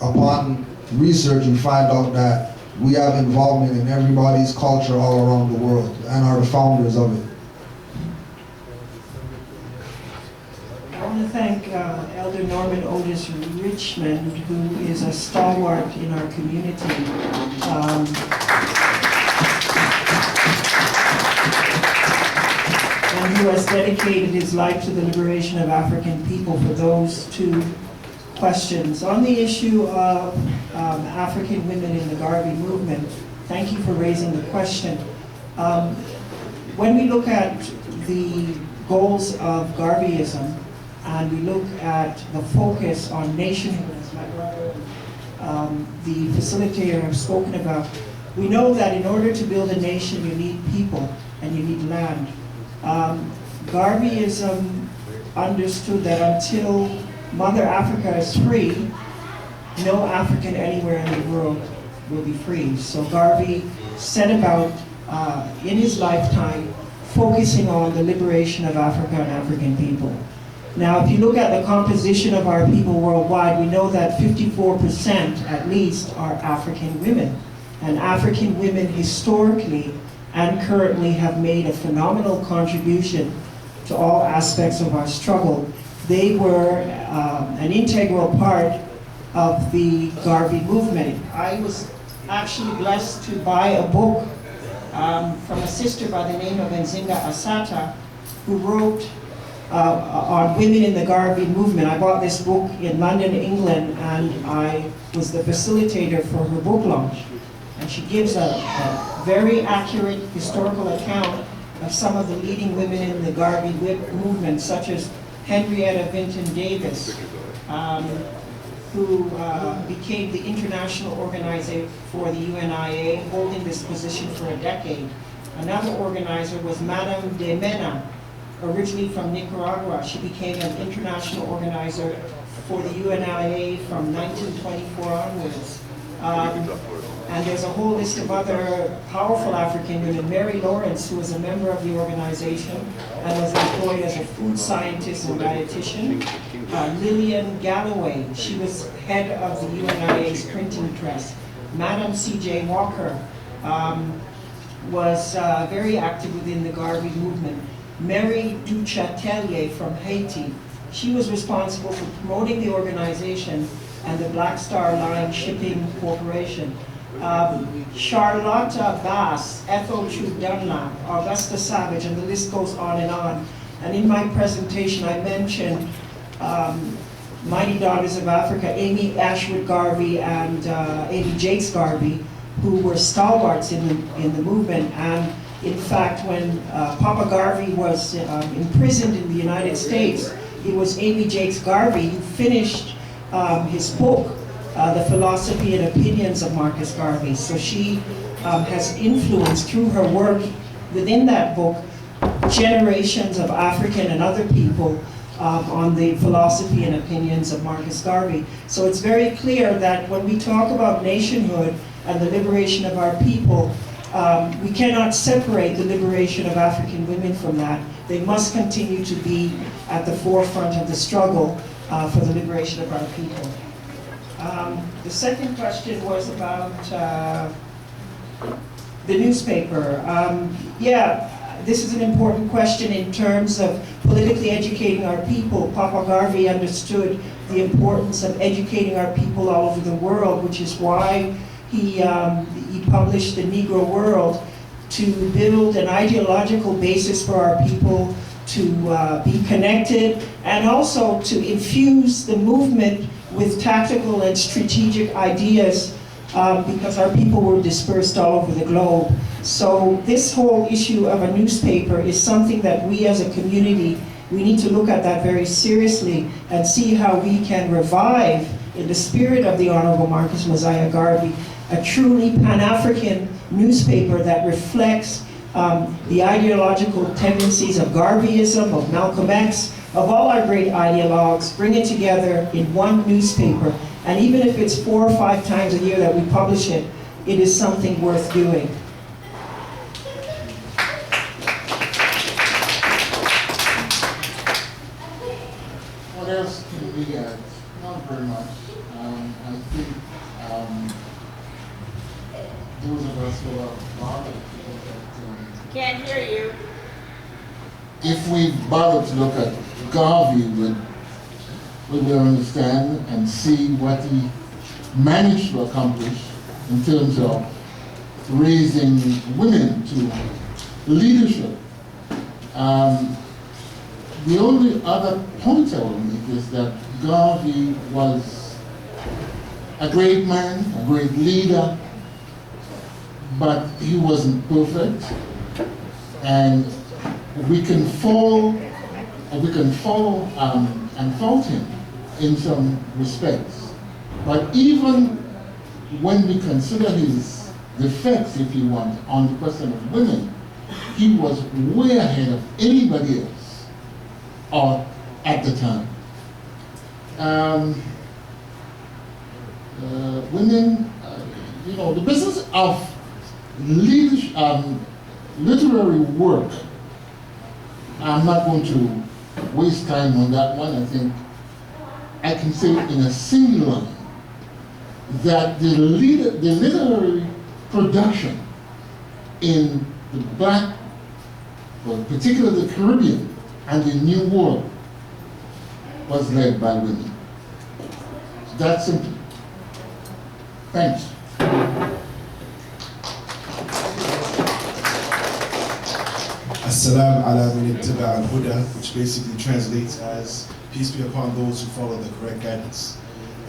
upon research you find out that we have involvement in everybody's culture all around the world and are the founders of it. I want to thank Elder Norman Otis Richmond, who is a stalwart in our community. And who has dedicated his life to the liberation of African people for those two questions. On the issue of African women in the Garvey movement, thank you for raising the question. When we look at the goals of Garveyism, and we look at the focus on nationhood, as my brother, the facilitator have spoken about, we know that in order to build a nation, you need people and you need land. Garveyism understood that until Mother Africa is free, no African anywhere in the world will be free. So Garvey set about, in his lifetime, focusing on the liberation of Africa and African people. Now, if you look at the composition of our people worldwide, we know that 54% at least are African women. And African women historically and currently have made a phenomenal contribution to all aspects of our struggle. They were an integral part of the Garvey movement. I was actually blessed to buy a book from a sister by the name of Nzinga Asata, who wrote on women in the Garvey movement. I bought this book in London, England, and I was the facilitator for her book launch. And she gives a very accurate historical account of some of the leading women in the Garvey movement, such as Henrietta Vinton Davis, who became the international organizer for the UNIA, holding this position for a decade. Another organizer was Madame de Mena, originally from Nicaragua. She became an international organizer for the UNIA from 1924 onwards. And there's a whole list of other powerful African women. Mary Lawrence, who was a member of the organization and was employed as a food scientist and dietitian. Lillian Galloway, she was head of the UNIA's printing press. Madam C.J. Walker was very active within the Garvey movement. Mary Duchatelier from Haiti, she was responsible for promoting the organization and the Black Star Line Shipping Corporation. Charlotta Bass, Ethel True Dunlap, Augusta Savage, and the list goes on and on. And in my presentation, I mentioned Mighty Daughters of Africa, Amy Ashwood Garvey and Amy Jakes Garvey, who were stalwarts in the movement. And in fact, when Papa Garvey was imprisoned in the United States, it was Amy Jakes Garvey who finished his book, The Philosophy and Opinions of Marcus Garvey. So she has influenced through her work within that book generations of African and other people on the philosophy and opinions of Marcus Garvey. So it's very clear that when we talk about nationhood and the liberation of our people, we cannot separate the liberation of African women from that. They must continue to be at the forefront of the struggle for the liberation of our people. The second question was about the newspaper. Yeah, this is an important question in terms of politically educating our people. Papa Garvey understood the importance of educating our people all over the world, which is why he published The Negro World, to build an ideological basis for our people to be connected, and also to infuse the movement with tactical and strategic ideas, because our people were dispersed all over the globe. So this whole issue of a newspaper is something that we as a community, we need to look at that very seriously and see how we can revive, in the spirit of the Honorable Marcus Mosiah Garvey, a truly Pan-African newspaper that reflects the ideological tendencies of Garveyism, of Malcolm X, of all our great ideologues, bring it together in one newspaper. And even if it's 4 or 5 times a year that we publish it, it is something worth doing. What else can we add? Not very much. I think those of us who are bothered to look at... Can't hear you. If we bother to look at Garvey, we will understand and see what he managed to accomplish in terms of raising women to leadership. The only other point I will make is that Garvey was a great man, a great leader, but he wasn't perfect, and we can fall and fault him in some respects. But even when we consider his defects, if you want, on the question of women, he was way ahead of anybody else at the time. Women, the business of leadership, literary work, I'm not going to waste time on that one. I think I can say in a single line that the literary production in the Black, well, particularly the Caribbean and the New World, was led by women. That's simple. Thanks. As-salam ala man ittaba al-huda, which basically translates as peace be upon those who follow the correct guidance.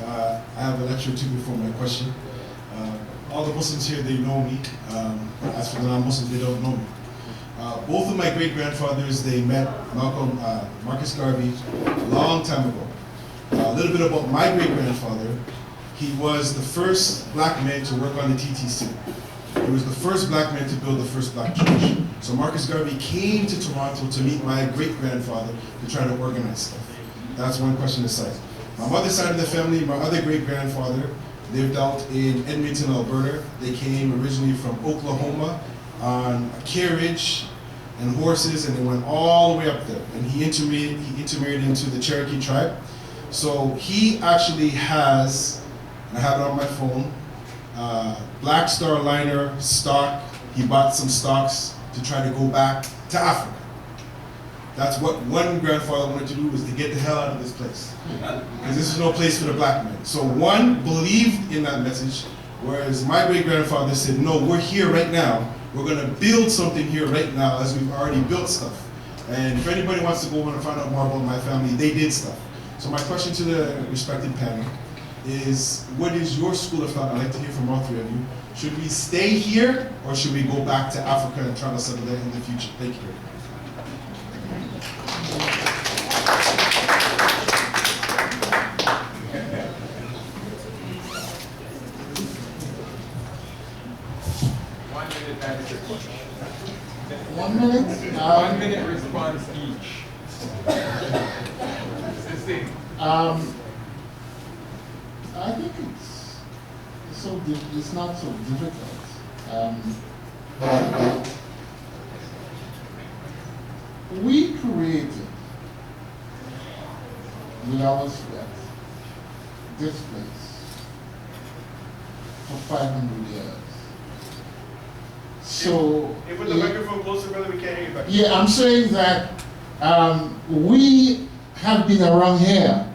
I have a lecture too before my question. all the Muslims here, they know me. As for the non-Muslims, they don't know me. Both of my great-grandfathers, they met Marcus Garvey a long time ago. A little bit about my great-grandfather. He was the first black man to work on the TTC. He was the first black man to build the first black church. So Marcus Garvey came to Toronto to meet my great-grandfather to try to organize stuff. That's one question aside. My mother's side of the family, my other great-grandfather lived out in Edmonton, Alberta. They came originally from Oklahoma on a carriage and horses, and they went all the way up there. And he intermarried into the Cherokee tribe. So he actually has, and I have it on my phone, Black Star Liner stock. He bought some stocks to try to go back to Africa. That's what one grandfather wanted to do, was to get the hell out of this place. Because this is no place for the black man. So one believed in that message, whereas my great-grandfather said, no, we're here right now. We're going to build something here right now, as we've already built stuff. And if anybody wants to go and find out more about my family, they did stuff. So my question to the respected panel is, what is your school of thought? I'd like to hear from all three of you. Should we stay here, or should we go back to Africa and try to settle there in the future? Thank you. One minute? 1 minute response each. I think it's not so difficult. We created, with our sweat, this place for 500 years. So, Hey, put the microphone closer, brother, we can't hear you back. yeah, I'm saying that we have been around here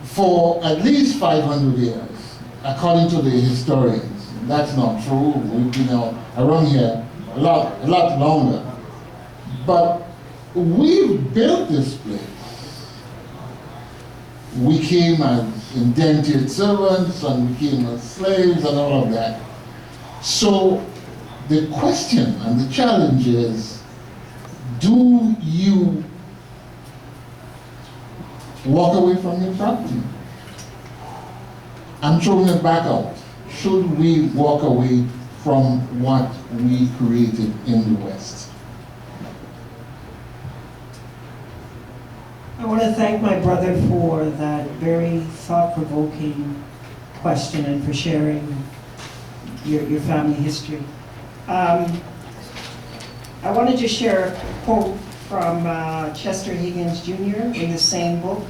for at least 500 years, according to the historians. That's not true. We've been around here a lot longer. But we've built this place. We came as indentured servants, and we came as slaves, and all of that. So the question and the challenge is, do you walk away from your property? I'm throwing it back out. Should we walk away from what we created in the West? I want to thank my brother for that very thought-provoking question and for sharing your family history. I want to just share a quote from Chester Higgins Jr. in the same book,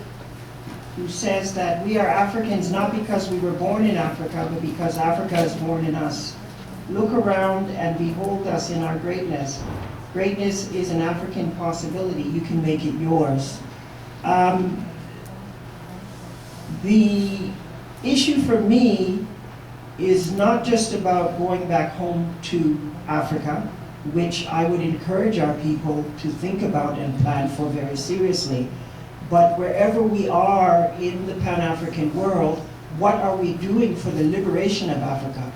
who says that we are Africans not because we were born in Africa, but because Africa is born in us. Look around and behold us in our greatness. Greatness is an African possibility. You can make it yours. The issue for me is not just about going back home to Africa, which I would encourage our people to think about and plan for very seriously. But wherever we are in the Pan-African world, what are we doing for the liberation of Africa?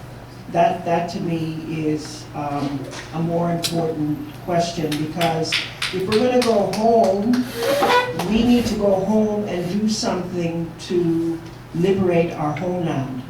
That to me is a more important question, because if we're going to go home, we need to go home and do something to liberate our homeland.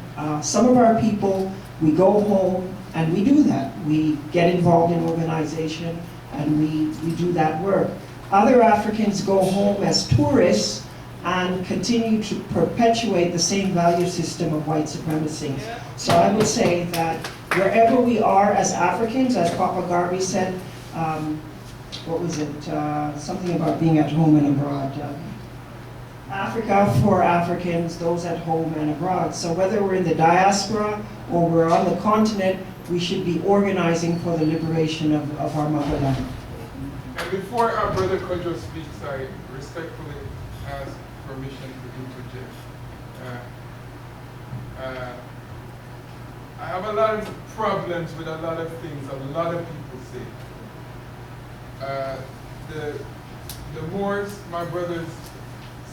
Some of our people, we go home and we do that. We get involved in organization and we do that work. Other Africans go home as tourists and continue to perpetuate the same value system of white supremacy. So I would say that wherever we are as Africans, as Papa Garvey said, what was it, something about being at home and abroad. Africa for Africans, those at home and abroad. So whether we're in the diaspora or we're on the continent, we should be organizing for the liberation of our motherland. And before our brother Kojo speaks, I respectfully ask permission to interject. I have a lot of problems with a lot of things a lot of people say. The Moors, my brothers,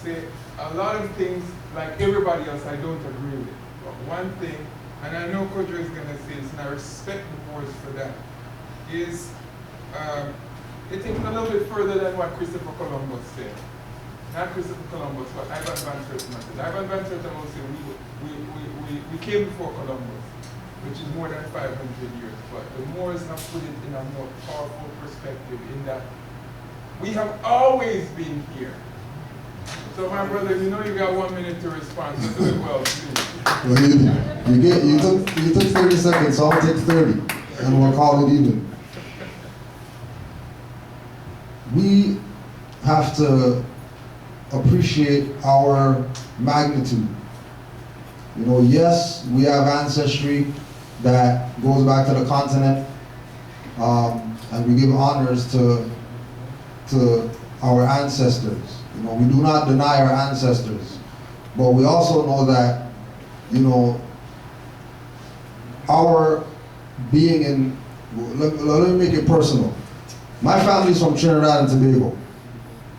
say a lot of things like everybody else I don't agree with. But one thing and I know Kodjo is going to say this, and I respect the Moors for that, is it takes a little bit further than what Christopher Columbus said. Not Christopher Columbus, but Ivan Van Sertima said. Ivan Van Sertima said we came before Columbus, which is more than 500 years, but the Moors have put it in a more powerful perspective in that we have always been here. So my brother, you know you got 1 minute to respond, so do it well, please. Well, you took 30 seconds, so I'll take 30, and we'll call it even. We have to appreciate our magnitude. You know, yes, we have ancestry that goes back to the continent, and we give honors to our ancestors. You know, we do not deny our ancestors, but we also know that, you know, our being in, let me make it personal. My family's from Trinidad and Tobago,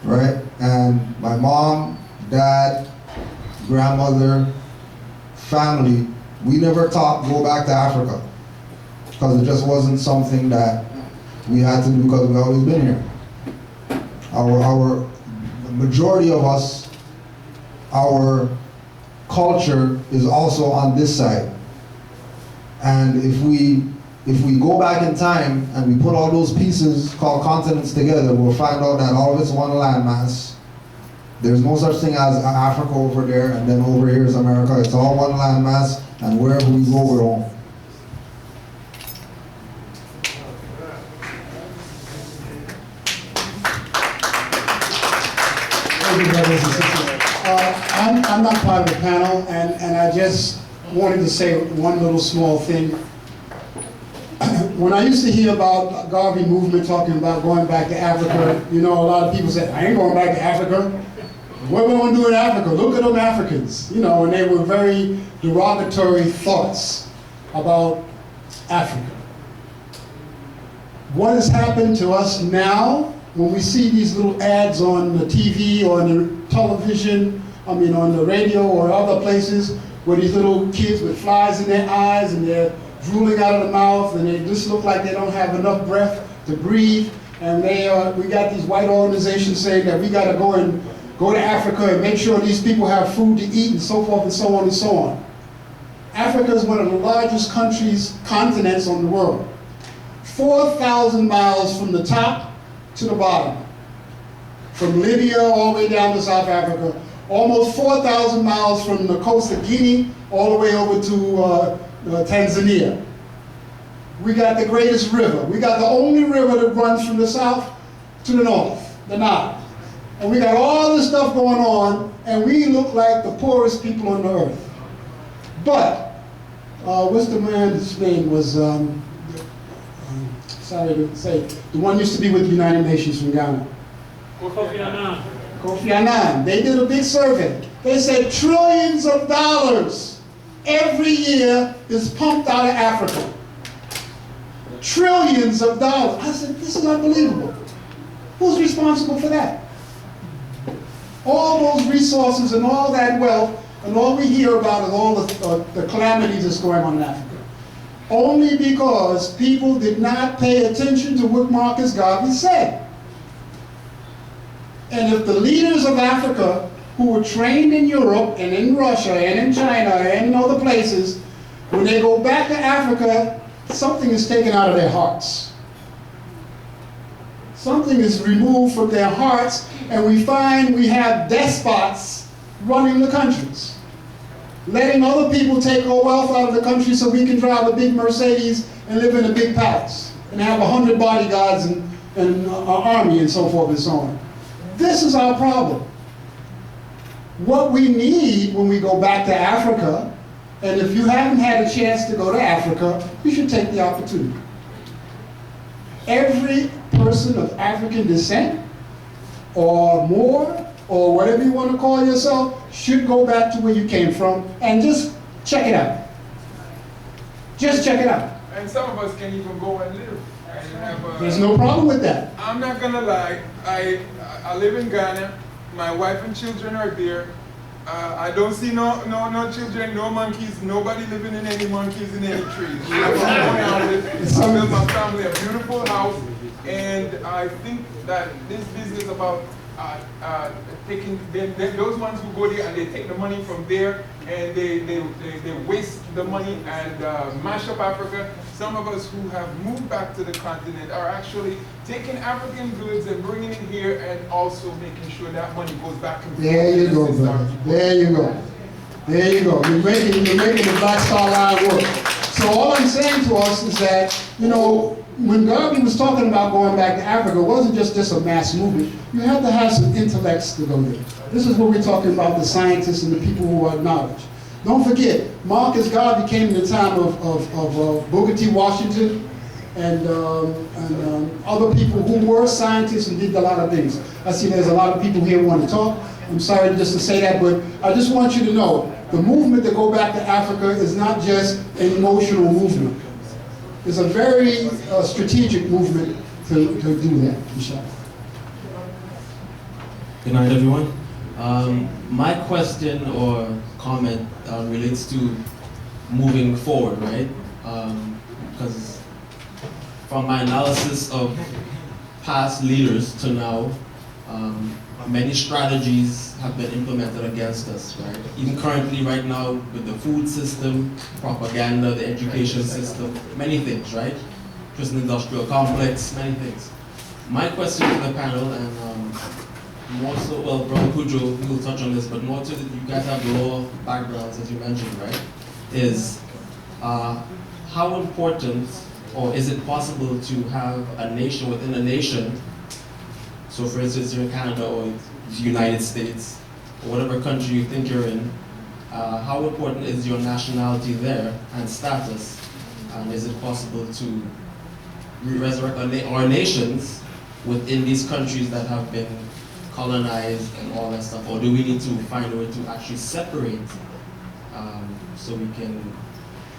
right? And my mom, dad, grandmother, family, we never thought go back to Africa because it just wasn't something that we had to do because we've always been here. Our majority of us, our culture is also on this side. And if we go back in time and we put all those pieces called continents together, we'll find out that all of it's one landmass. There's no such thing as Africa over there and then over here is America. It's all one landmass, and wherever we go, we're home. I'm not part of the panel, and I just wanted to say one little small thing. When I used to hear about Garvey movement talking about going back to Africa, you know, a lot of people said, I ain't going back to Africa. What am I going to do in Africa? Look at them Africans. You know, and they were very derogatory thoughts about Africa. What has happened to us now, when we see these little ads on the TV or on the television, on the radio or other places, where these little kids with flies in their eyes and they're drooling out of the mouth and they just look like they don't have enough breath to breathe, and we got these white organizations saying that we got to go to Africa and make sure these people have food to eat and so forth and so on and so on. Africa is one of the largest continents on the world. 4,000 miles from the top to the bottom. From Libya all the way down to South Africa. Almost 4,000 miles from the coast of Guinea all the way over to Tanzania. We got the greatest river. We got the only river that runs from the south to the north, the Nile. And we got all this stuff going on, and we look like the poorest people on the earth. But, what's the man's name was, sorry to say, the one used to be with the United Nations from Ghana. Kofi Annan. Kofi Annan. They did a big survey. They said trillions of dollars every year is pumped out of Africa. Trillions of dollars. I said, this is unbelievable. Who's responsible for that? All those resources and all that wealth, and all we hear about is all the calamities that's going on in Africa. Only because people did not pay attention to what Marcus Garvey said. And if the leaders of Africa, who were trained in Europe and in Russia and in China and in other places, when they go back to Africa, something is taken out of their hearts. Something is removed from their hearts, and we find we have despots running the countries, letting other people take our wealth out of the country so we can drive a big Mercedes and live in a big palace and have 100 bodyguards and an army and so forth and so on. This is our problem. What we need when we go back to Africa, and if you haven't had a chance to go to Africa, you should take the opportunity. Every person of African descent, or more, or whatever you want to call yourself, should go back to where you came from and just check it out. Just check it out. And some of us can even go and live. There's no problem with that. I'm not gonna lie, I live in Ghana, my wife and children are there, I don't see no children, no monkeys, nobody living in any monkeys in any trees. I built my family a beautiful house, and I think that this business about taking those ones who go there and they take the money from there and they waste the money and mash up Africa. Some of us who have moved back to the continent are actually taking African goods and bringing it here and also making sure that money goes back into the There you go, brother. There you go. There you go. You're making the Black Star Line work. So all I'm saying to us is that, you know, when Garvey was talking about going back to Africa, it wasn't just a mass movement. You had to have some intellects to go there. This is what we're talking about, the scientists and the people who are knowledge. Don't forget, Marcus Garvey came in the time of Booker T. Washington and other people who were scientists and did a lot of things. I see there's a lot of people here who want to talk. I'm sorry just to say that, but I just want you to know, the movement to go back to Africa is not just an emotional movement. It's a very strategic movement to do that, inshallah. Good night, everyone. My question or comment relates to moving forward, right? Because from my analysis of past leaders to now, many strategies have been implemented against us, right? Even currently, right now, with the food system, propaganda, the education system, many things, right? Prison industrial complex, many things. My question to the panel, and more so, well, Brother Kujo, he will touch on this, but more to you guys have law backgrounds, as you mentioned, right? Is how important, or is it possible to have a nation within a nation? So for instance, you're in Canada or the United States, or whatever country you think you're in, how important is your nationality there and status? And is it possible to resurrect our nations within these countries that have been colonized and all that stuff? Or do we need to find a way to actually separate so we can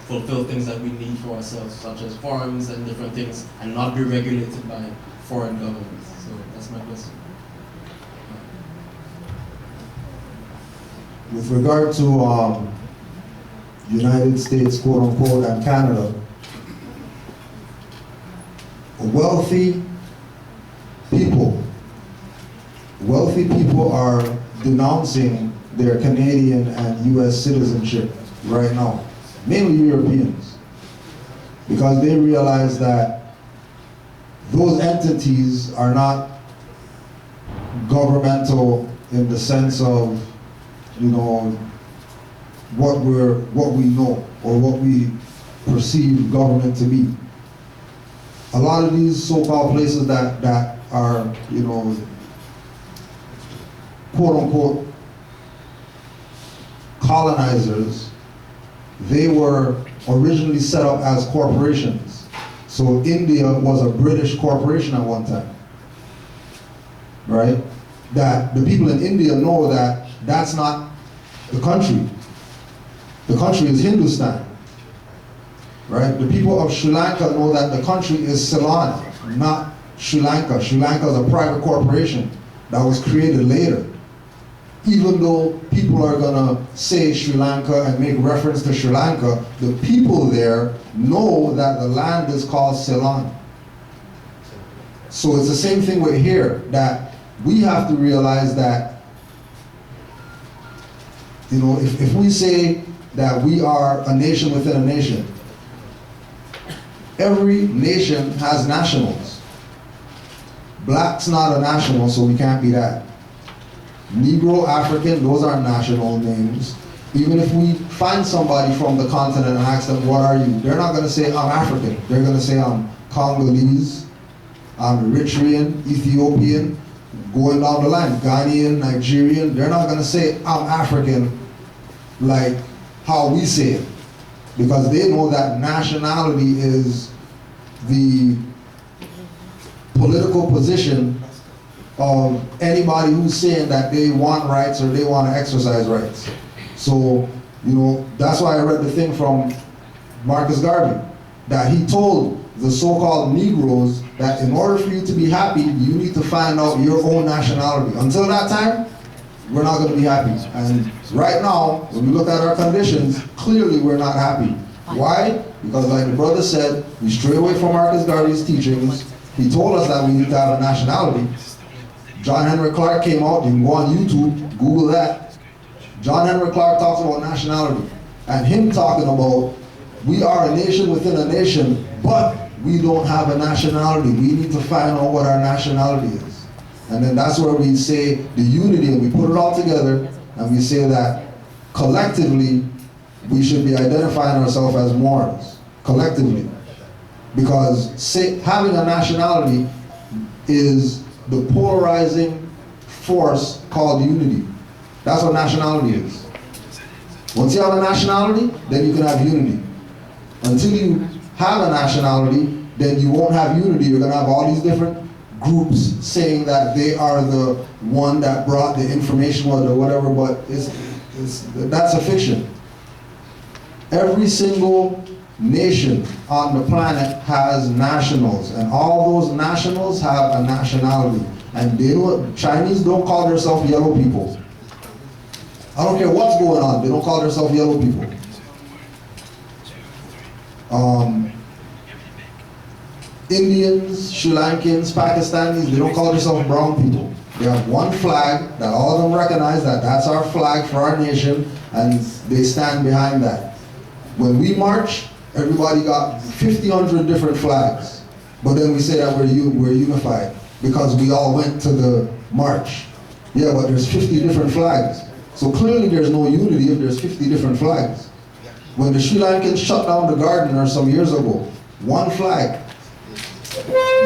fulfill things that we need for ourselves, such as farms and different things, and not be regulated by foreign governments? So that's my question. With regard to United States, quote unquote, and Canada, wealthy people are denouncing their Canadian and US citizenship right now, mainly Europeans, because they realize that those entities are not governmental in the sense of, you know, what we know or what we perceive government to be. A lot of these so-called places that are, you know, quote-unquote colonizers, they were originally set up as corporations. So India was a British corporation at one time, right? That the people in India know that that's not the country. The country is Hindustan, right? The people of Sri Lanka know that the country is Ceylon, not Sri Lanka. Sri Lanka is a private corporation that was created later. Even though people are gonna say Sri Lanka and make reference to Sri Lanka, the people there know that the land is called Ceylon. So it's the same thing with here, that we have to realize that, you know, if we say that we are a nation within a nation, every nation has nationals. Black's not a national, so we can't be that. Negro, African, those are national names. Even if we find somebody from the continent and ask them, what are you? They're not gonna say, I'm African. They're gonna say, I'm Congolese, I'm Eritrean, Ethiopian, going down the line, Ghanaian, Nigerian. They're not gonna say, I'm African, like how we say it. Because they know that nationality is the political position of anybody who's saying that they want rights or they want to exercise rights. So, you know, that's why I read the thing from Marcus Garvey, that he told the so-called Negroes that in order for you to be happy, you need to find out your own nationality. Until that time, we're not going to be happy. And right now, when we look at our conditions, clearly we're not happy. Why? Because like the brother said, we stray away from Marcus Garvey's teachings. He told us that we need to have a nationality. John Henry Clark came out, you can go on YouTube, Google that. John Henry Clark talks about nationality. And him talking about, we are a nation within a nation, but we don't have a nationality. We need to find out what our nationality is. And then that's where we say the unity, and we put it all together, and we say that collectively, we should be identifying ourselves as Moors, collectively. Because having a nationality is the polarizing force called unity. That's what nationality is. Once you have a nationality, then you can have unity. Until you have a nationality, then you won't have unity. You're going to have all these different groups saying that they are the one that brought the information or whatever, but that's a fiction. Every single nation on the planet has nationals, and all those nationals have a nationality. And Chinese don't call themselves yellow people. I don't care what's going on, they don't call themselves yellow people. Indians, Sri Lankans, Pakistanis, they don't call themselves brown people. They have one flag that all of them recognize that that's our flag for our nation, and they stand behind that. When we march, everybody got 1,500 different flags. But then we say that we're unified because we all went to the march. Yeah, but there's 50 different flags. So clearly there's no unity if there's 50 different flags. When the Sri Lankans shut down the garden some years ago, one flag.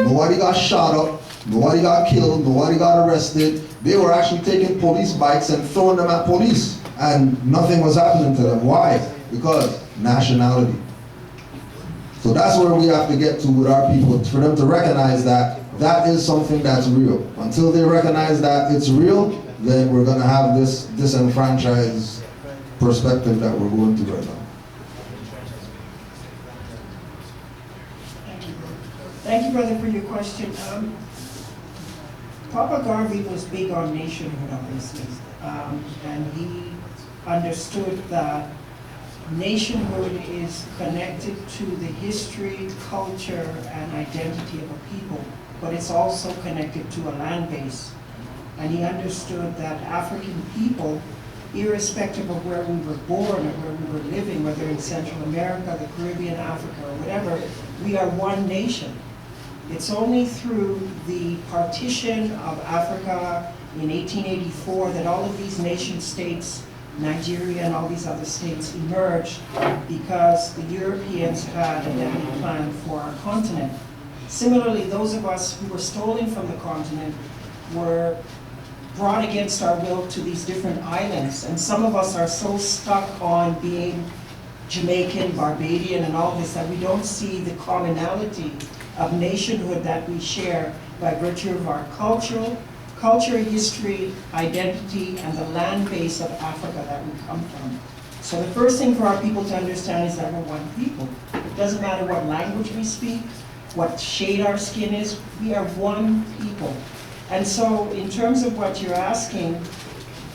Nobody got shot up, nobody got killed, nobody got arrested. They were actually taking police bikes and throwing them at police, and nothing was happening to them. Why? Because nationality. So that's where we have to get to with our people, for them to recognize that that is something that's real. Until they recognize that it's real, then we're going to have this disenfranchised perspective that we're going through right now. Thank you, brother, for your question. Papa Garvey was big on nationhood, obviously, and he understood that nationhood is connected to the history, culture, and identity of a people, but it's also connected to a land base. And he understood that African people, irrespective of where we were born or where we were living, whether in Central America, the Caribbean, Africa, or whatever, we are one nation. It's only through the partition of Africa in 1884 that all of these nation states, Nigeria and all these other states, emerged because the Europeans had a definite plan for our continent. Similarly, those of us who were stolen from the continent were brought against our will to these different islands, and some of us are so stuck on being Jamaican, Barbadian, and all this that we don't see the commonality of nationhood that we share by virtue of our culture, history, identity, and the land base of Africa that we come from. So the first thing for our people to understand is that we're one people. It doesn't matter what language we speak, what shade our skin is, we are one people. And so in terms of what you're asking,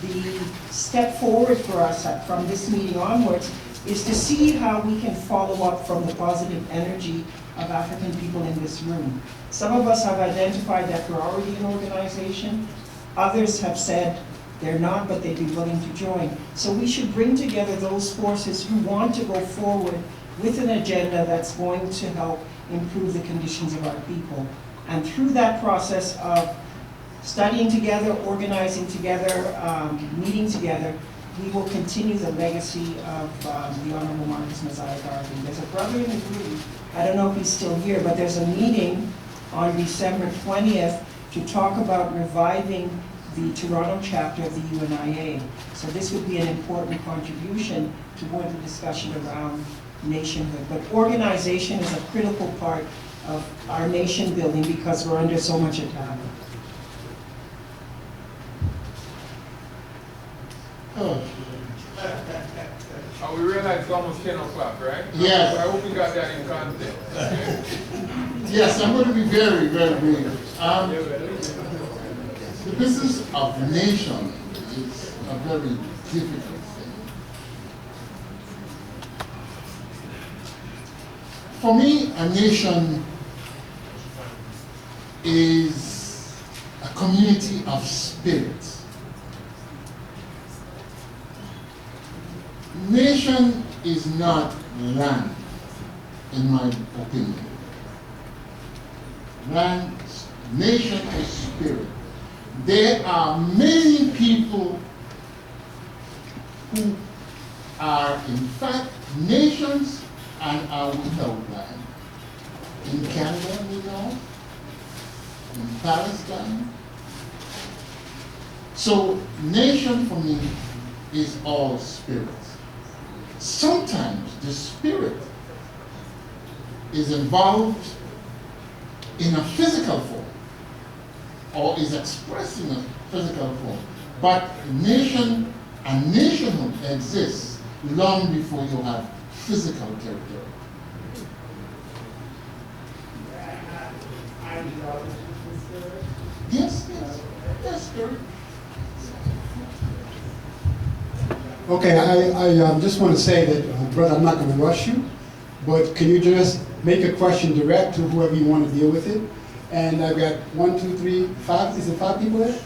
the step forward for us from this meeting onwards is to see how we can follow up from the positive energy of African people in this room. Some of us have identified that we're already an organization. Others have said they're not, but they'd be willing to join. So we should bring together those forces who want to go forward with an agenda that's going to help improve the conditions of our people. And through that process of studying together, organizing together, meeting together, we will continue the legacy of the Honorable Marcus Messiah Garvey. There's a brother in the group, I don't know if he's still here, but there's a meeting on December 20th to talk about reviving the Toronto chapter of the UNIA. So this would be an important contribution toward the discussion around nationhood. But organization is a critical part of our nation building because we're under so much attack. Oh. We realize it's almost 10 o'clock, right? Yes. I hope we got that in context. Yes, I'm going to be very, very brief. The business of nation is a very difficult thing. For me, a nation is a community of spirit. Nation is not land, in my opinion. Nation is spirit. There are many people who are in fact nations and are without land. In Canada, we know, in Palestine. So nation for me is all spirit. Sometimes the spirit is involved in a physical form or is expressed in a physical form. But nation and nationhood exists long before you have physical territory. Yes, spirit. Okay, I just want to say that, brother, I'm not going to rush you, but can you just make a question direct to whoever you want to deal with it? And I've got 1, 2, 3, 5. Is it 5 people there?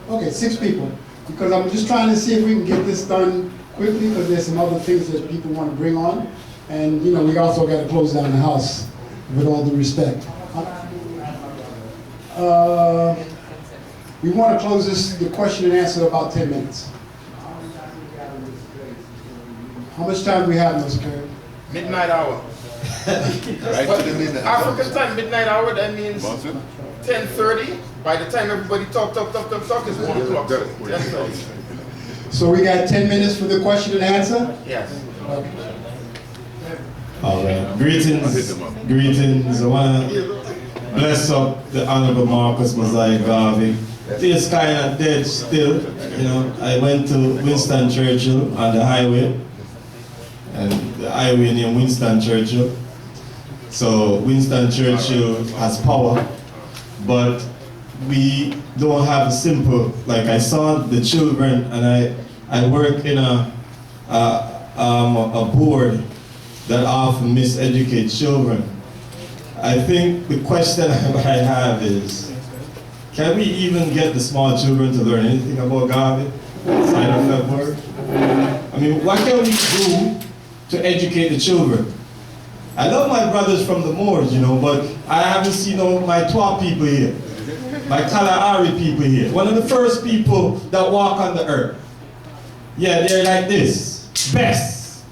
Okay, 6 people. Because I'm just trying to see if we can get this done quickly, because there's some other things that people want to bring on. And, you know, we also got to close down the house, with all due respect. We want to close the question and answer in about 10 minutes. How much time do we have, Mr. Kerry? Midnight hour. Right to the midnight. African time, midnight hour, that means 10:30. By the time everybody talk, it's 1 o'clock. 10:30. So we got 10 minutes for the question and answer? Yes. Okay. All right. Greetings. I want to bless up the Honorable Marcus Mosiah Garvey. It's kind of dead still. You know, I went to Winston Churchill on the highway, and the highway named Winston Churchill. So Winston Churchill has power, but we don't have a simple, like I saw the children, and I work in a board that often miseducate children. I think the question I have is, can we even get the small children to learn anything about Garvey? Sign of that word? I mean, what can we do to educate the children? I love my brothers from the Moors, you know, but I haven't seen my Twa people here, my Kalahari people here. One of the first people that walk on the earth. Yeah, they're like this, best.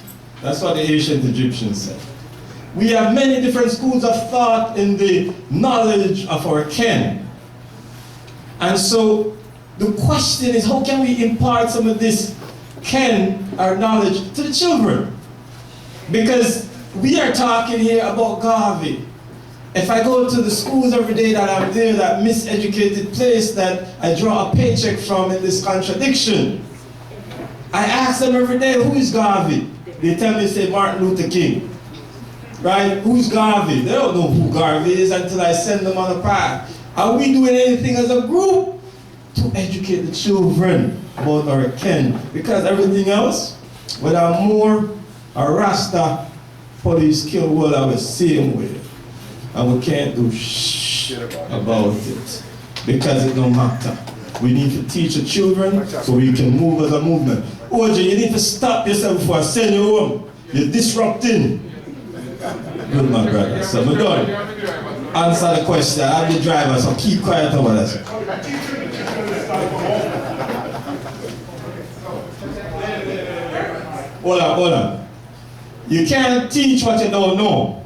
That's what the ancient Egyptians said. We have many different schools of thought in the knowledge of our kin. And so the question is, how can we impart some of this kin, our knowledge, to the children? Because we are talking here about Garvey. If I go to the schools every day that I'm there, that miseducated place that I draw a paycheck from in this contradiction, I ask them every day, who is Garvey? They tell me, say, Martin Luther King. Right? Who's Garvey? They don't know who Garvey is until I send them on a path. Are we doing anything as a group to educate the children about our kin? Because everything else, whether I'm Moor or Rasta, police kill all our same way. And we can't do shh about it. Because it don't matter. We need to teach the children so we can move as a movement. OJ, you need to stop yourself before I send you home. You're disrupting. Good, my brother. So we're done. Answer the question. I'm the driver, so keep quiet over there. Hold on. You can't teach what you don't know.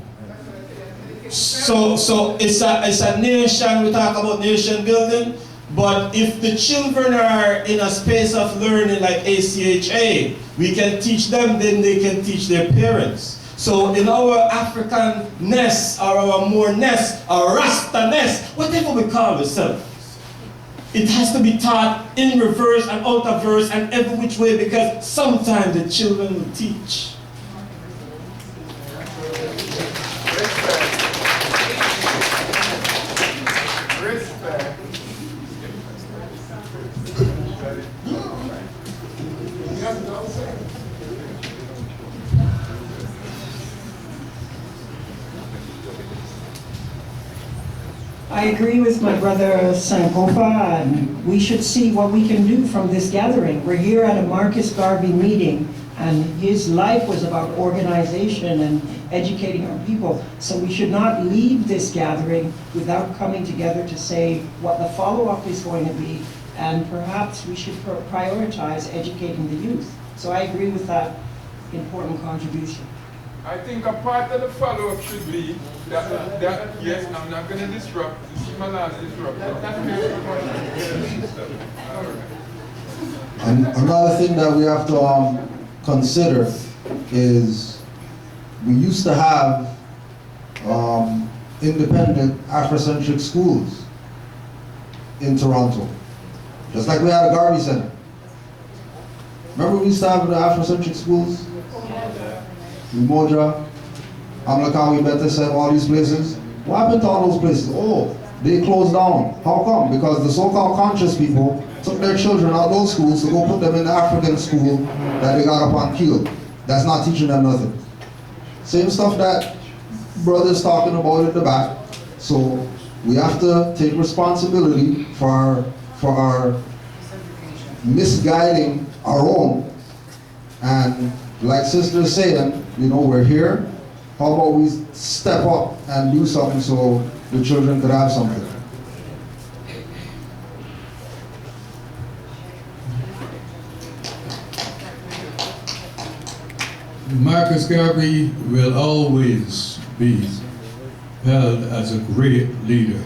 So it's a nation, we talk about nation building, but if the children are in a space of learning like ACHA, we can teach them, then they can teach their parents. So in our African nest, or our Moor nest, our Rasta nest, whatever we call ourselves, it has to be taught in reverse and out of verse and every which way, because sometimes the children will teach. I agree with my brother Sankofa, and we should see what we can do from this gathering. We're here at a Marcus Garvey meeting, and his life was about organization and educating our people. So we should not leave this gathering without coming together to say what the follow-up is going to be, and perhaps we should prioritize educating the youth. So I agree with that important contribution. I think a part of the follow-up should be that yes, I'm not going to disrupt. This is my last disruption. And another thing that we have to consider is we used to have independent Afrocentric schools in Toronto, just like we had a Garvey Center. Remember we used to have the Afrocentric schools? Umoja, Amlakawi, Betesem, all these places. What happened to all those places? Oh, they closed down. How come? Because the so-called conscious people took their children out of those schools to go put them in the African school that they got up on Kiel. That's not teaching them nothing. Same stuff that brother's talking about at the back. So we have to take responsibility for our misguiding our own. And like sister's saying, you know, we're here. How about we step up and do something so the children could have something? Marcus Garvey will always be held as a great leader.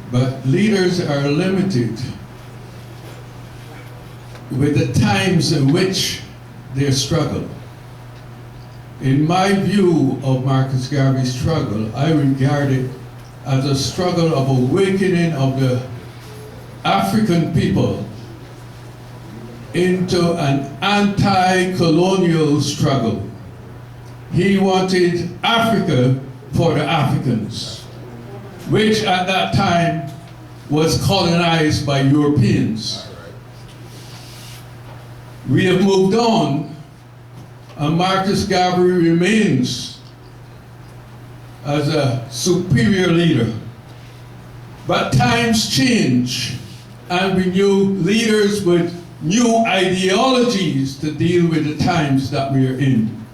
But leaders are limited with the times in which they struggle. In my view of Marcus Garvey's struggle, I regard it as a struggle of awakening of the African people into an anti-colonial struggle. He wanted Africa for the Africans, which at that time was colonized by Europeans. We have moved on, and Marcus Garvey remains as a superior leader. But times change, and we need leaders with new ideologies to deal with the times that we are in.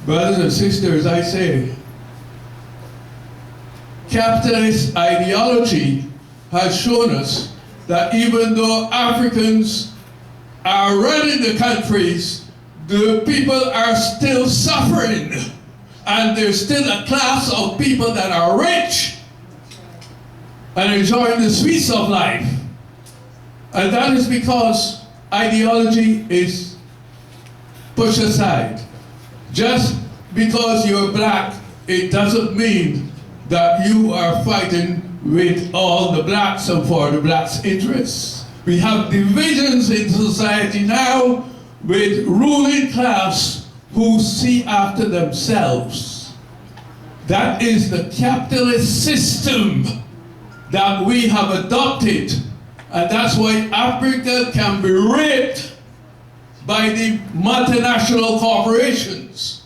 Brothers and sisters, I say, capitalist ideology has shown us that even though Africans are running the countries, the people are still suffering. And there's still a class of people that are rich and enjoying the sweets of life. And that is because ideology is pushed aside. Just because you're black, it doesn't mean that you are fighting with all the blacks and for the blacks' interests. We have divisions in society now with ruling class who see after themselves. That is the capitalist system that we have adopted, and that's why Africa can be raped by the multinational corporations.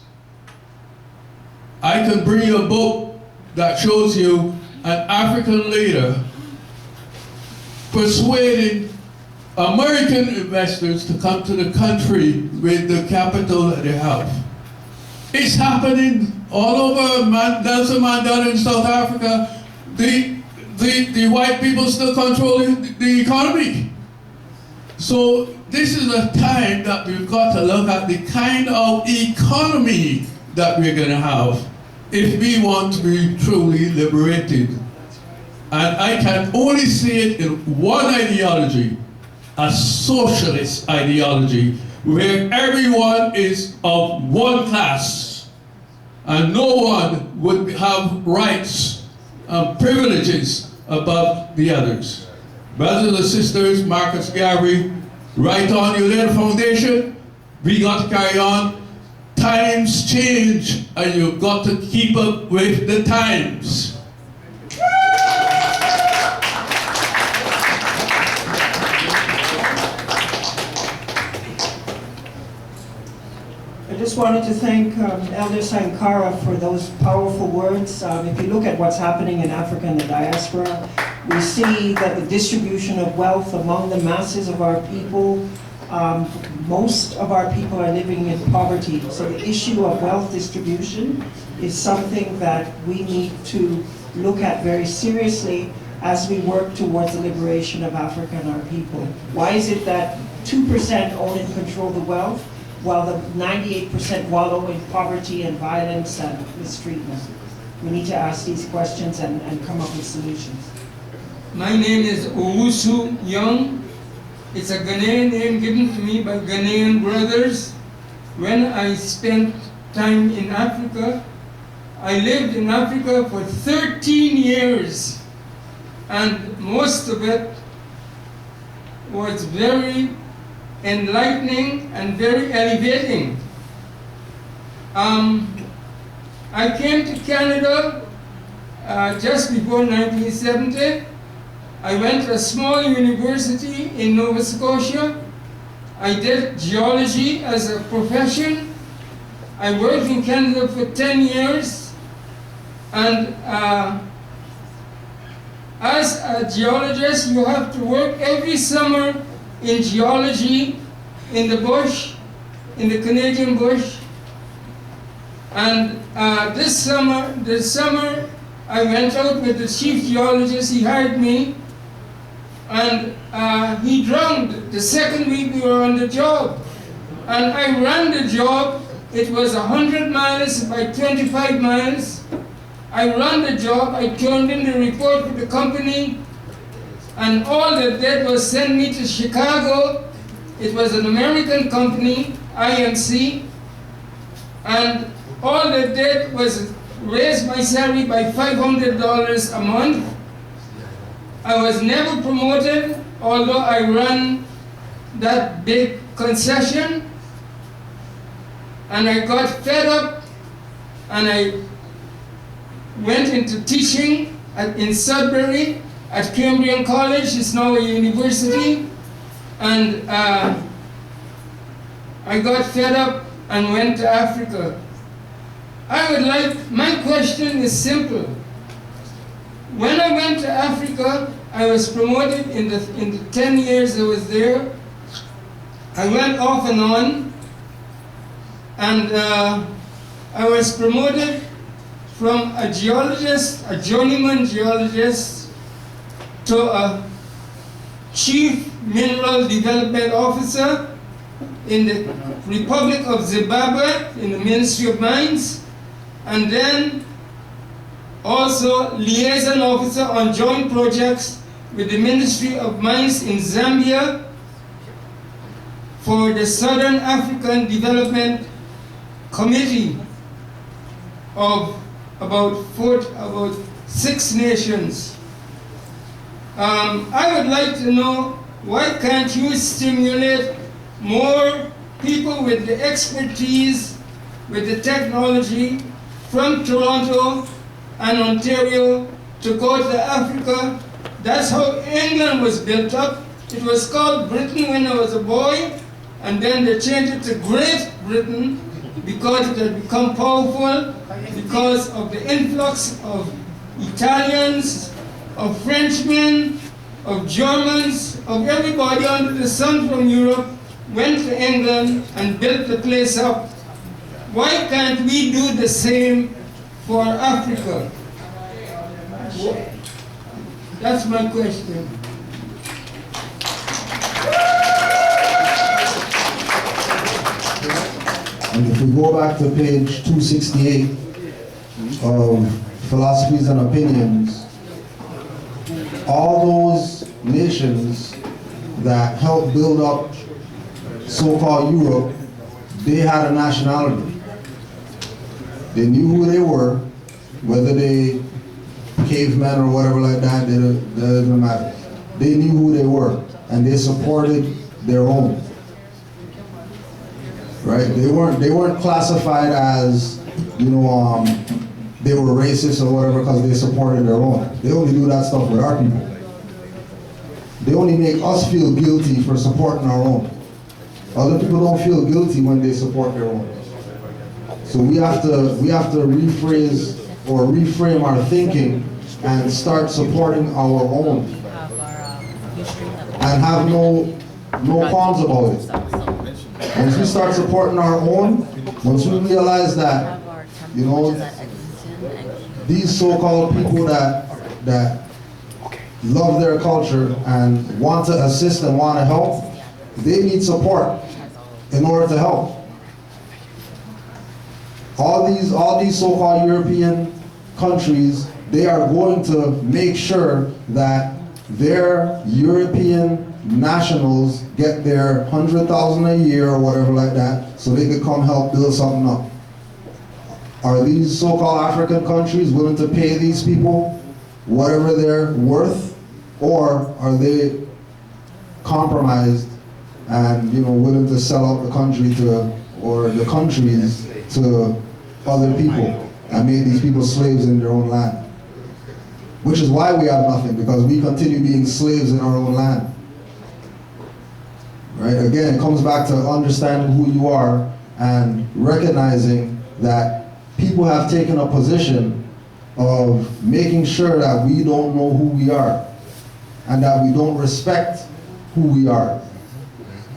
I can bring you a book that shows you an African leader persuading American investors to come to the country with the capital that they have. It's happening all over Nelson Mandela in South Africa. The white people still control the economy. So this is a time that we've got to look at the kind of economy that we're going to have if we want to be truly liberated. And I can only see it in one ideology, a socialist ideology, where everyone is of one class and no one would have rights and privileges above the others. Brothers and sisters, Marcus Garvey, right on, you lay the foundation. We got to carry on. Times change, and you've got to keep up with the times. I just just wanted to thank Elder Sankara for those powerful words. If you look at what's happening in Africa and the diaspora, we see that the distribution of wealth among the masses of our people, most of our people are living in poverty. So the issue of wealth distribution is something that we need to look at very seriously as we work towards the liberation of Africa and our people. Why is it that 2% own and control the wealth, while the 98% wallow in poverty and violence and mistreatment? We need to ask these questions and come up with solutions. My name is Owusu Young. It's a Ghanaian name given to me by Ghanaian brothers. When I spent time in Africa, I lived in Africa for 13 years, and most of it was very enlightening and very elevating. I came to Canada just before 1970. I went to a small university in Nova Scotia. I did geology as a profession. I worked in Canada for 10 years. And as a geologist, you have to work every summer in geology in the bush, in the Canadian bush. And this summer, I went out with the chief geologist. He hired me, and he drowned the second week we were on the job. And I ran the job. It was 100 miles by 25 miles. I ran the job. I turned in the report to the company, and all they did was send me to Chicago. It was an American company, IMC, and all they did was raise my salary by $500 a month. I was never promoted, although I ran that big concession, and I got fed up, and I went into teaching in Sudbury at Cambrian College. It's now a university, and I got fed up and went to Africa. My question is simple. When I went to Africa, I was promoted in the 10 years I was there. I went off and on, and I was promoted from a geologist, a journeyman geologist, to a chief mineral development officer in the Republic of Zimbabwe in the Ministry of Mines, and then also liaison officer on joint projects with the Ministry of Mines in Zambia for the Southern African Development Committee of about 6 nations. I would like to know, why can't you stimulate more people with the expertise, with the technology from Toronto and Ontario to go to Africa? That's how England was built up. It was called Britain when I was a boy, and then they changed it to Great Britain because it had become powerful, because of the influx of Italians, of Frenchmen, of Germans, of everybody under the sun from Europe went to England and built the place up. Why can't we do the same for Africa? That's my question. And if we go back to page 268 of Philosophies and Opinions, all those nations that helped build up so-called Europe, they had a nationality. They knew who they were, whether they cavemen or whatever like that, that doesn't matter. They knew who they were, and they supported their own. Right? They weren't classified as, they were racist or whatever because they supported their own. They only do that stuff with our people. They only make us feel guilty for supporting our own. Other people don't feel guilty when they support their own. So we have to rephrase or reframe our thinking and start supporting our own. And have no qualms about it. Once we start supporting our own, once we realize that, you know, these so-called people that love their culture and want to assist and want to help, they need support in order to help. All these so-called European countries, they are going to make sure that their European nationals get their 100,000 a year or whatever like that, so they could come help build something up. Are these so-called African countries willing to pay these people whatever they're worth, or are they compromised and, you know, willing to sell out the country to, or the countries to other people and make these people slaves in their own land? Which is why we have nothing, because we continue being slaves in our own land. Right? Again, it comes back to understanding who you are and recognizing that people have taken a position of making sure that we don't know who we are and that we don't respect who we are.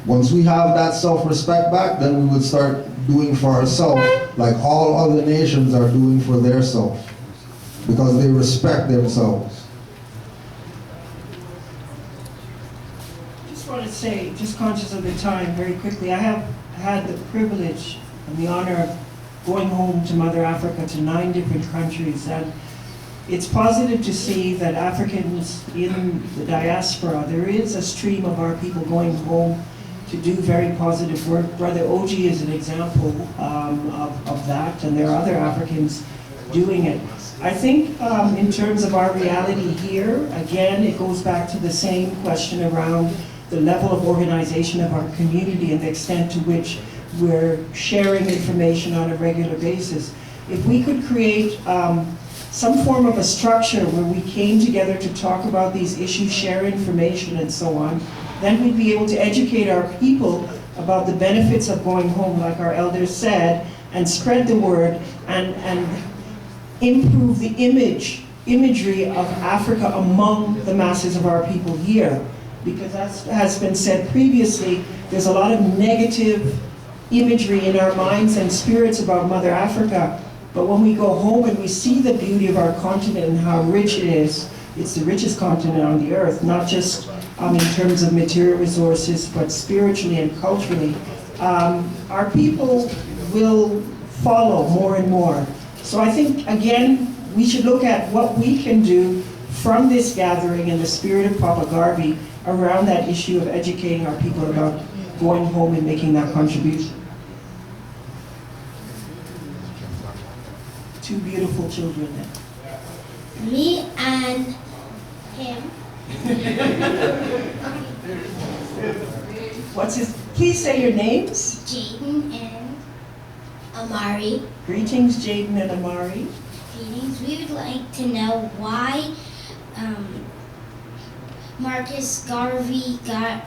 Once we have that self-respect back, then we would start doing for ourselves like all other nations are doing for their self, because they respect themselves. Just want to say, just conscious of the time, very quickly, I have had the privilege and the honor of going home to Mother Africa to 9 different countries, and it's positive to see that Africans in the diaspora, there is a stream of our people going home to do very positive work. Brother Oji is an example of that, and there are other Africans doing it. I think in terms of our reality here, again, it goes back to the same question around the level of organization of our community and the extent to which we're sharing information on a regular basis. If we could create some form of a structure where we came together to talk about these issues, share information and so on, then we'd be able to educate our people about the benefits of going home, like our elders said, and spread the word and improve the imagery of Africa among the masses of our people here. Because as has been said previously, there's a lot of negative imagery in our minds and spirits about Mother Africa. But when we go home and we see the beauty of our continent and how rich it is, it's the richest continent on the earth, not just in terms of material resources, but spiritually and culturally, our people will follow more and more. So I think, again, we should look at what we can do from this gathering in the spirit of Papa Garvey around that issue of educating our people about going home and making that contribution. 2 beautiful children there. Me and him. What's his, please say your names. Jaden and Amari. Greetings, Jaden and Amari. Greetings. We would like to know why Marcus Garvey got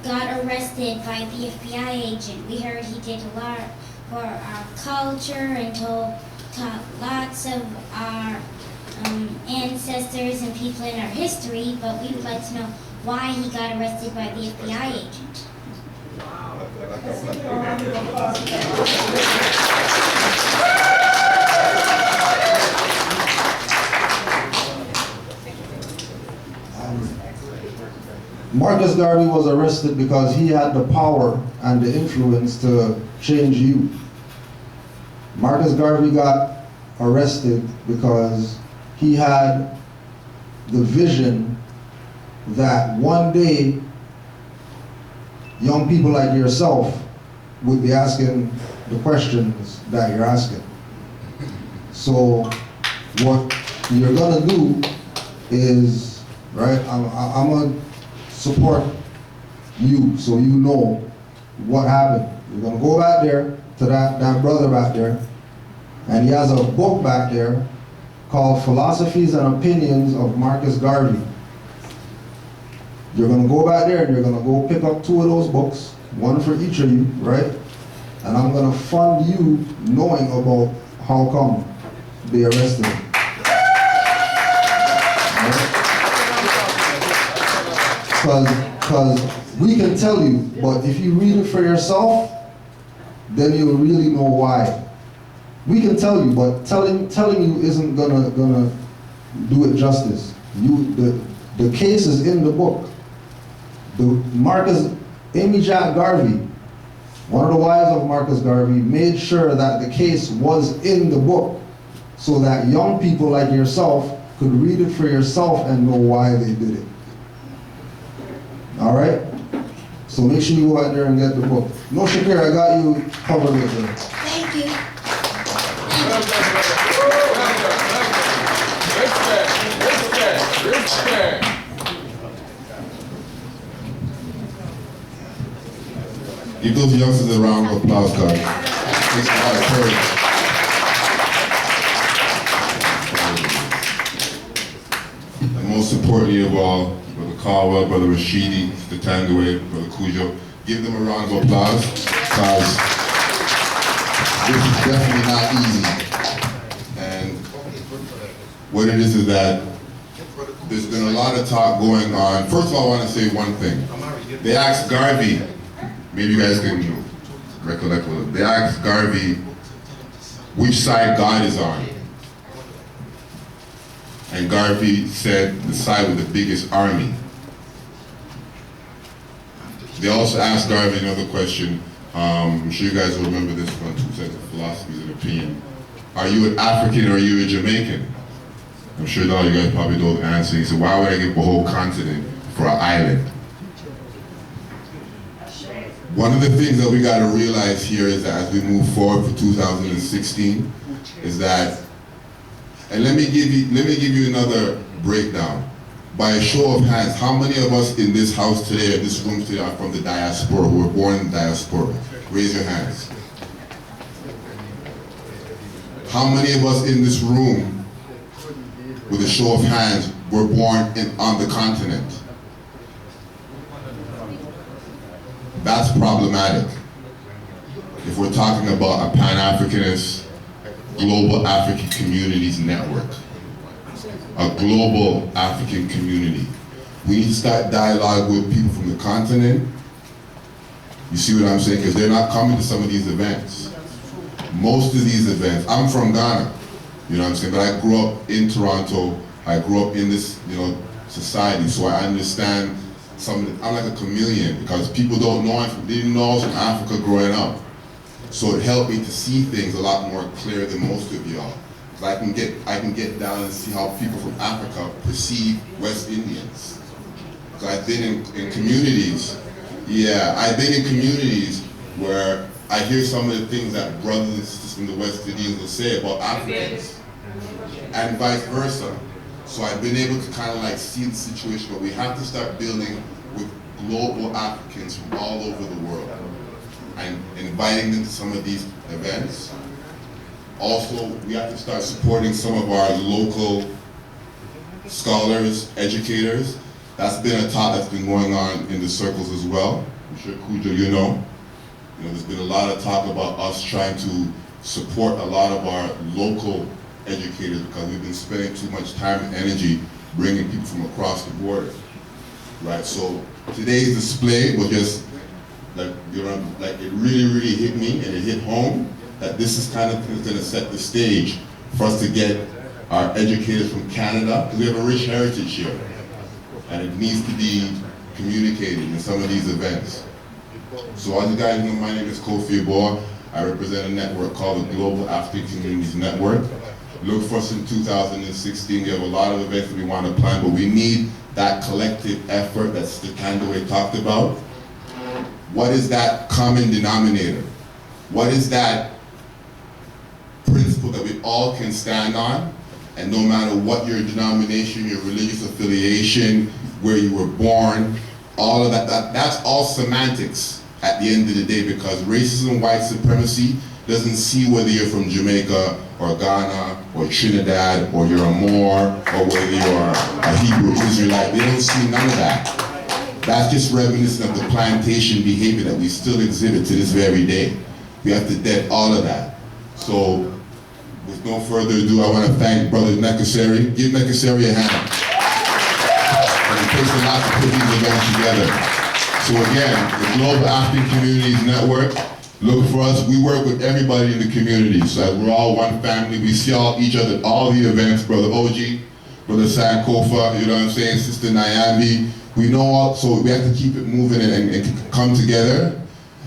arrested by the FBI agent. We heard he did a lot for our culture and taught lots of our ancestors and people in our history, but we would like to know why he got arrested by the FBI agent. Marcus Garvey was arrested because he had the power and the influence to change youth. Marcus Garvey got arrested because he had the vision that one day young people like yourself would be asking the questions that you're asking. So what you're gonna do is, right, I'm gonna support you so you know what happened. You're gonna go back there to that brother back there, and he has a book back there called Philosophies and Opinions of Marcus Garvey. You're gonna go back there and you're gonna go pick up 2 of those books, one for each of you, right? and I'm gonna fund you knowing about how come they arrested him. Because we can tell you, but if you read it for yourself, then you'll really know why. We can tell you, but telling you isn't gonna do it justice. The case is in the book. Amy Jack Garvey, one of the wives of Marcus Garvey, made sure that the case was in the book so that young people like yourself could read it for yourself and know why they did it. All right? So make sure you go out there and get the book. No, Shakir, I got you covered with it. Thank you. Give those youngsters a round of applause, guys. Takes a lot of courage. And most importantly of all, Brother Caldwell, Brother Rashidi, Mr. Tandwe, Brother Cujo, give them a round of applause, because this is definitely not easy. And what it is that there's been a lot of talk going on. First of all, I want to say one thing. They asked Garvey, maybe you guys can recollect, they asked Garvey which side God is on. And Garvey said the side with the biggest army. They also asked Garvey another question. I'm sure you guys will remember this one, 2 sets of philosophies and opinion. Are you an African or are you a Jamaican? I'm sure all you guys probably know the answer. He said, why would I give a whole continent for an island? One of the things that we got to realize here is that as we move forward for 2016, is that, and let me give you another breakdown. By a show of hands, how many of us in this house today, in this room today, are from the diaspora, who were born in the diaspora? Raise your hands. How many of us in this room, with a show of hands, were born on the continent? That's problematic. If we're talking about a Pan-Africanist, global African communities network, a global African community. We need to start dialogue with people from the continent. You see what I'm saying? Because they're not coming to some of these events. Most of these events, I'm from Ghana, you know what I'm saying? But I grew up in Toronto. I grew up in this, society, so I understand I'm like a chameleon, because people don't know, they didn't know I was from Africa growing up. So it helped me to see things a lot more clear than most of y'all. I can get down and see how people from Africa perceive West Indians. So I've been in communities, I've been in communities where I hear some of the things that brothers and sisters from the West Indians will say about Africans, and vice versa. So I've been able to kind of like see the situation, but we have to start building with global Africans from all over the world and inviting them to some of these events. Also, we have to start supporting some of our local scholars, educators. That's been a talk that's been going on in the circles as well. I'm sure Cujo, there's been a lot of talk about us trying to support a lot of our local educators, because we've been spending too much time and energy bringing people from across the border, right? So today's display was just like it really hit me, and it hit home that this is kind of going to set the stage for us to get our educators from Canada, because we have a rich heritage here, and it needs to be communicated in some of these events. So as you guys know, my name is Kofi Aboah. I represent a network called the Global African Communities Network. Look for us in 2016. We have a lot of events that we want to plan, but we need that collective effort that Mr. Tandwe talked about. What is that common denominator? What is that principle that we all can stand on? And no matter what your denomination, your religious affiliation, where you were born, all of that's all semantics at the end of the day, because racism, white supremacy doesn't see whether you're from Jamaica or Ghana or Trinidad, or you're a Moor, or whether you're a Hebrew Israelite. They don't see none of that. That's just reminiscent of the plantation behavior that we still exhibit to this very day. We have to dead all of that. So, with no further ado, I want to thank Brother Nekaseri. Give Nekaseri a hand. And it takes a lot to put these events together. So again, the Global African Communities Network, look for us. We work with everybody in the community. So we're all one family. We see each other at all the events. Brother OG, Brother Sankofa, you know what I'm saying? Sister Nyambi. We know all, so we have to keep it moving and come together,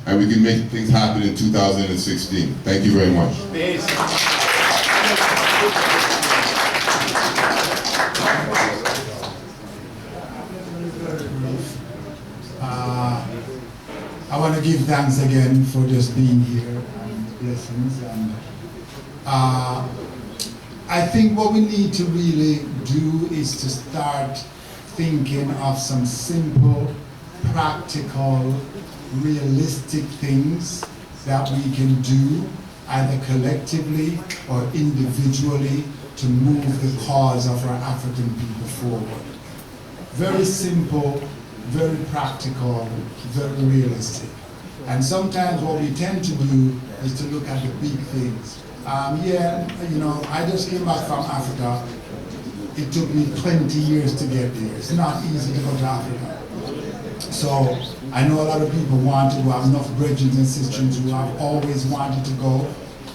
and we can make things happen in 2016. Thank you very much. I want to give thanks again for just being here and blessings. And I think what we need to really do is to start thinking of some simple, practical, realistic things that we can do either collectively or individually to move the cause of our African people forward. Very simple, very practical, very realistic. And sometimes what we tend to do is to look at the big things. I just came back from Africa. It took me 20 years to get there. It's not easy to go to Africa. So I know a lot of people want to, who have enough brethren and sisters who have always wanted to go.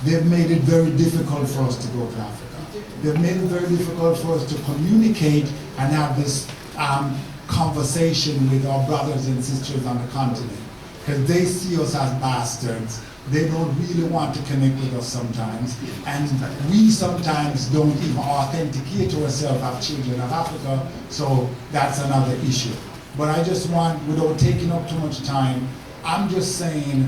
They've made it very difficult for us to go to Africa. They've made it very difficult for us to communicate and have this conversation with our brothers and sisters on the continent, because they see us as bastards. They don't really want to connect with us sometimes, and we sometimes don't even authenticate ourselves as children of Africa, so that's another issue. But I just want, without taking up too much time, I'm just saying,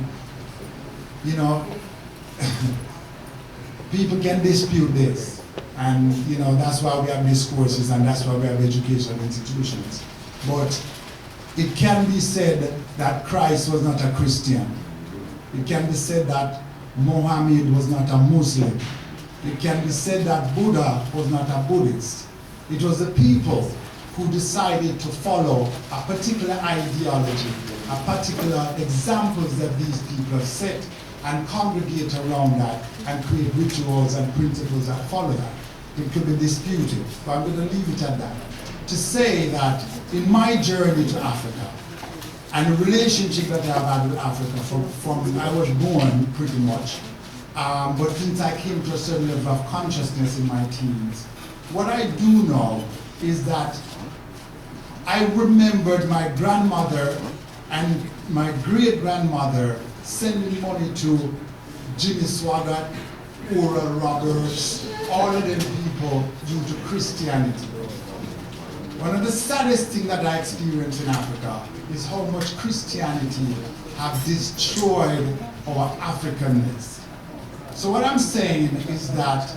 people can dispute this, and that's why we have these courses and that's why we have educational institutions. But it can be said that Christ was not a Christian. It can be said that Muhammad was not a Muslim. It can be said that Buddha was not a Buddhist. It was the people who decided to follow a particular ideology, a particular examples that these people have set, and congregate around that and create rituals and principles that follow that. It could be disputed, but I'm going to leave it at that. To say that in my journey to Africa, and the relationship that I've had with Africa from I was born pretty much, but since I came to a certain level of consciousness in my teens, what I do know is that I remembered my grandmother and my great-grandmother sending money to Jimmy Swaggart, Oral Roberts, all of them people due to Christianity. One of the saddest things that I experienced in Africa is how much Christianity have destroyed our Africanness. So what I'm saying is that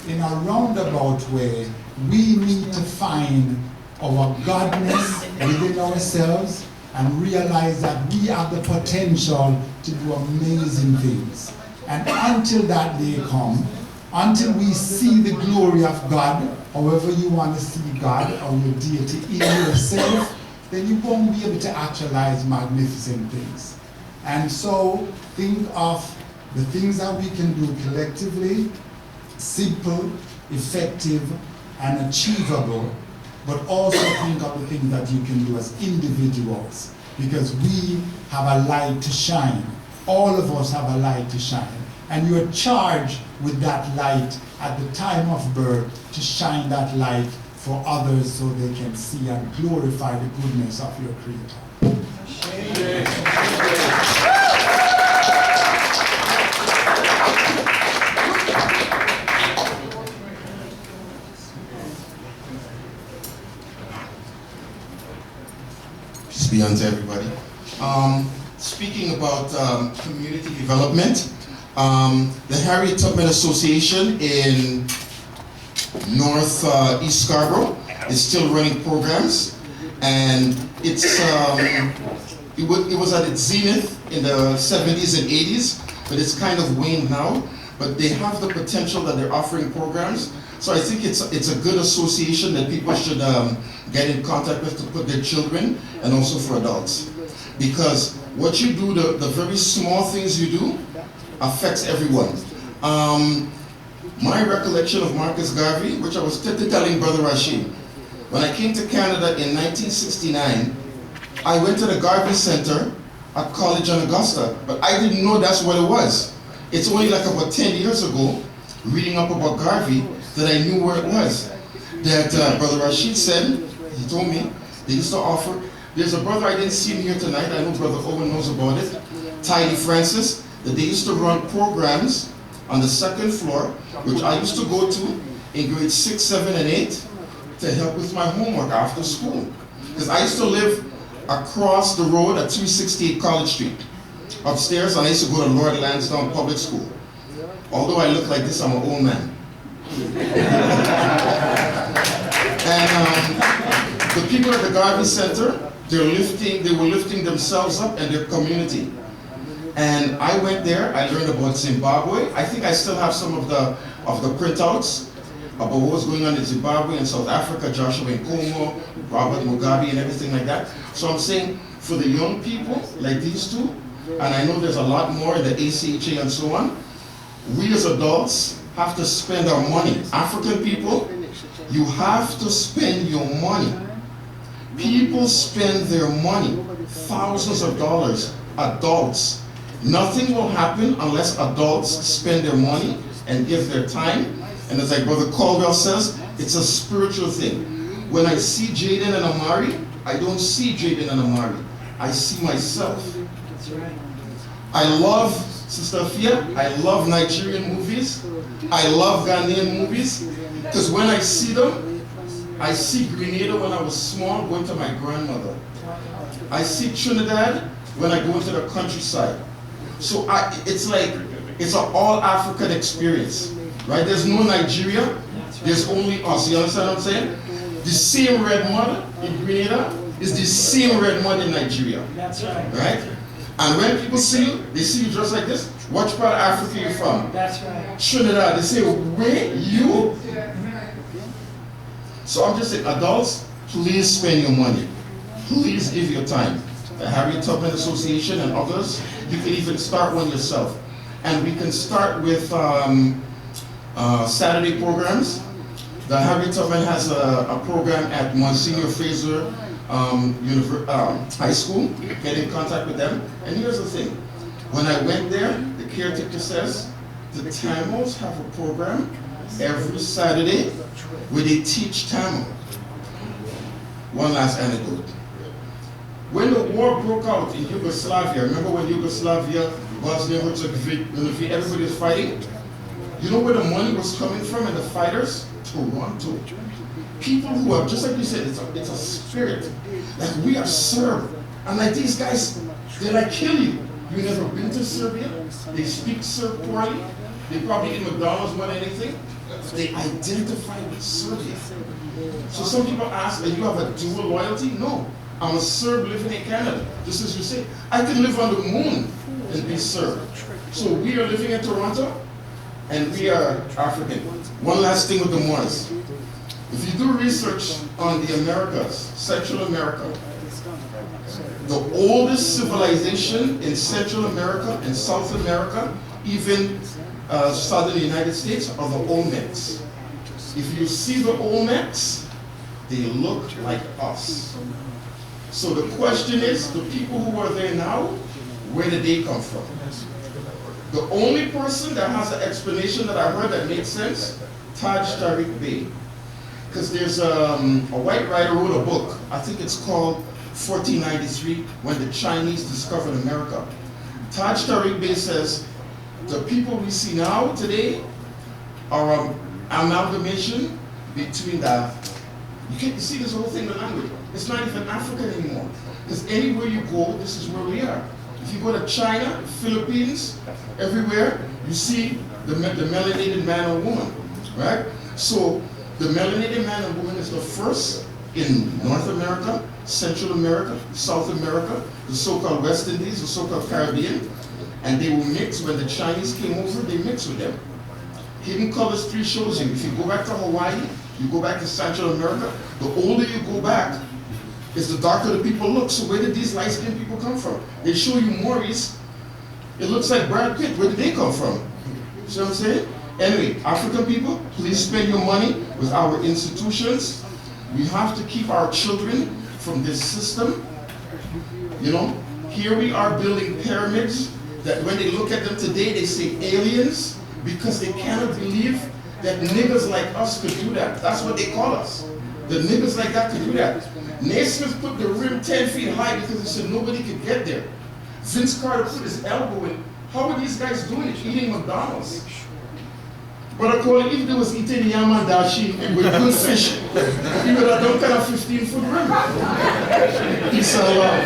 in a roundabout way, we need to find our godness within ourselves and realize that we have the potential to do amazing things. And until that day comes, until we see the glory of God, however you want to see God or your deity in yourself, then you won't be able to actualize magnificent things. And so think of the things that we can do collectively, simple, effective, and achievable, but also think of the things that you can do as individuals, because we have a light to shine. All of us have a light to shine. And you're charged with that light at the time of birth to shine that light for others so they can see and glorify the goodness of your Creator. Peace be unto everybody. Speaking about community development, the Harriet Tubman Association in East Scarborough is still running programs, and it was at its zenith in the 70s and 80s, but it's kind of waned now. But they have the potential that they're offering programs, so I think it's a good association that people should get in contact with to put their children, and also for adults, because what you do, the very small things you do, affects everyone. My recollection of Marcus Garvey, which I was telling Brother Rashid, when I came to Canada in 1969, I went to the Garvey Center at College in Augusta, but I didn't know that's what it was. It's only like about 10 years ago, reading up about Garvey, that I knew where it was. That Brother Rashid said, he told me, they used to offer, there's a brother, I didn't see him here tonight, I know Brother Owen knows about it, Tidy Francis, that they used to run programs on the second floor, which I used to go to in grades 6, 7, and 8 to help with my homework after school. Because I used to live across the road at 368 College Street. Upstairs, and I used to go to Lord Lansdowne Public School. Although I look like this, I'm an old man. And the people at the Garvey Center, they were lifting themselves up and their community. And I went there, I learned about Zimbabwe. I think I still have some of the printouts about what was going on in Zimbabwe and South Africa, Joshua Nkomo, Robert Mugabe, and everything like that. So I'm saying, for the young people like these two, and I know there's a lot more in the ACHA and so on, we as adults have to spend our money. African people, you have to spend your money. People spend their money, thousands of dollars, adults. Nothing will happen unless adults spend their money and give their time. And as like Brother Caldwell says, it's a spiritual thing. When I see Jaden and Amari, I don't see Jaden and Amari. I see myself. I love Sister Fia, I love Nigerian movies. I love Ghanaian movies. Because when I see them, I see Grenada when I was small going to my grandmother. I see Trinidad when I go into the countryside. So it's like, it's an all-African experience, right? There's no Nigeria, there's only us. You understand what I'm saying? The same red mud in Grenada is the same red mud in Nigeria. That's right. Right? And when people see you, they see you just like this. Which part of Africa you're from? That's right. Trinidad. They say, where you? So I'm just saying, adults, please spend your money. Please give your time. The Harriet Tubman Association and others, you can even start one yourself. And we can start with Saturday programs. The Harriet Tubman has a program at Monsignor Fraser High School. Get in contact with them. And here's the thing. When I went there, the caretaker says, the Tamils have a program every Saturday where they teach Tamil. One last anecdote. When the war broke out in Yugoslavia, remember when Yugoslavia, Bosnia, Herzegovina, everybody was fighting? You know where the money was coming from and the fighters? Toronto. People who are, just like you said, it's a spirit. Like we are Serb. And like these guys, they like kill you. You never been to Serbia? They speak Serb poorly. They probably eat McDonald's more than anything. They identify with Serbia. So some people ask, do you have a dual loyalty? No. I'm a Serb living in Canada. Just as you say, I can live on the moon and be Serb. So we are living in Toronto, and we are African. One last thing with the Moors. If you do research on the Americas, Central America, the oldest civilization in Central America and South America, even southern United States, are the Olmecs. If you see the Olmecs, they look like us. So the question is, the people who are there now, where did they come from? The only person that has an explanation that I heard that makes sense, Taj Tariq Bey. Because there's a white writer wrote a book, I think it's called 1493, When the Chinese Discovered America. Taj Tariq Bey says, the people we see now today are an amalgamation between the, you can't see this whole thing in language. It's not even African anymore. Because anywhere you go, this is where we are. If you go to China, Philippines, everywhere, you see the melanated man or woman, right? So the melanated man or woman is the first in North America, Central America, South America, the so-called West Indies, the so-called Caribbean, and they will mix. When the Chinese came over, they mixed with them. Hidden Colors 3 shows you, if you go back to Hawaii, you go back to Central America, the older you go back, is the darker the people look. So where did these light-skinned people come from? They show you Moorish It looks like Brad Pitt. Where did they come from? See what I'm saying? Anyway, African people, please spend your money with our institutions. We have to keep our children from this system. You know, here we are building pyramids that when they look at them today, they say aliens because they cannot believe that niggas like us could do that. That's what they call us. The niggas like that could do that. Naismith put the rim 10 feet high because he said nobody could get there. Vince Carter put his elbow in. How are these guys doing it? Eating McDonald's. But I call it, if they was eating yam and dashi with good fish, he would have done kind of 15-foot rim. Peace and love.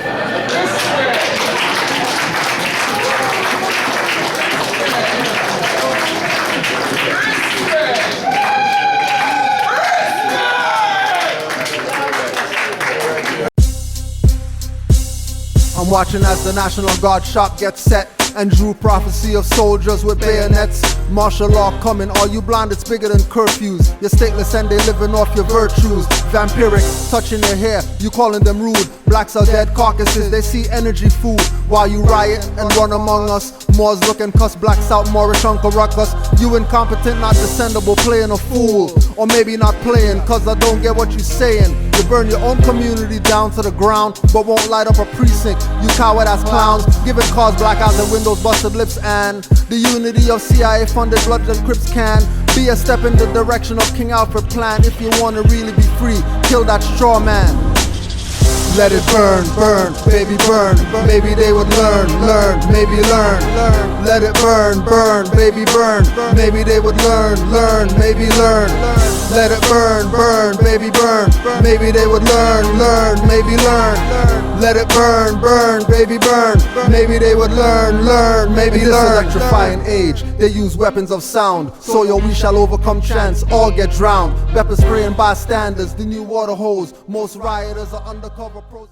I'm watching as the National Guard shop gets set and drew prophecy of soldiers with bayonets. Martial law coming, all you blind, it's bigger than curfews. You're stateless and they living off your virtues. Vampiric, touching their hair, you calling them rude. Blacks are dead carcasses, they see energy food. While you riot and run among us, Moors look and cuss blacks out, Moorish Uncle Ruckus. You incompetent, not descendable, playing a fool. Or maybe not playing, cause I don't get what you're saying. You burn your own community down to the ground, but won't light up a precinct. You coward ass clowns, giving cars black eyes and windows, busted lips, and the unity of CIA funded blood that Crips can be a step in the direction of King Alfred plan. If you wanna really be free, kill that straw man. Let it burn, burn, baby burn. Maybe they would learn, maybe learn. Let it burn, burn, baby burn. Maybe they would learn, maybe learn. Let it burn, burn, baby burn. Maybe they would learn, maybe learn. Let it burn, burn, baby burn. Maybe they would learn, maybe learn. In this electrifying age, they use weapons of sound. So yo, we shall overcome chance, all get drowned. Pepper spraying bystanders, the new water hose. Most rioters are undercover pros.